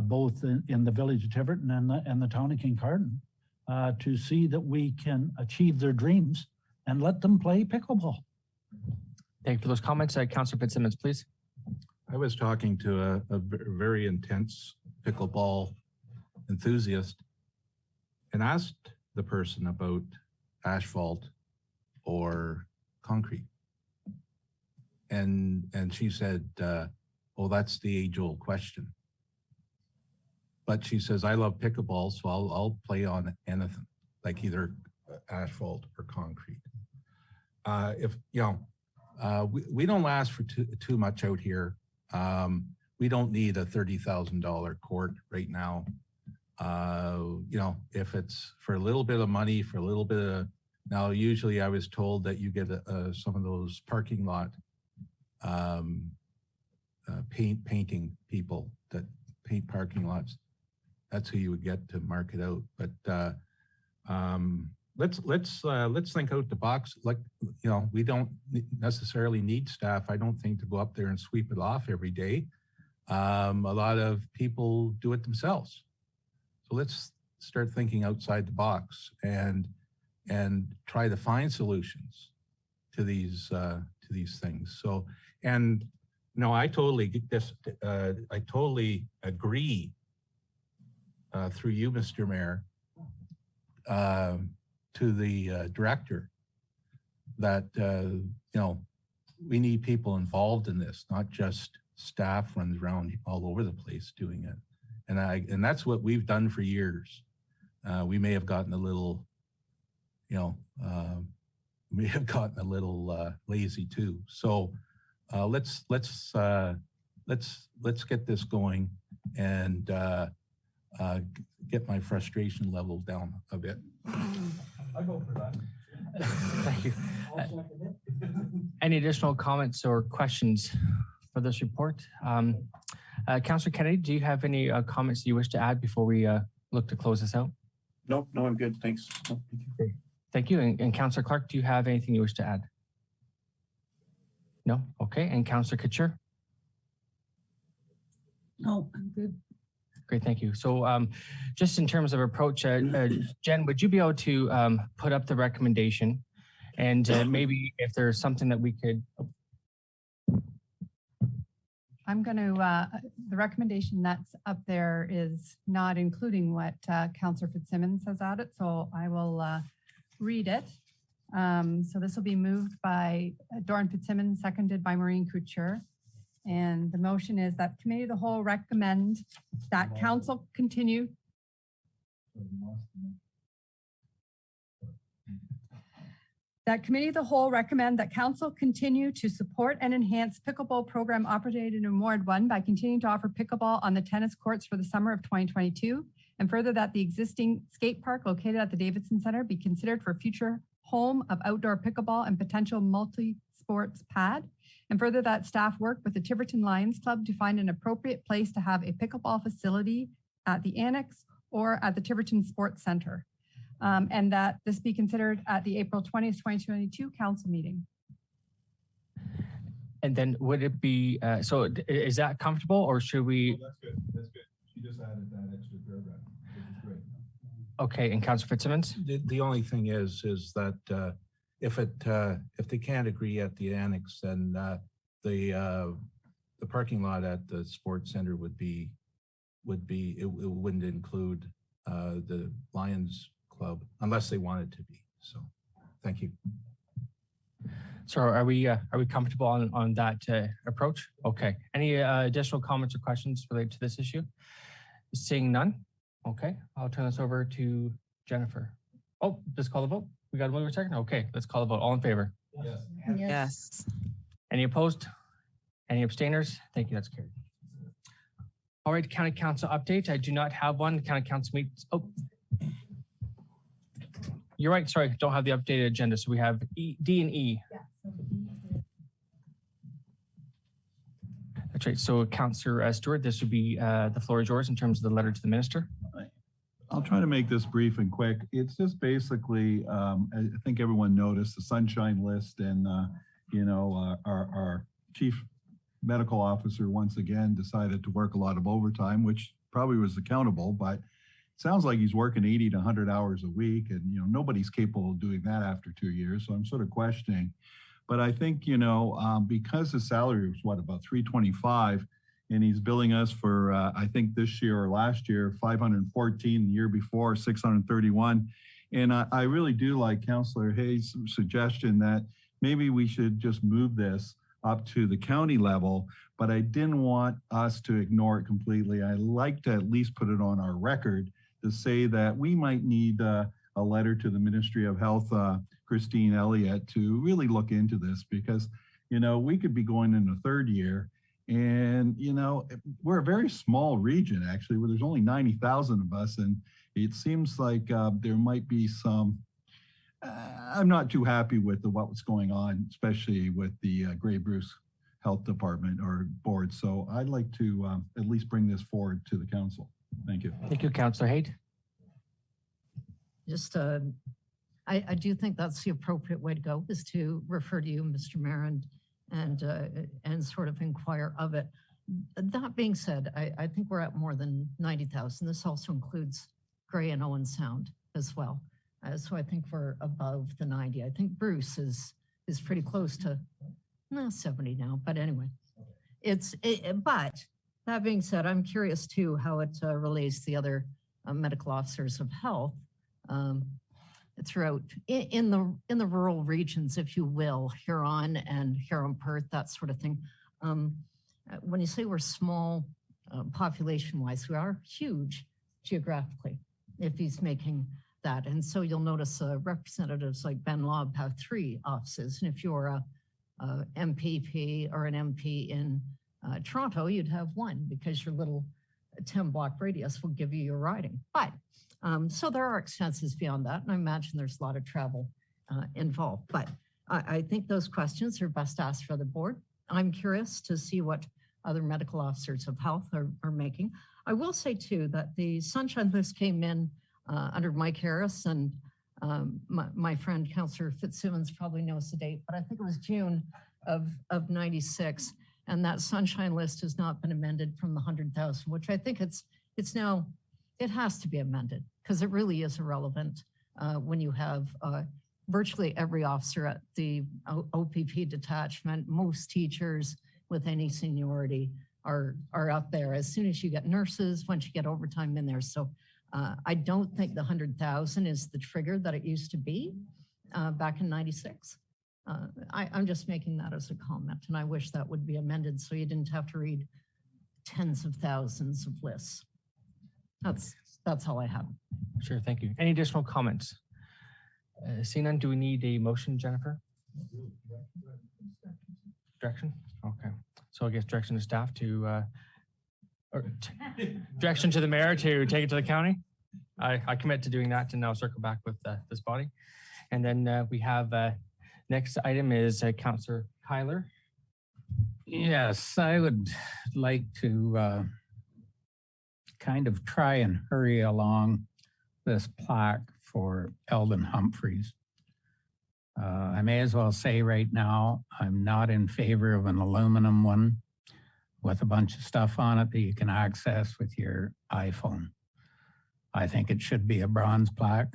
both in the village of Tiverton and the town of Kincardine, to see that we can achieve their dreams and let them play pickleball. Thank you for those comments. Councillor Fitzsimmons, please. I was talking to a very intense pickleball enthusiast and asked the person about asphalt or concrete. And she said, oh, that's the age-old question. But she says, I love pickleball, so I'll play on anything, like either asphalt or concrete. If, you know, we don't last for too much out here. We don't need a $30,000 court right now. You know, if it's for a little bit of money, for a little bit of, now usually I was told that you get some of those parking lot painting people that paint parking lots. That's who you would get to mark it out. But let's think out the box. Like, you know, we don't necessarily need staff, I don't think, to go up there and sweep it off every day. A lot of people do it themselves. So let's start thinking outside the box and try to find solutions to these things. So, and no, I totally get this. I totally agree through you, Mr. Mayor, to the director that you know, we need people involved in this, not just staff runs around all over the place doing it. And that's what we've done for years. We may have gotten a little, you know, we have gotten a little lazy too. So let's get this going and get my frustration level down a bit. I go for that. Thank you. Any additional comments or questions for this report? Councillor Kennedy, do you have any comments you wish to add before we look to close this out? No, I'm good. Thanks. No, thank you. Thank you. And Councillor Clark, do you have anything you wish to add? No? Okay. And Councillor Couture? No, I'm good. Great, thank you. So just in terms of approach, Jen, would you be able to put up the recommendation? And maybe if there's something that we could... I'm going to, the recommendation that's up there is not including what Councillor Fitzsimmons has added, so I will read it. So this will be moved by Doran Fitzsimmons, seconded by Maureen Couture. And the motion is that Committee of the Whole recommend that Council continue. That Committee of the Whole recommend that Council continue to support and enhance pickleball program operated in Ward 1 by continuing to offer pickleball on the tennis courts for the summer of 2022. And further, that the existing skate park located at the Davidson Center be considered for future home of outdoor pickleball and potential multi-sports pad. And further, that staff work with the Tiverton Lions Club to find an appropriate place to have a pickleball facility at the Annex or at the Tiverton Sports Center. And that this be considered at the April 20th, 2022 council meeting. And then would it be, so is that comfortable or should we? Oh, that's good. That's good. She just added that extra paragraph, which is great. Okay, and Councillor Fitzsimmons? The only thing is that if they can't agree at the annex, then the parking lot at the sports center it wouldn't include the Lions Club unless they want it to be. So, thank you. So are we comfortable on that approach? Okay. Any additional comments or questions related to this issue? Seeing none. Okay, I'll turn this over to Jennifer. Oh, just call the vote. We got 1 more second. Okay, let's call the vote. All in favor? Yes. Yes. Any opposed? Any abstainers? Thank you. That's carried. All right, County Council update. I do not have one. County Council meets. Oh, you're right. Sorry, don't have the updated agenda. So we have D and E. That's right. So Councillor Stewart, this would be the floor is yours in terms of the letter to the minister. I'll try to make this brief and quick. It's just basically, I think everyone noticed the sunshine list and, our chief medical officer once again decided to work a lot of overtime, which probably was accountable, but it sounds like he's working 80 to 100 hours a week. And, nobody's capable of doing that after 2 years. So I'm sort of questioning. But I think, because his salary was about $325, and he's billing us for, I think this year or last year, 514, the year before, 631. And I really do like Councillor Hayes' suggestion that maybe we should just move this up to the county level, but I didn't want us to ignore it completely. I like to at least put it on our record to say that we might need a letter to the Ministry of Health, Christine Elliott, to really look into this because, we could be going in the third year. And, we're a very small region, actually, where there's only 90,000 of us. And it seems like there might be some, I'm not too happy with what was going on, especially with the Grey Bruce Health Department or board. So I'd like to at least bring this forward to the council. Thank you. Thank you, Councillor Haight. Just, I do think that's the appropriate way to go, is to refer to you, Mr. Mayor, and sort of inquire of it. That being said, I think we're at more than 90,000. This also includes Grey and Owen Sound as well. So I think we're above the 90. I think Bruce is pretty close to 70 now, but anyway. But that being said, I'm curious too how it relates to the other medical officers of health throughout in the rural regions, if you will, Huron and Huron-Perth, that sort of thing. When you say we're small population-wise, we are huge geographically, if he's making that. And so you'll notice representatives like Ben Lobb have 3 offices. And if you're a MPP or an MP in Toronto, you'd have 1 because your little 10-block radius will give you your riding. But so there are expenses beyond that. And I imagine there's a lot of travel involved. But I think those questions are best asked for the board. I'm curious to see what other medical officers of health are making. I will say too that the sunshine list came in under Mike Harris, and my friend Councillor Fitzsimmons probably knows the date, but I think it was June of 96. And that sunshine list has not been amended from the 100,000, which I think it's now, it has to be amended because it really is irrelevant when you have virtually every officer at the OPP detachment, most teachers with any seniority are up there. As soon as you get nurses, once you get overtime in there. So I don't think the 100,000 is the trigger that it used to be back in 96. I'm just making that as a comment, and I wish that would be amended so you didn't have to read tens of thousands of lists. That's all I have. Sure, thank you. Any additional comments? Seeing none, do we need a motion, Jennifer? Direction? Okay. So I guess direction to staff to, direction to the mayor to take it to the county. I commit to doing that and now circle back with this body. And then we have next item is Councillor Kyler. Yes, I would like to kind of try and hurry along this plaque for Eldon Humphreys. I may as well say right now, I'm not in favor of an aluminum one with a bunch of stuff on it that you can access with your iPhone. I think it should be a bronze plaque.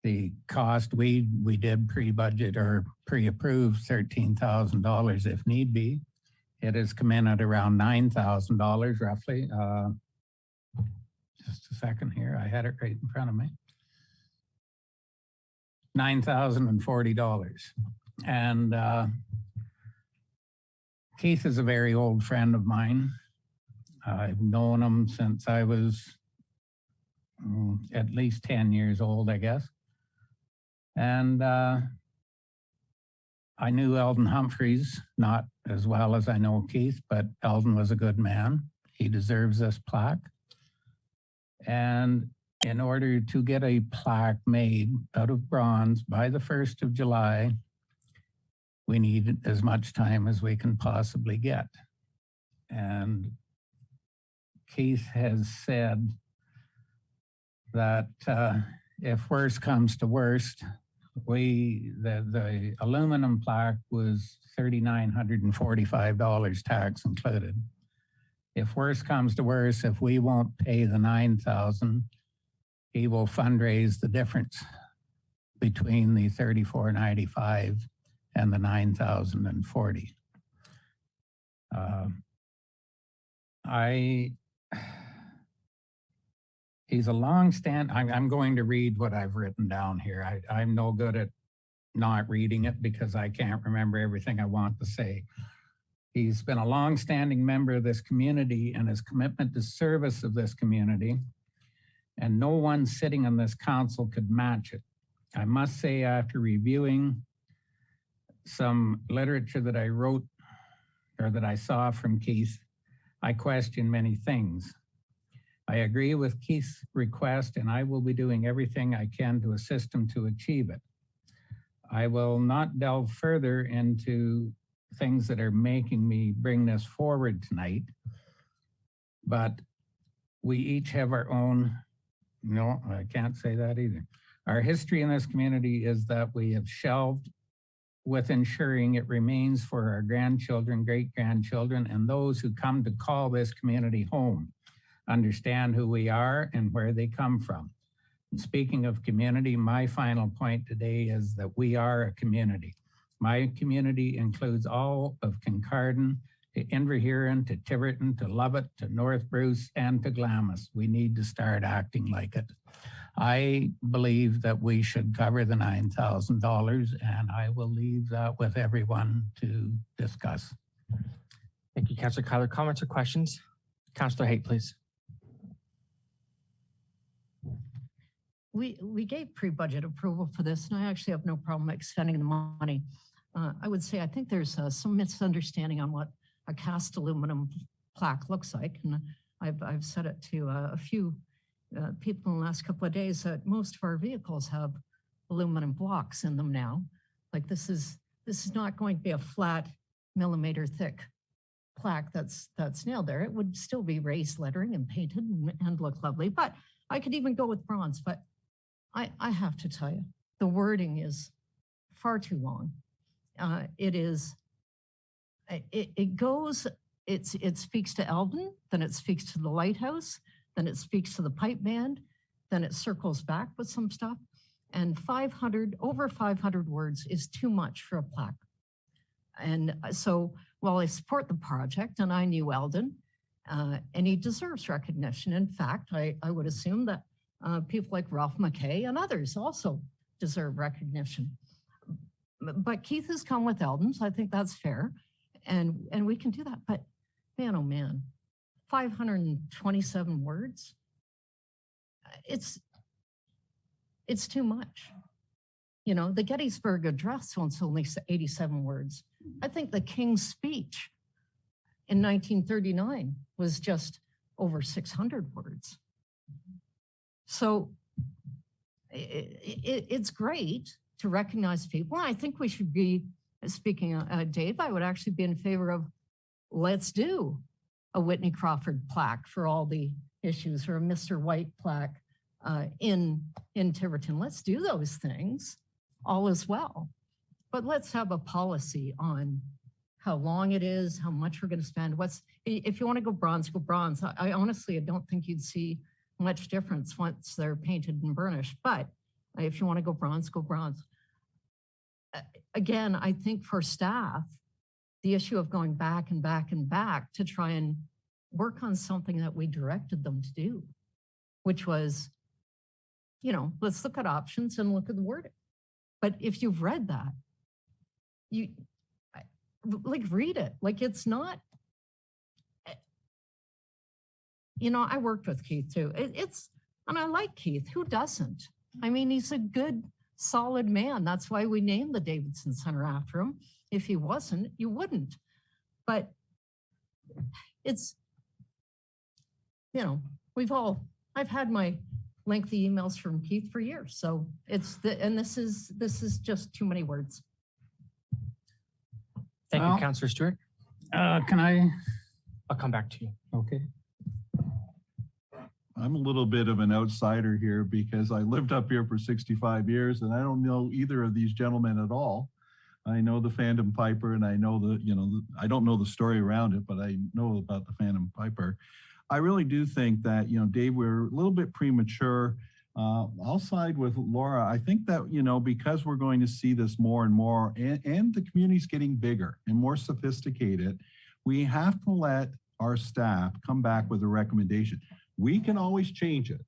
The cost, we did pre-budget or pre-approve $13,000 if need be. It has come in at around $9,000 roughly. Just a second here, I had it right in front of me. $9,040. And Keith is a very old friend of mine. I've known him since I was at least 10 years old, I guess. And I knew Eldon Humphreys, not as well as I know Keith, but Eldon was a good man. He deserves this plaque. And in order to get a plaque made out of bronze by the 1st of July, we need as much time as we can possibly get. And Keith has said that if worst comes to worst, the aluminum plaque was $3,945 tax included. If worst comes to worst, if we won't pay the $9,000, he will fundraise the difference between the $3,495 and the $9,040. He's a I'm going to read what I've written down here. I'm no good at not reading it because I can't remember everything I want to say. He's been a long-standing member of this community and his commitment to service of this community, and no one sitting on this council could match it. I must say, after reviewing some literature that I wrote or that I saw from Keith, I question many things. I agree with Keith's request, and I will be doing everything I can to assist him to achieve it. I will not delve further into things that are making me bring this forward tonight, but we each have our own, no, I can't say that either. Our history in this community is that we have shelved with ensuring it remains for our grandchildren, great-grandchildren, and those who come to call this community home, understand who we are and where they come from. And speaking of community, my final point today is that we are a community. My community includes all of Kincardine, to Inverhuron, to Tiverton, to Lovett, to North Bruce, and to Glamis. We need to start acting like it. I believe that we should cover the $9,000, and I will leave that with everyone to discuss. Thank you, Councillor Kyler. Comments or questions? Councillor Haight, please. We gave pre-budget approval for this, and I actually have no problem extending the money. I would say I think there's some misunderstanding on what a cast aluminum plaque looks like, and I've said it to a few people in the last couple of days that most of our vehicles have aluminum blocks in them now. Like this is not going to be a flat millimeter thick plaque that's nailed there. It would still be raised lettering and painted and look lovely, but I could even go with bronze. But I have to tell you, the wording is far too long. It speaks to Eldon, then it speaks to the lighthouse, then it speaks to the pipe band, then it circles back with some stuff. And over 500 words is too much for a plaque. And so while I support the project and I knew Eldon, and he deserves recognition. In fact, I would assume that people like Ralph McKay and others also deserve recognition. But Keith has come with Eldon, so I think that's fair. And we can do that. But man, oh man, 527 words. It's too much. You know, the Gettysburg Address was only 87 words. I think the King's Speech in 1939 was just over 600 words. So it's great to recognize people. I think we should be, speaking of Dave, I would actually be in favor of let's do a Whitney Crawford plaque for all the issues, or a Mr. White plaque in Tiverton. Let's do those things, all as well. But let's have a policy on how long it is, how much we're going to spend. If you want to go bronze, go bronze. I honestly, I don't think you'd see much difference once they're painted and burnished. But if you want to go bronze, go bronze. Again, I think for staff, the issue of going back and back and back to try and work on something that we directed them to do, which was, you know, let's look at options and look at the wording. But if you've read that, you like read it. Like it's not, you know, I worked with Keith too. And I like Keith. Who doesn't? I mean, he's a good, solid man. That's why we named the Davidson Center after him. If he wasn't, you wouldn't. But it's, you know, I've had my lengthy emails from Keith for years. So and this is just too many words. Thank you, Councillor Stewart. I'll come back to you. Okay. I'm a little bit of an outsider here because I lived up here for 65 years and I don't know either of these gentlemen at all. I know the Phantom Piper and I know I don't know the story around it, but I know about the Phantom Piper. I really do think that, Dave, we're a little bit premature. I'll side with Laura. I think that, because we're going to see this more and more and the community's getting bigger and more sophisticated, we have to let our staff come back with a recommendation. We can always change it,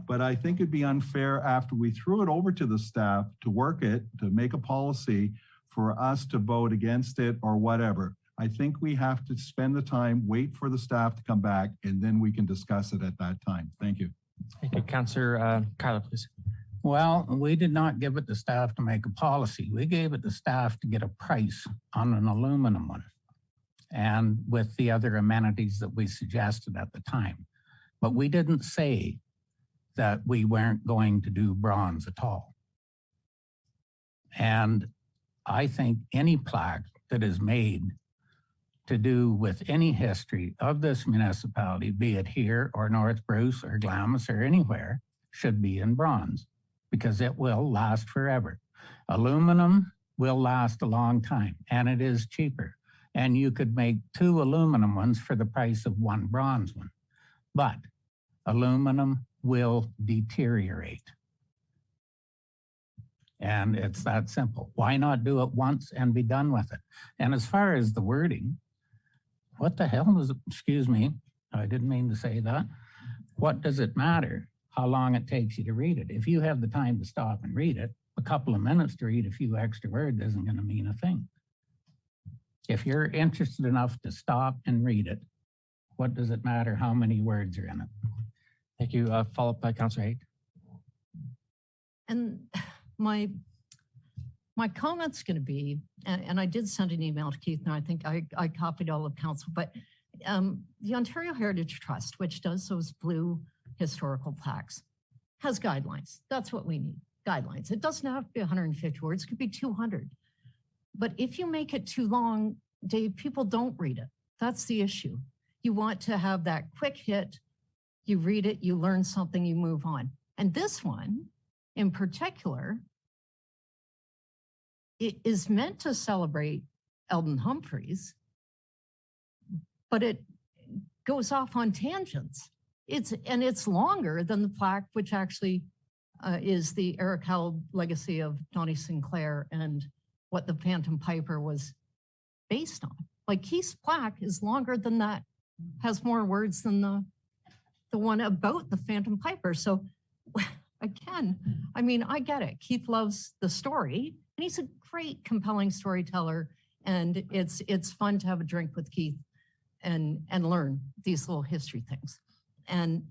but I think it'd be unfair after we threw it over to the staff to work it, to make a policy for us to vote against it or whatever. I think we have to spend the time, wait for the staff to come back, and then we can discuss it at that time. Thank you. Thank you. Councillor Kyla, please. Well, we did not give it to staff to make a policy. We gave it to staff to get a price on an aluminum one, and with the other amenities that we suggested at the time. But we didn't say that we weren't going to do bronze at all. And I think any plaque that is made to do with any history of this municipality, be it here or North Bruce or Glamis or anywhere, should be in bronze because it will last forever. Aluminum will last a long time and it is cheaper. And you could make 2 aluminum ones for the price of 1 bronze one. But aluminum will deteriorate. And it's that simple. Why not do it once and be done with it? And as far as the wording, what the hell is, excuse me, I didn't mean to say that. What does it matter how long it takes you to read it? If you have the time to stop and read it, a couple of minutes to read a few extra words isn't going to mean a thing. If you're interested enough to stop and read it, what does it matter how many words are in it? Thank you. Follow up by Councillor Haight. And my comment's going to be, and I did send an email to Keith, and I think I copied all of council, but the Ontario Heritage Trust, which does those blue historical plaques, has guidelines. That's what we need. guidelines. It doesn't have to be 150 words, it could be 200. But if you make it too long, Dave, people don't read it. That's the issue. You want to have that quick hit, you read it, you learn something, you move on. And this one in particular, it is meant to celebrate Eldon Humphreys, but it goes off on tangents. It's longer than the plaque, which actually is the Eric Howell legacy of Donnie Sinclair and what the Phantom Piper was based on. Like Keith's plaque is longer than that, has more words than the one about the Phantom Piper. So again, I mean, I get it. Keith loves the story and he's a great, compelling storyteller. And it's fun to have a drink with Keith and learn these little history things. And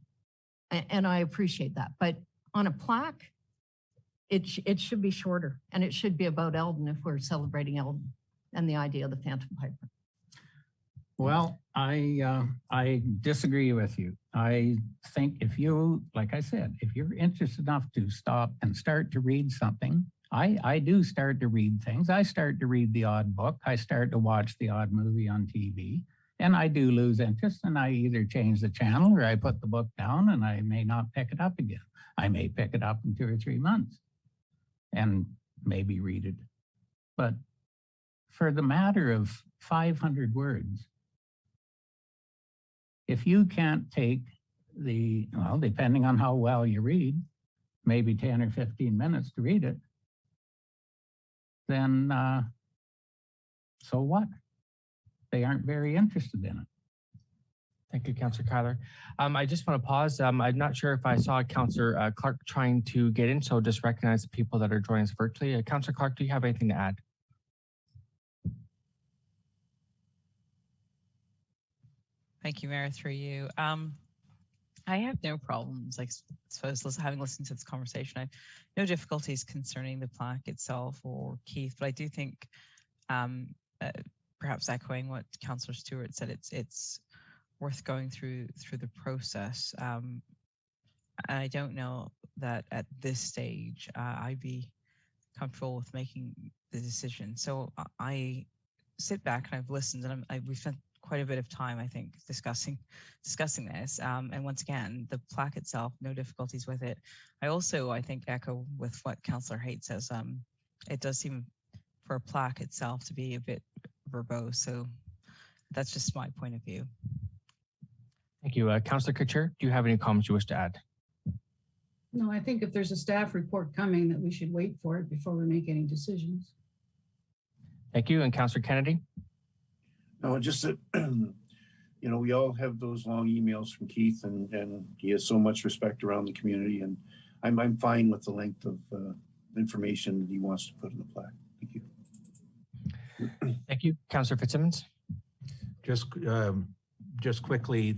I appreciate that. But on a plaque, it should be shorter and it should be about Eldon if we're celebrating Eldon and the idea of the Phantom Piper. Well, I disagree with you. I think if you, like I said, if you're interested enough to stop and start to read something, I do start to read things. I start to read the odd book. I start to watch the odd movie on TV. And I do lose interest and I either change the channel or I put the book down and I may not pick it up again. I may pick it up in 2 or 3 months and maybe read it. But for the matter of 500 words, if you can't take well, depending on how well you read, maybe 10 or 15 minutes to read it, then so what? They aren't very interested in it. Thank you, Councillor Kyler. I just want to pause. I'm not sure if I saw Councillor Clark trying to get in, so just recognize the people that are joining us virtually. Councillor Clark, do you have anything to add? Thank you, Mayor, through you. I have no problems, like, I suppose, having listened to this conversation, I have no difficulties concerning the plaque itself or Keith, but I do think, perhaps echoing what Councillor Stewart said, it's worth going through the process. And I don't know that at this stage, I'd be comfortable with making the decision. So I sit back and I've listened, and we've spent quite a bit of time, I think, discussing this. And once again, the plaque itself, no difficulties with it. I also, I think, echo with what Councillor Haight says. It does seem for a plaque itself to be a bit verbose. So that's just my point of view. Thank you. Councillor Couture, do you have any comments you wish to add? No, I think if there's a staff report coming, that we should wait for it before we make any decisions. Thank you. And Councillor Kennedy? No, just that, you know, we all have those long emails from Keith, and he has so much respect around the community, and I'm fine with the length of information that he wants to put in the plaque. Thank you. Thank you. Councillor Fitzsimmons? Just quickly,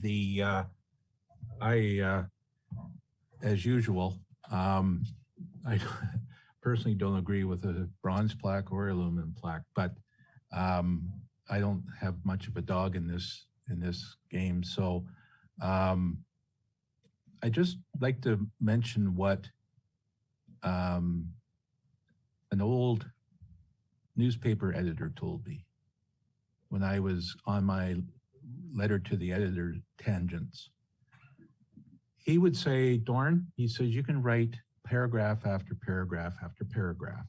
as usual, I personally don't agree with a bronze plaque or aluminum plaque, but I don't have much of a dog in this game. So I just like to mention what an old newspaper editor told me when I was on my letter to the editor tangents. He would say, Dorn, he says, you can write paragraph after paragraph after paragraph,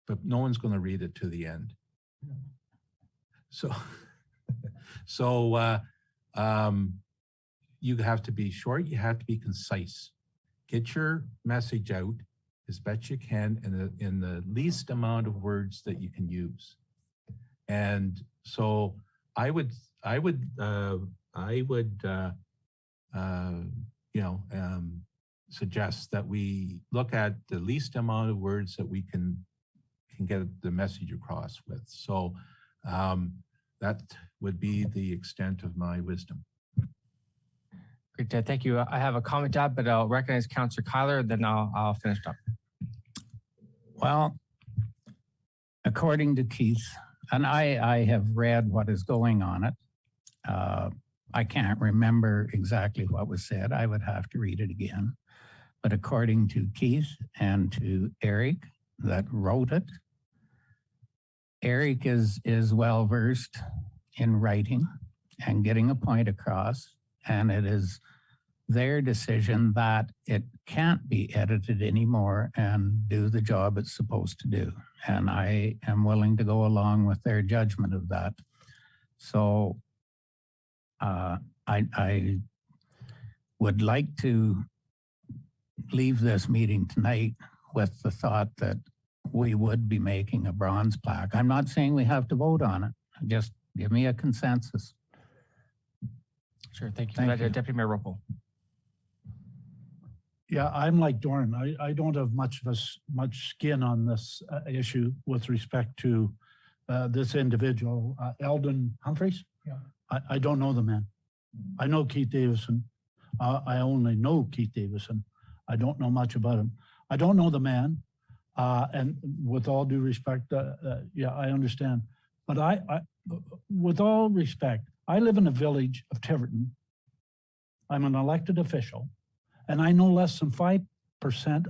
but no one's going to read it to the end. So you have to be short, you have to be concise. Get your message out as best you can in the least amount of words that you can use. And so I would suggest that we look at the least amount of words that we can get the message across with. So that would be the extent of my wisdom. Great, thank you. I have a comment to add, but I'll recognize Councillor Kyler, then I'll finish up. Well, according to Keith, and I have read what is going on it. I can't remember exactly what was said. I would have to read it again. but according to Keith and to Eric that wrote it, Eric is well versed in writing and getting a point across, and it is their decision that it can't be edited anymore and do the job it's supposed to do. And I am willing to go along with their judgment of that. So I would like to leave this meeting tonight with the thought that we would be making a bronze plaque. I'm not saying we have to vote on it. Just give me a consensus. Sure, thank you. Thank you. Deputy Mayor Ruppel. Yeah, I'm like Doran. I don't have much skin on this issue with respect to this individual, Eldon Humphreys. Yeah. I don't know the man. I know Keith Davison. I only know Keith Davison. I don't know much about him. I don't know the man. And with all due respect, yeah, I understand. But with all respect, I live in a village of Tiverton. I'm an elected official, and I know less than 5%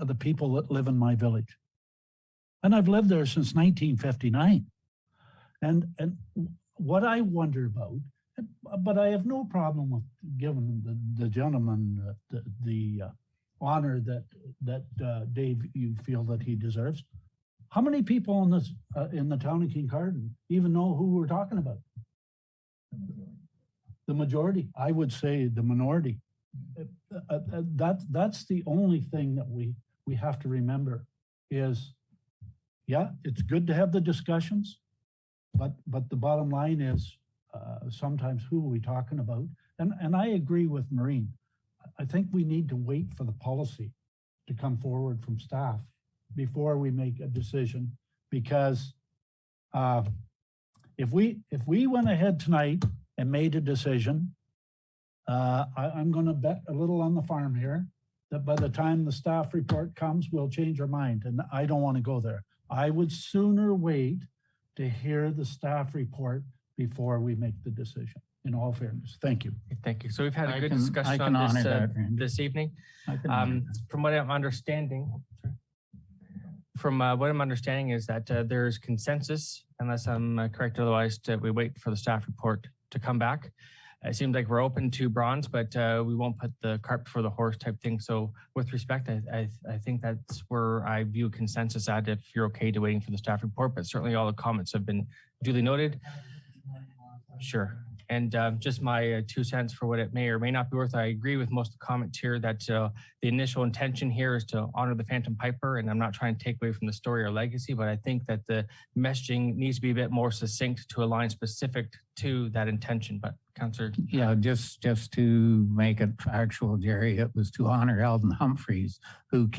of the people that live in my village. And I've lived there since 1959. And what I wonder about, but I have no problem with giving the gentleman the honor that Dave, you feel that he deserves. How many people in the town of Kincardine even know who we're talking about? The majority. I would say the minority. That's the only thing that we have to remember is, yeah, it's good to have the discussions, but the bottom line is sometimes who are we talking about? And I agree with Maureen. I think we need to wait for the policy to come forward from staff before we make a decision, because if we went ahead tonight and made a decision, I'm going to bet a little on the farm here that by the time the staff report comes, we'll change our mind, and I don't want to go there. I would sooner wait to hear the staff report before we make the decision, in all fairness. Thank you. Thank you. So we've had a good I discussion can on honor that, this, Randy. this evening. I can honor that. From what I'm understanding, is that there's consensus, unless I'm correct otherwise, that we wait for the staff report to come back. It seems like we're open to bronze, but we won't put the cart before the horse type thing. So with respect, I think that's where I view consensus at, if you're okay to waiting for the staff report, but certainly all the comments have been duly noted. Sure. And just my 2 cents for what it may or may not be worth. I agree with most of the comments here that the initial intention here is to honor the Phantom Piper, and I'm not trying to take away from the story or legacy, but I think that the messaging needs to be a bit more succinct to align specific to that intention. But Councillor. Yeah, just to make it factual, Jerry, it was to honor Eldon Humphreys, who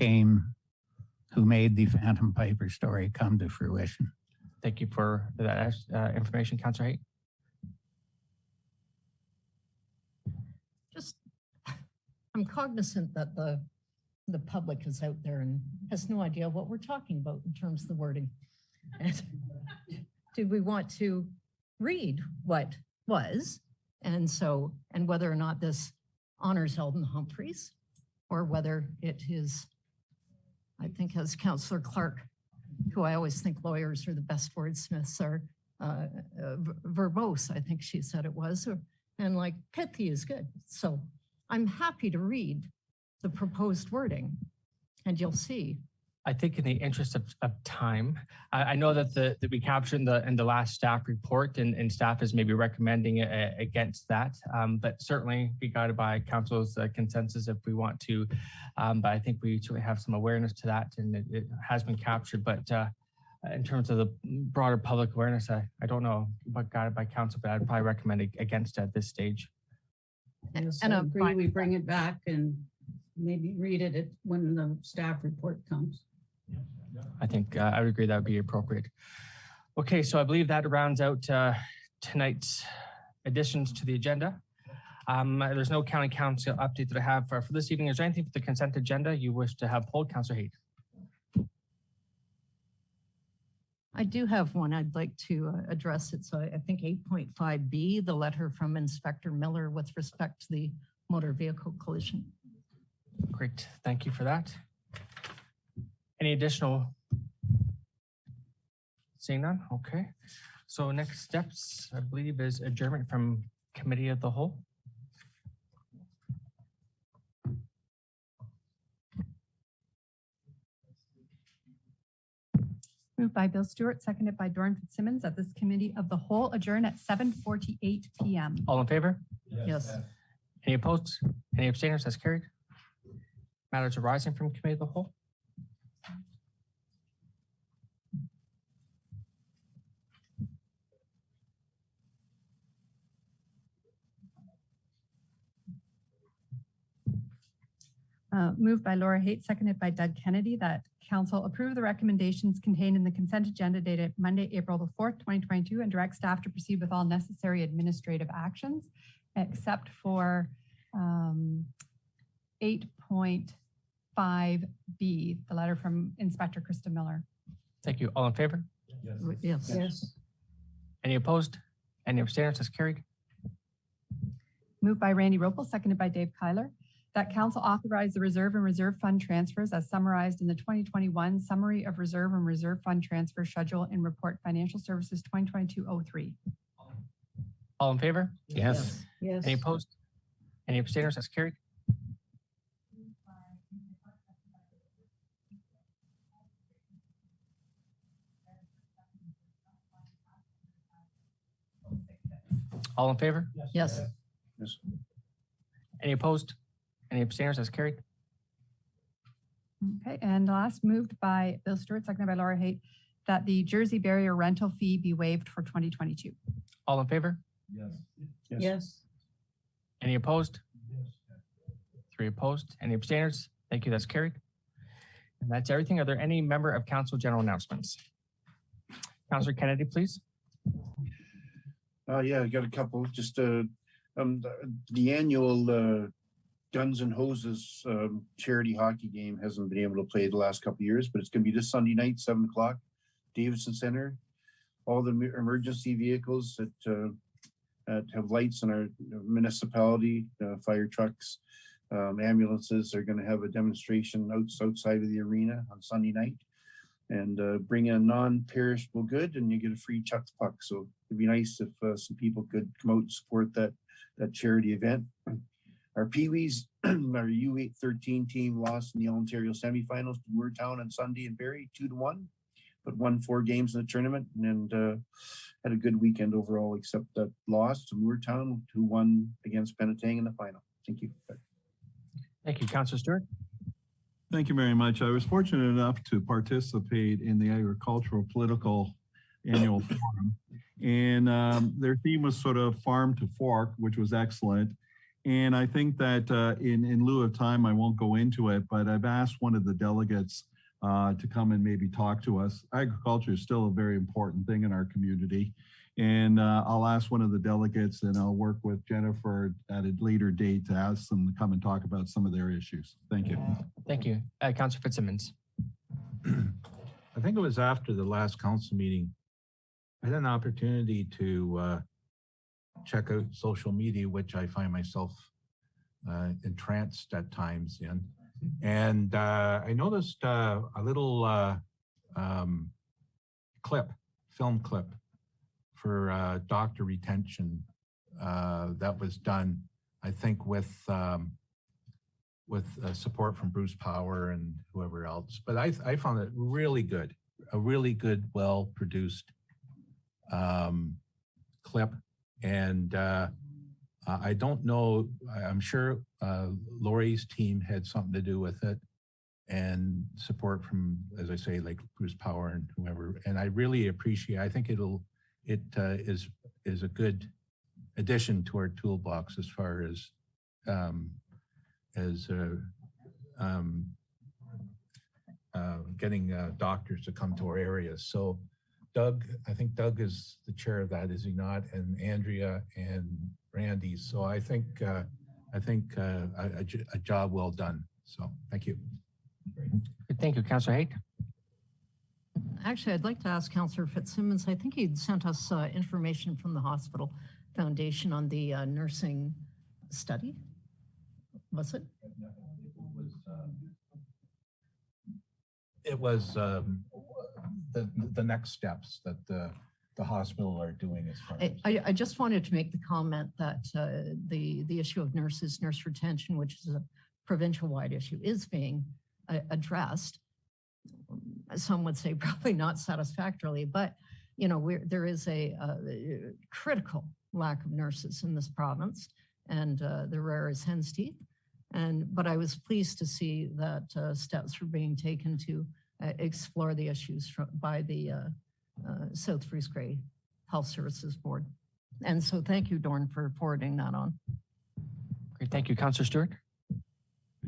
made the Phantom Piper story come to fruition. Thank you for that information, Councillor Haight. I'm cognizant that the public is out there and has no idea what we're talking about in terms of the wording. And do we want to read what was, and whether or not this honors Eldon Humphreys, or whether it is, I think as Councillor Clark, who I always think lawyers are the best wordsmiths, are verbose, I think she said it was, and like pithy is good. So I'm happy to read the proposed wording, and you'll see. I think in the interest of time, I know that we captured in the last staff report, and staff is maybe recommending against that, but certainly be guided by council's consensus if we want to. But I think we certainly have some awareness to that, and it has been captured. But in terms of the broader public awareness, I don't know what guided by council, but I'd probably recommend against at this stage. Yes, And I I'm agree. fine We with bring it back and maybe read it when the staff report comes. I think I would agree that would be appropriate. Okay, so I believe that rounds out tonight's additions to the agenda. There's no county council update that I have for this evening. Is there anything for the consent agenda you wish to have pulled, Councillor Haight? I do have one I'd like to address. It's I think 8.5B, the letter from Inspector Miller with respect to the motor vehicle collision. Great, thank you for that. Any additional? Seeing none, okay. So next steps, I believe, is adjournment from Committee of the Whole. Moved by Bill Stewart, seconded by Dorn Fitzsimmons, that this committee of the whole adjourn at 7:48 p.m. All in favor? Yes. Any opposed? Any abstainers? That's carried. Matters arising from Committee of the Whole. Moved by Laura Haight, seconded by Doug Kennedy, that council approve the recommendations contained in the consent agenda dated Monday, April the 4th, 2022, and direct staff to proceed with all necessary administrative actions, except for 8.5B, the letter from Inspector Krista Miller. Thank you. All in favor? Yes. Yes. Any opposed? Any abstainers? That's carried. Moved by Randy Ropel, seconded by Dave Kyler, that council authorize the reserve and reserve fund transfers as summarized in the 2021 Summary of Reserve and Reserve Fund Transfer Schedule in Report Financial Services 2022-03. All in favor? Yes. Yes. Any opposed? Any abstainers? That's carried. All in favor? Yes. Yes. Any opposed? Any abstainers? That's carried. Okay, and last, moved by Bill Stewart, seconded by Laura Haight, that the Jersey barrier rental fee be waived for 2022. All in favor? Yes. Any opposed? 3 opposed. Any abstainers? Thank you. That's carried. And that's everything. Are there any member of council general announcements? Councilor Kennedy, please. Yeah, I got a couple. Just the annual Guns and Hoses charity hockey game hasn't been able to play the last couple of years, but it's going to be this Sunday night, 7 o'clock, Davidson Center. All the emergency vehicles that have lights in our municipality, fire trucks, ambulances are going to have a demonstration outside of the arena on Sunday night, and bring in non-perishable good, and you get a free chuck the puck. So it'd be nice if some people could come out and support that charity event. Our Pee-wees, our U13 team lost in the All-Ontario semifinals to Moortown on Sunday in Barrie, 2-1, but won 4 games in the tournament, and had a good weekend overall, except that loss to Moortown, who won against Penetang in the final. Thank you. Thank you, Councilor Stewart. Thank you very much. I was fortunate enough to participate in the agricultural political annual forum, and their theme was sort of farm to fork, which was excellent. And I think that in lieu of time, I won't go into it, but I've asked one of the delegates to come and maybe talk to us. Agriculture is still a very important thing in our community. And I'll ask one of the delegates, and I'll work with Jennifer at a later date to ask them to come and talk about some of their issues. Thank you. Thank you. Councilor Fitzsimmons. I think it was after the last council meeting, I had an opportunity to check out social media, which I find myself entranced at times in. And I noticed a little film clip for doctor retention that was done, I think, with support from Bruce Power and whoever else. But I found it really good, a really good, well-produced clip. And I don't know, I'm sure Lori's team had something to do with it, and support from, as I say, like Bruce Power and whoever. And I really appreciate, I think it is a good addition to our toolbox as far as getting doctors to come to our areas. So Doug, I think Doug is the chair of that, is he not? And Andrea and Randy. So I think a job well done. So thank you. Thank you, Councilor Haight. Actually, I'd like to ask Councilor Fitzsimmons, I think he'd sent us information from the Hospital Foundation on the nursing study. Was it? it was the next steps that the hospital are doing as far as. I just wanted to make the comment that the issue of nurses, nurse retention, which is a provincial-wide issue, is being addressed. Some would say probably not satisfactorily, but you know, there is a critical lack of nurses in this province, and the rare as hen's teeth. But I was pleased to see that steps were being taken to explore the issues by the South Bruce Grey Health Services Board. And so thank you, Dorn, for forwarding that on. Great, thank you. Councillor Stewart.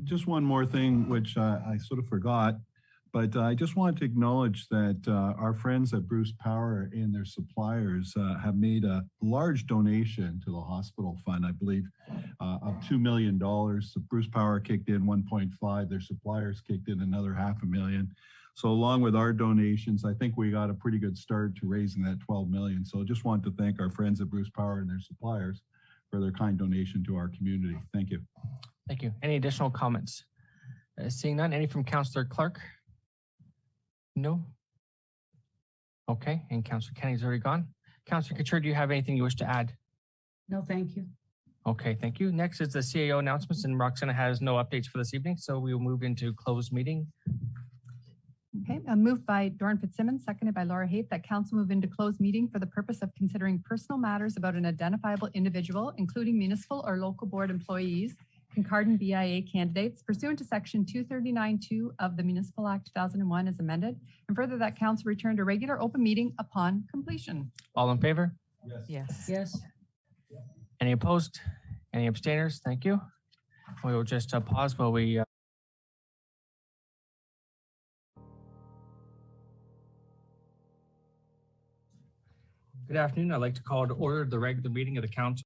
Just one more thing, which I sort of forgot, but I just wanted to acknowledge that our friends at Bruce Power and their suppliers have made a large donation to the hospital fund, I believe, of $2 million. So Bruce Power kicked in 1.5, their suppliers kicked in another $500,000. So along with our donations, I think we got a pretty good start to raising that 12 million. So I just want to thank our friends at Bruce Power and their suppliers for their kind donation to our community. Thank you. Thank you. Any additional comments? Seeing none, any from Councillor Clark? No? Okay, and Councillor Kenny's already gone. Councillor Couture, do you have anything you wish to add? No, thank you. Okay, thank you. Next is the CAO announcements, and Roxana has no updates for this evening, so we will move into closed meeting. Okay, moved by Dorn Fitzsimmons, seconded by Laura Haight, that council move into closed meeting for the purpose of considering personal matters about an identifiable individual, including municipal or local board employees, Kincardine BIA candidates pursuant to section 239(2) of the Municipal Act 2001 as amended, and further that council return to regular open meeting upon completion. All in favor? Yes. Yes. Any opposed? Any abstainers? Thank you. We will just pause while we Good afternoon. I'd like to call to order the regular meeting of the council